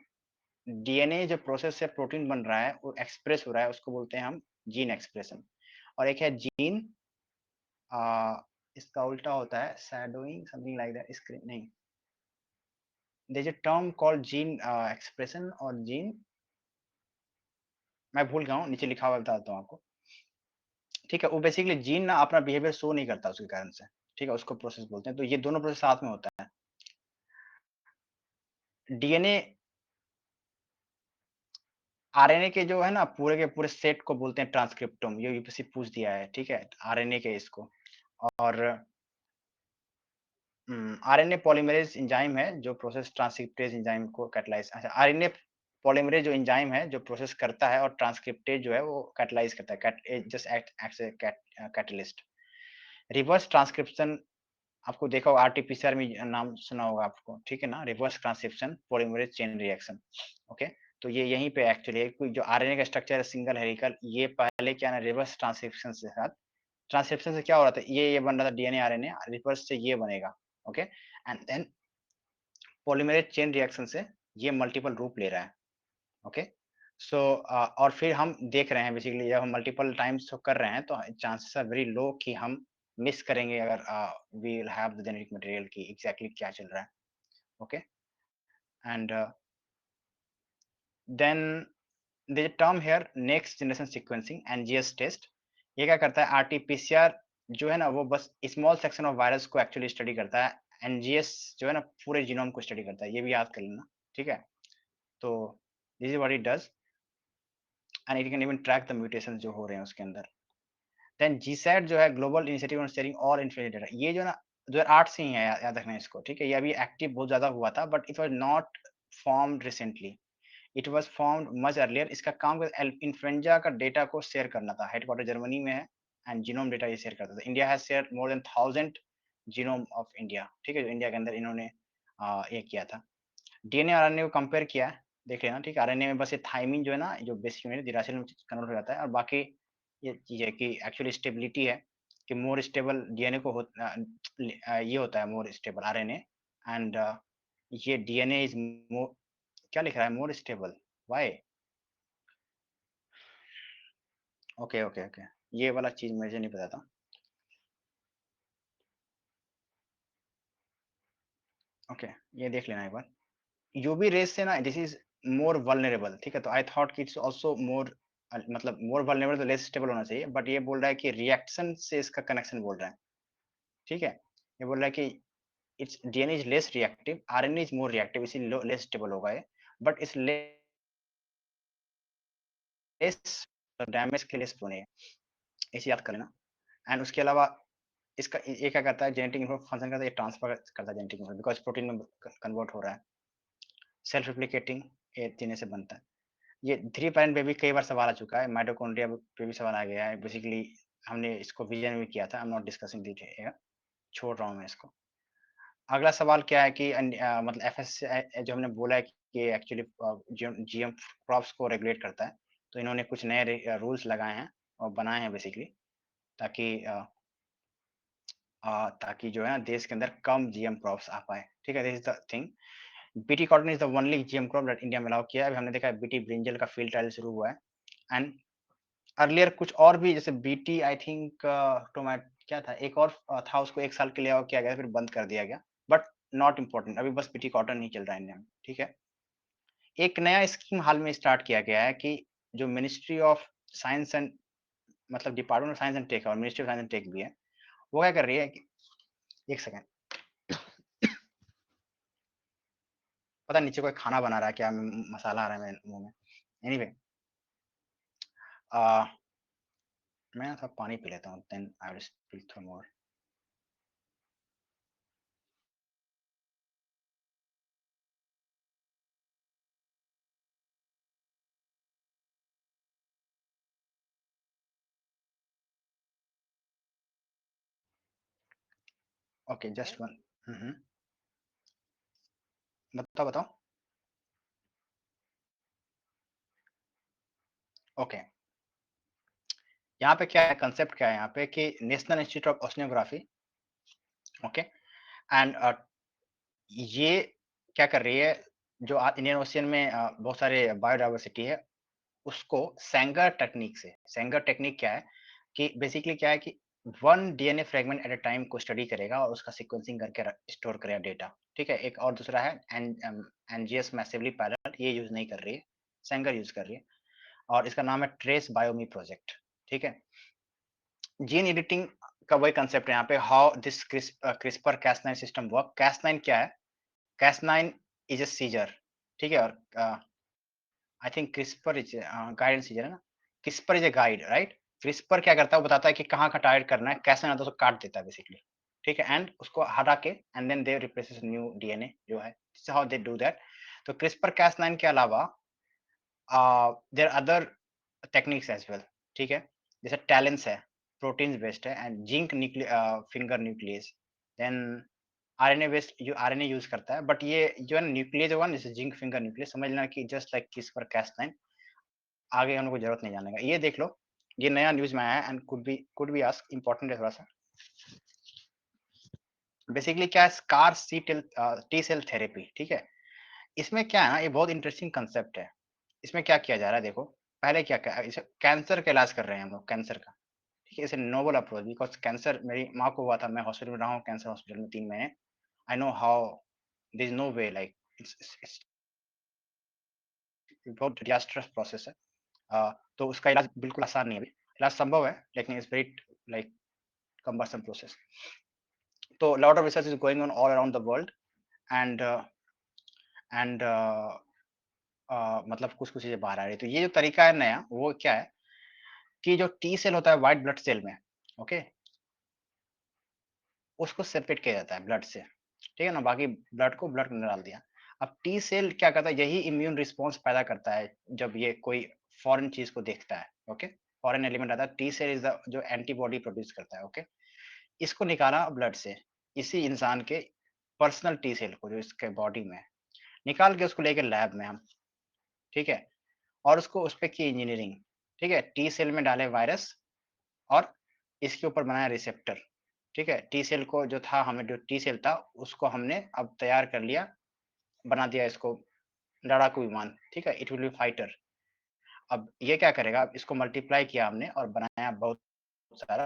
डीएनए जो प्रोसेस से प्रोटीन बन रहा है वो एक्सप्रेस हो रहा है, उसको बोलते हैं हम जीन एक्सप्रेशन। और एक है जीन इसका उल्टा होता है shadowing, something like that, screen नहीं, there is a term called gene expression और जीन, मैं भूल गया हूँ, नीचे लिखा हुआ बता देता हूँ आपको, ठीक है। वो बेसिकली जीन ना अपना बिहेवियर शो नहीं करता उसके कारण से, ठीक है, उसको प्रोसेस बोलते हैं। तो ये दोनों प्रोसेस साथ में होता है। डीएनए आरएनए के जो है ना पूरे के पूरे सेट को बोलते हैं ट्रांसक्रिप्टोम, ये यूपीएससी पूछ दिया है, ठीक है, आरएनए के इसको। और आरएनए पॉलीमरेज एंजाइम है जो प्रोसेस ट्रांसक्रिप्टेज एंजाइम को कैटलाइज, अच्छा, आरएनए पॉलीमरेज जो एंजाइम है जो प्रोसेस करता है, और ट्रांसक्रिप्टेज जो है वो कैटलाइज करता है, just acts a catalyst. Reverse transcription आपको देखा होगा, आरटीपीसीआर में नाम सुना होगा आपको, ठीक है ना, reverse transcription polymerase chain reaction, okay. तो ये यहीं पे एक्चुअली है, जो आरएनए का स्ट्रक्चर है सिंगल हेलिकल, ये पहले क्या है, रिवर्स ट्रांसक्रिप्शन से साथ, ट्रांसक्रिप्शन से क्या हो रहा था, ये बन रहा था डीएनए आरएनए, रिवर्स से ये बनेगा, okay. And then polymerase chain reaction से ये मल्टीपल रूप ले रहा है, ओके। सो और फिर हम देख रहे हैं बेसिकली जब हम मल्टीपल टाइम्स कर रहे हैं तो चांसेस आर वेरी लो कि हम मिस करेंगे अगर we will have the genetic material की एग्जैक्टली क्या चल रहा है, okay. And then the term here next generation sequencing, NGS test. ये क्या करता है, आरटीपीसीआर जो है ना वो बस स्मॉल सेक्शन ऑफ वायरस को एक्चुअली स्टडी करता है, एनजीएस जो है ना पूरे जीनोम को स्टडी करता है, ये भी याद कर लेना, ठीक है। तो this is what it does, and it can even track the mutation जो हो रहे हैं उसके अंदर। देन जीसैट जो है global initiative on sharing all information data, ये जो ना 2008 से ही है, याद रखना इसको, ठीक है। ये अभी एक्टिव बहुत ज्यादा हुआ था, but it was not formed recently, it was formed much earlier. इसका काम इन्फ्लुएंजा का डेटा को शेयर करना था, हेडक्वार्टर जर्मनी में है, एंड जीनोम डेटा ये शेयर करता था। India has share more than 1000 genome of India, ठीक है, जो इंडिया के अंदर इन्होंने ये किया था। डीएनए और आरएनए को कंपेयर किया है, देख लेना, ठीक है। आरएनए में बस ये थाइमिन जो है ना, जो बेसिक यूनिट दिरासिल में कन्वर्ट हो जाता है, और बाकी ये चीज है कि एक्चुअली स्टेबिलिटी है कि मोर स्टेबल डीएनए को ये होता है मोर स्टेबल आरएनए, एंड ये डीएनए इज मोर, क्या लिख रहा है, more stable, why, okay okay okay, ये वाला चीज मुझे नहीं पता था, ओके। ये देख लेना एक बार। यूवी रेस से ना दिस इज मोर वल्नरेबल, ठीक है। तो आई थॉट कि इट्स आल्सो मोर, मतलब मोर वल्नरेबल तो लेस स्टेबल होना चाहिए, बट ये बोल रहा है कि रिएक्शन से इसका कनेक्शन बोल रहा है, ठीक है। ये बोल रहा है कि it's DNA is less reactive, RNA is more reactive, इसीलिए लेस स्टेबल होगा ये, बट इस लेस डैमेज के लेस बने, इसे याद कर लेना। एंड उसके अलावा इसका ये क्या करता है, जेनेटिक फंक्शन करता है, ये ट्रांसफर करता है जेनेटिक बिकॉज प्रोटीन में कन्वर्ट हो रहा है, सेल्फ रिप्लिकेटिंग, ये जीने से बनता है। ये 3 पैरेंट पे भी कई बार सवाल आ चुका है, माइटोकॉन्ड्रिया पे भी सवाल आ गया है, बेसिकली हमने इसको विजन में किया था, आई एम नॉट डिस्कसिंग डिटेल, छोड़ रहा हूँ मैं इसको। अगला सवाल क्या है कि मतलब एफएस जो हमने बोला है कि एक्चुअली जीएम क्रॉप्स को रेगुलेट करता है, तो इन्होंने कुछ नए रूल्स लगाए हैं और बनाए हैं बेसिकली, ताकि ताकि जो है ना देश के अंदर कम जीएम क्रॉप्स आ पाए, ठीक है? This is the thing. BT cotton is the only GM crop that India में अलाउ किया है। अभी हमने देखा है बीटी ब्रिंजल का फील्ड ट्रायल शुरू हुआ है, एंड अर्लियर कुछ और भी जैसे बीटी आई थिंक टोमेट क्या था, एक और था, उसको 1 साल के लिए और किया गया, फिर बंद कर दिया गया, बट नॉट इम्पोर्टेंट, अभी बस बीटी कॉटन ही चल रहा है इंडिया में, ठीक है? एक नया स्कीम हाल में स्टार्ट किया गया है कि जो मिनिस्ट्री ऑफ साइंस एंड मतलब department of science and tech और ministry of science and tech भी है, वो क्या कर रही है कि 1 सेकंड पता नहीं नीचे कोई खाना बना रहा है क्या, मसाला आ रहा है मेरे मुँह में। एनीवे मैं थोड़ा पानी पी लेता हूँ, then I will speak through more. Okay, just one. बताओ, बताओ। ओके, यहाँ पे क्या है, कंसेप्ट क्या है यहाँ पे कि national institute of oceanography, okay, and ये क्या कर रही है, जो इंडियन ओशियन में बहुत सारे बायोडाइवर्सिटी है, उसको सेंगर टेक्निक से, सेंगर टेक्निक क्या है कि बेसिकली क्या है कि 1 DNA fragment at a time को स्टडी करेगा और उसका सीक्वेंसिंग करके स्टोर करेगा डेटा, ठीक है? एक और दूसरा है एनजीएस मैसिवली पैरेलल, ये यूज नहीं कर रही है, सेंगर यूज कर रही है, और इसका नाम है ट्रेस बायोमी प्रोजेक्ट, ठीक है? जीन एडिटिंग का वही कंसेप्ट है यहाँ पे, how this CRISPR cas9 system work. cas9 क्या है? cas9 इज अ सीजर, ठीक है? और I think CRISPR is guide and scissor है ना, CRISPR is a guide, right? CRISPR क्या करता है, वो बताता है कि कहाँ का टारगेट करना है, कैसे ना तो काट देता है बेसिकली, ठीक है? एंड उसको हटा के and then they replaces new DNA जो है, हाउ दे डू दैट। तो क्रिस्पर cas9 के अलावा there other techniques as well, ठीक है? जैसे टैलेंस है, प्रोटीन्स बेस्ड है, and zinc finger nucleus, then RNA based जो आरएनए यूज करता है, बट ये जो है न्यूक्लियस होगा ना, जैसे जिंक फिंगर न्यूक्लियस, समझ लेना कि जस्ट लाइक क्रिस्पर cas9, आगे हमको जरूरत नहीं जानने का। ये देख लो, ये नया न्यूज में आया है, and could be ask, important है थोड़ा सा। बेसिकली क्या है, स्कार टी सेल थेरेपी, ठीक है? इसमें क्या है ना, ये बहुत इंटरेस्टिंग कंसेप्ट है। इसमें क्या किया जा रहा है, देखो पहले क्या इसे कैंसर का इलाज कर रहे हैं हम लोग, कैंसर का, ठीक है? इसे नोबल अप्रोच, बिकॉज कैंसर मेरी माँ को हुआ था, मैं हॉस्पिटल में रहा हूँ, कैंसर हॉस्पिटल में 3 महीने। I know how there is no way, like it's बहुत डिजास्टरस प्रोसेस है। तो उसका इलाज बिल्कुल आसान नहीं है अभी, इलाज संभव है लेकिन it's very like cumbersome process. तो lot of research is going on all around the world, and and मतलब कुछ कुछ चीजें बाहर आ रही है। तो ये जो तरीका है नया, वो क्या है कि जो टी सेल होता है व्हाइट ब्लड सेल में, ओके, उसको सेपरेट किया जाता है ब्लड से, ठीक है ना? बाकी ब्लड को ब्लड के अंदर डाल दिया। अब टी सेल क्या करता है, यही इम्यून रिस्पॉन्स पैदा करता है जब ये कोई फॉरेन चीज को देखता है, ओके? फॉरेन एलिमेंट आता है, टी सेल इज द जो एंटीबॉडी प्रोड्यूस करता है, ओके? इसको निकाला ब्लड से, इसी इंसान के पर्सनल टी सेल को जो इसके बॉडी में है, निकाल के उसको लेके लैब में हम, ठीक है? और उसको उस पे की इंजीनियरिंग, ठीक है? टी सेल में डाले वायरस और इसके ऊपर बनाया रिसेप्टर, ठीक है? टी सेल को जो था, हमें जो टी सेल था उसको हमने अब तैयार कर लिया, बना दिया इसको लड़ाकू विमान, ठीक है? It will B fighter. अब ये क्या करेगा, अब इसको मल्टीप्लाई किया हमने और बनाया बहुत सारा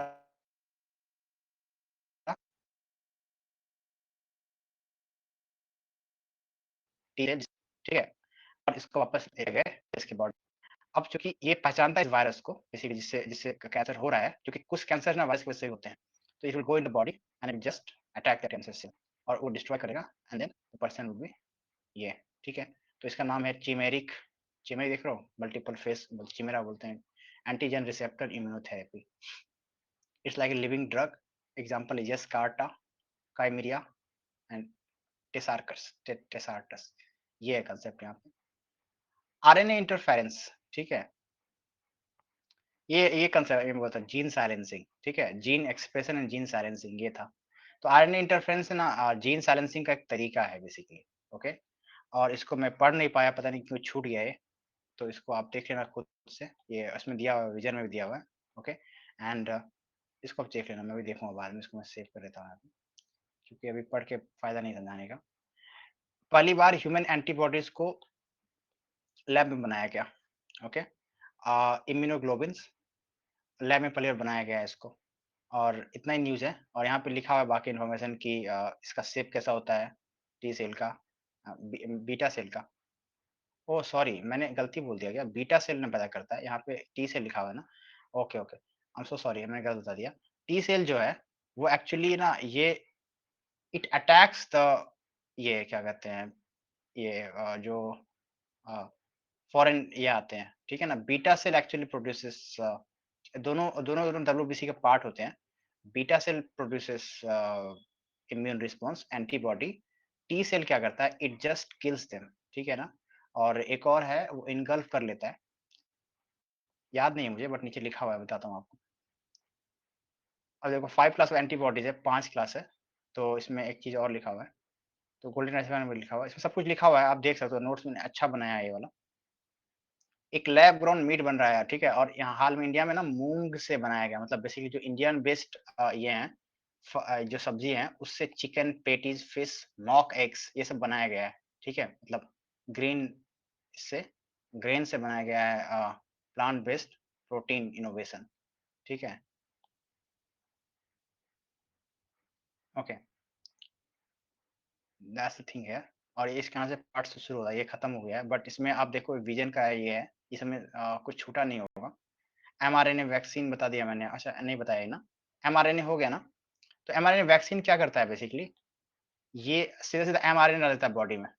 टी सेल, ठीक है? और इसको वापस ले गए इसके बॉडी। अब चूंकि ये पहचानता है इस वायरस को, बेसिकली जिससे जिससे कैंसर हो रहा है, क्योंकि कुछ कैंसर ना वायरस की वजह से होते हैं, तो it will go in the body and it just attack the cancer cell और वो डिस्ट्रॉय करेगा, and then the person will be ये, ठीक है? तो इसका नाम है चिमेरिक, चिमेरिक देख रहे हो, मल्टीपल फेस चिमेरा बोलते हैं, antigen receptor immunotherapy. It's like a living drug, example is Yescarta, Kymriah and Tecartus. ये है कंसेप्ट यहाँ पे। आरएनए इंटरफेरेंस, ठीक है? ये कंसेप्ट ये बोलता है जीन साइलेंसिंग, ठीक है? Gene expression and gene silencing ये था। तो आरएनए इंटरफेरेंस ना जीन साइलेंसिंग का एक तरीका है बेसिकली, ओके? और इसको मैं पढ़ नहीं पाया, पता नहीं क्यों छूट गया है, तो इसको आप देख लेना खुद से, ये इसमें दिया हुआ है, विजन में भी दिया हुआ है, ओके? एंड इसको आप देख लेना, मैं भी देखूंगा बाद में, इसको मैं सेव कर लेता हूँ क्योंकि अभी पढ़ के फायदा नहीं समझाने का। पहली बार ह्यूमन एंटीबॉडीज को लैब में बनाया गया। ओके, इम्यूनोग्लोबिन्स लैब में पहली बार बनाया गया है इसको, और इतना ही न्यूज़ है। और यहाँ पे लिखा हुआ है बाकी इन्फॉर्मेशन कि इसका शेप कैसा होता है टी सेल का, बीटा सेल का। ओह सॉरी, मैंने गलती बोल दिया क्या, बीटा सेल ने पैदा करता है, यहाँ पे टी सेल लिखा हुआ है ना। Okay okay, I am so sorry, मैंने गलत बता दिया। टी सेल जो है वो एक्चुअली ना ये इट अटैक्स द, ये क्या कहते हैं, ये जो फॉरेन ये आते हैं, ठीक है ना। बीटा सेल एक्चुअली प्रोड्यूसेस, दोनों दोनों दोनों डब्ल्यूबीसी के पार्ट होते हैं। Beta cell produces immune response antibody, T cell क्या करता है, इट जस्ट किल्स देम, ठीक है ना। और एक और है वो इनगल्फ कर लेता है, याद नहीं है मुझे बट नीचे लिखा हुआ है, बताता हूँ आपको। अब देखो 5 क्लास ऑफ एंटीबॉडीज है, 5 क्लास है, तो इसमें एक चीज और लिखा हुआ है, तो गोल्डन रेसिपी में लिखा हुआ है, इसमें सब कुछ लिखा हुआ है, आप देख सकते हो, नोट्स में अच्छा बनाया है ये वाला। एक लैब ग्रोन मीट बन रहा है, ठीक है। और यहाँ हाल में इंडिया में ना मूंग से बनाया गया, मतलब बेसिकली जो इंडियन बेस्ड ये हैं, जो सब्जी हैं, उससे chicken patties, fish, mock eggs, ये सब बनाया गया है, ठीक है। मतलब ग्रीन से ग्रेन से बनाया गया है, प्लांट बेस्ड प्रोटीन इनोवेशन, ठीक है। ओके, दैट्स द थिंग है। और ये इसके यहाँ से पार्ट से शुरू होता है, ये खत्म हो गया है, बट इसमें आप देखो विजन का ये है, इसमें कुछ छूटा नहीं होगा। एमआरएनए वैक्सीन बता दिया मैंने, अच्छा नहीं बताया ना, एमआरएनए हो गया ना। तो एमआरएनए वैक्सीन क्या करता है बेसिकली, ये सीधा-सीधा एमआरएनए डाल देता है बॉडी में,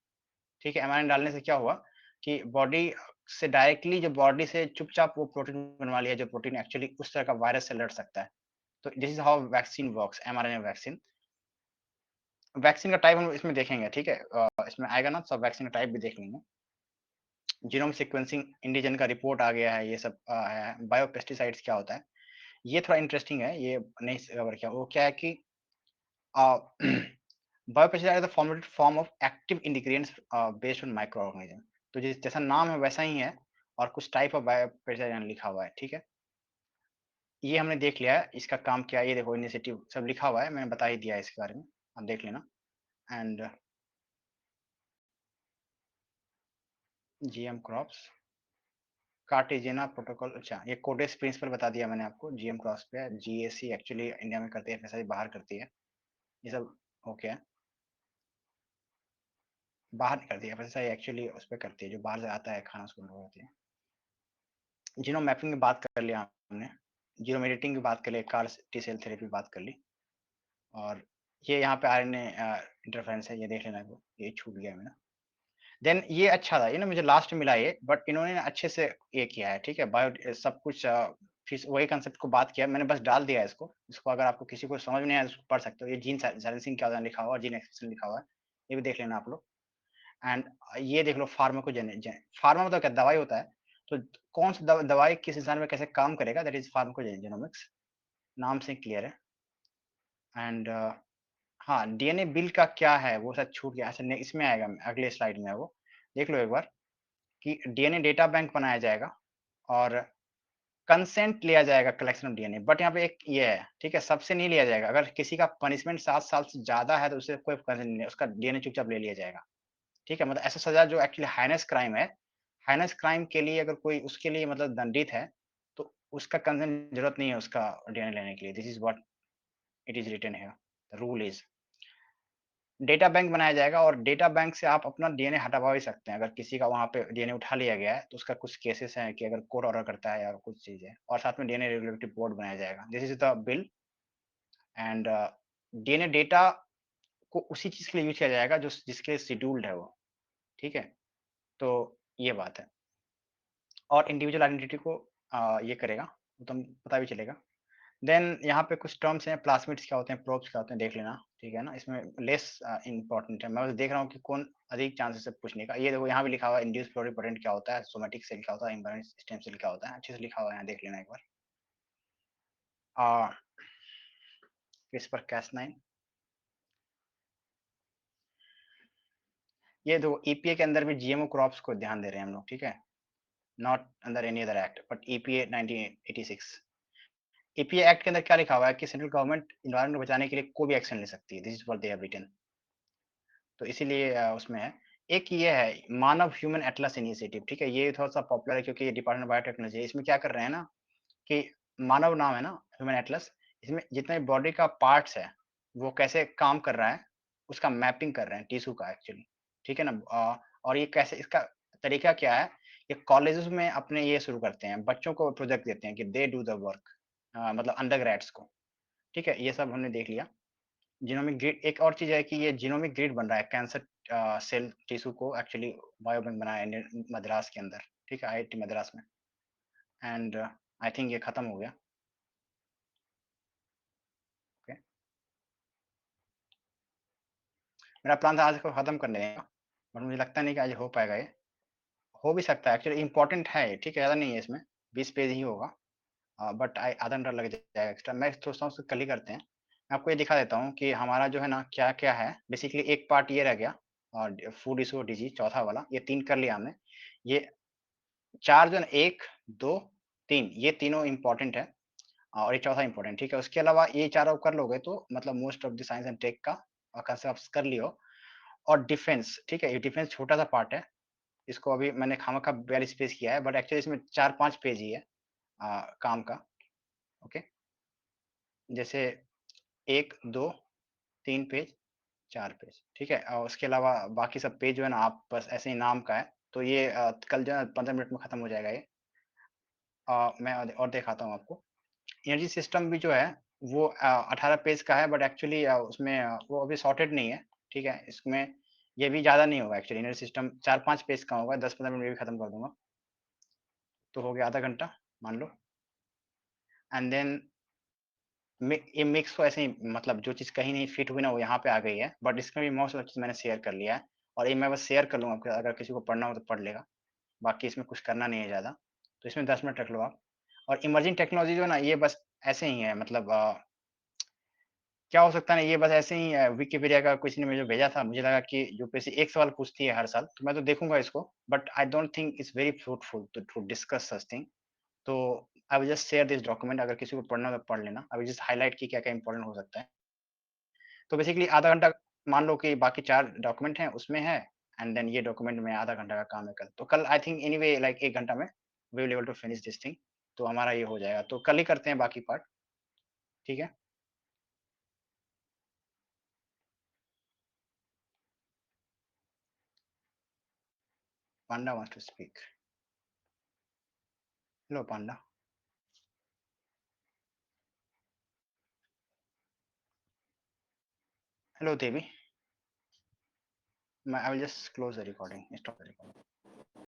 ठीक है। एमआरएनए डालने से क्या हुआ कि बॉडी से डायरेक्टली, जो बॉडी से चुपचाप वो प्रोटीन बनवा लिया, जो प्रोटीन एक्चुअली उस तरह का वायरस से लड़ सकता है। तो this is how vaccine works, mRNA vaccine. Vaccine का टाइप हम इसमें देखेंगे, ठीक है। इसमें आएगा ना, सब वैक्सीन का टाइप भी देख लेंगे। जीनोम सीक्वेंसिंग, इंडिजन का रिपोर्ट आ गया है, ये सब है। बायोपेस्टिसाइड्स क्या होता है, ये थोड़ा इंटरेस्टिंग है, ये नहीं कवर किया। वो क्या है कि biopesticide is the formatted form of active ingredients based on micro organism. तो जिस जैसा नाम है वैसा ही है, और कुछ टाइप ऑफ बायोपेस्टिसाइड लिखा हुआ है, ठीक है। ये हमने देख लिया है, इसका काम क्या है, ये देखो इनिशिएटिव सब लिखा हुआ है, मैंने बता ही दिया है इसके बारे में, आप देख लेना। And GM crops, Cartagena protocol, अच्छा ये कोडेक्स प्रिंसिपल बता दिया मैंने आपको, जीएम क्रॉस पे जीएसी एक्चुअली इंडिया में करती है, FSI बाहर करती है, ये सब ओके है। बाहर नहीं करती है, FSI एक्चुअली उस पे करती है, जो बाहर से आता है खाना उसको करती है। जीनोम मैपिंग की बात कर लिया हमने, जीनोम एडिटिंग की बात कर ली, कार टी सेल थेरेपी बात कर ली, और ये यहाँ पे आरएनए इंटरफेरेंस है, ये देख लेना, ये छूट गया मेरा। देन ये अच्छा था, ये ना मुझे लास्ट में मिला ये, बट इन्होंने ना अच्छे से ये किया है, ठीक है। बायो सब कुछ फिर वही कंसेप्ट को बात किया, मैंने बस डाल दिया है इसको। इसको अगर आपको किसी को समझ में नहीं आया तो पढ़ सकते हो, ये जीन साइलेंसिंग क्या होता है लिखा हुआ, जीन एक्सप्रेशन लिखा हुआ है, ये भी देख लेना आप लोग। एंड ये देख लो फार्मा मतलब क्या, दवाई होता है। तो कौन सा दवाई किस इंसान में कैसे काम करेगा, दैट इज फार्माकोजेनोमिक्स, नाम से क्लियर है। एंड हाँ, डीएनए बिल का क्या है, वो शायद छूट गया, अच्छा इसमें आएगा, अगले स्लाइड में है वो, देख लो एक बार, कि डीएनए डेटा बैंक बनाया जाएगा, और कंसेंट लिया जाएगा कलेक्शन ऑफ डीएनए, बट यहाँ पे एक ये है, ठीक है, सबसे नहीं लिया जाएगा। अगर किसी का पनिशमेंट 7 साल से ज़्यादा है तो उससे कोई कंसेंट नहीं, उसका डीएनए चुपचाप ले लिया जाएगा, ठीक है। मतलब ऐसा सज़ा जो एक्चुअली हाइनेस क्राइम है, हाइनेस क्राइम के लिए अगर कोई उसके लिए मतलब दंडित है, तो उसका कंसेंट ज़रूरत नहीं है उसका डीएनए लेने के लिए। This is what it is written here, the rule is. Data bank बनाया जाएगा, और डेटा बैंक से आप अपना डीएनए हटवा भी सकते हैं, अगर किसी का वहाँ पे डीएनए उठा लिया गया है, तो उसका कुछ केसेस हैं कि अगर कोर्ट ऑर्डर करता है या कुछ चीज़ है, और साथ में डीएनए रेगुलेटरी बोर्ड बनाया जाएगा, this is the bill. And DNA data को उसी चीज़ के लिए यूज़ किया जाएगा जो जिसके लिए शेड्यूल्ड है वो, ठीक है। तो ये बात है, और इंडिविजुअल आइडेंटिटी को ये करेगा, वो तो पता भी चलेगा। देन यहाँ पे कुछ टर्म्स हैं, प्लास्मिड्स क्या होते हैं, प्रोब्स क्या होते हैं, देख लेना, ठीक है ना। इसमें लेस इंपॉर्टेंट है, मैं बस देख रहा हूँ कि कौन अधिक चांसेस है पूछने का। ये देखो यहाँ भी लिखा हुआ है, इंड्यूस प्लुरिपोटेंट क्या होता है, सोमेटिक सेल क्या होता है, एम्ब्रियोनिक स्टेम सेल क्या होता है, अच्छे से लिखा हुआ है, यहाँ देख लेना एक बार। क्रिस्पर Cas9, ये देखो ईपीए के अंदर भी जीएमओ क्रॉप्स को ध्यान दे रहे हैं हम लोग, ठीक है, not under any other act, but EPA 1986। APA act के अंदर क्या लिखा हुआ है कि सेंट्रल गवर्नमेंट एनवायरनमेंट को बचाने के लिए कोई भी एक्शन ले सकती है। This is what they have written. तो इसीलिए उसमें है। एक ये है मानव ह्यूमन एटलस इनिशिएटिव, ठीक है? ये थोड़ा-सा पॉपुलर है क्योंकि ये डिपार्टमेंट ऑफ बायोटेक्नोलॉजी है। इसमें क्या कर रहे हैं ना कि मानव नाम है ना ह्यूमन एटलस, इसमें जितने भी बॉडी का पार्ट्स है, वो कैसे काम कर रहा है, उसका मैपिंग कर रहे हैं टिश्यू का एक्चुअली, ठीक है ना? और ये कैसे इसका तरीका क्या है, ये कॉलेजेस में अपने ये शुरू करते हैं, बच्चों को प्रोजेक्ट देते हैं कि दे डू द वर्क, मतलब अंडरग्रेड्स को, ठीक है? ये सब हमने देख लिया। जीनोमिक ग्रिड एक और चीज़ है कि ये जीनोमिक ग्रिड बन रहा है कैंसर सेल टिश्यू को एक्चुअली बायोबैंक बनाया है इंडियन मद्रास के अंदर, ठीक है? आईआईटी मद्रास में। एंड आई थिंक ये खत्म हो गया। ओके। मेरा प्लान था आज इसको खत्म करने का, बट मुझे लगता नहीं कि आज हो पाएगा ये। हो भी सकता है एक्चुअली इम्पोर्टेंट है ये, ठीक है? ज़्यादा नहीं है इसमें, 20 पेज ही होगा। बट आधा घंटा लग जाएगा एक्स्ट्रा। मैं सोचता हूँ उसको कल ही करते हैं। मैं आपको ये दिखा देता हूँ कि हमारा जो है ना क्या-क्या है। बेसिकली एक पार्ट ये रह गया और फूड इश्यू और डिजीज़ चौथा वाला, ये 3 कर लिया हमने। ये 4 जो है ना 1, 2, 3 ये तीनों इम्पोर्टेंट है और ये चौथा इम्पोर्टेंट, ठीक है? उसके अलावा ये चारों कर लोगे तो मतलब most of the science and tech का कंसेप्ट्स कर लियो। और डिफेंस, ठीक है? ये डिफेंस छोटा-सा पार्ट है। इसको अभी मैंने खामखा 42 पेज किया है, बट एक्चुअली इसमें 4-5 पेज ही है काम का, ओके? जैसे 1, 2, 3 पेज, 4 पेज, ठीक है? और उसके अलावा बाकी सब पेज जो है ना आप बस ऐसे ही नाम का है, तो ये कल जो है 15 मिनट में खत्म हो जाएगा ये। मैं और दिखाता हूँ आपको। एनर्जी सिस्टम भी जो है वो 18 पेज का है बट एक्चुअली उसमें वो अभी सॉर्टेड नहीं है, ठीक है? इसमें ये भी ज़्यादा नहीं होगा एक्चुअली एनर्जी सिस्टम 4-5 पेज का होगा, 10-15 मिनट में भी खत्म कर दूँगा। तो हो गया आधा घंटा मान लो। एंड देन ये मिक्स तो ऐसे ही मतलब जो चीज़ कहीं नहीं फिट हुई ना वो यहाँ पे आ गई है, बट इसमें भी मोस्ट ऑफ द चीज़ मैंने शेयर कर लिया है और ये मैं बस शेयर कर लूँगा, अगर किसी को पढ़ना हो तो पढ़ लेगा। बाकी इसमें कुछ करना नहीं है ज़्यादा। तो इसमें 10 मिनट रख लो आप। और इमर्जिंग टेक्नोलॉजी जो है ना ये बस ऐसे ही है, मतलब क्या हो सकता है ना, ये बस ऐसे ही विकिपीडिया का किसी ने मुझे भेजा था, मुझे लगा कि यूपीएससी एक सवाल पूछती है हर साल, तो मैं तो देखूँगा इसको, but I don't think it's very fruitful to discuss such thing. तो I will just share this document, अगर किसी को पढ़ना हो तो पढ़ लेना। आई विल जस्ट हाइलाइट कि क्या-क्या इम्पोर्टेंट हो सकता है। तो बेसिकली आधा घंटा मान लो कि बाकी 4 डॉक्यूमेंट हैं उसमें है, एंड देन ये डॉक्यूमेंट में आधा घंटा का काम है कल। तो कल आई थिंक एनीवे लाइक 1 घंटा में we will able to finish this thing. तो हमारा ये हो जाएगा। तो कल ही करते हैं बाकी पार्ट, ठीक है? Panda wants to speak. Hello Panda. Hello Devi. मैं I will just close the recording, stop the recording.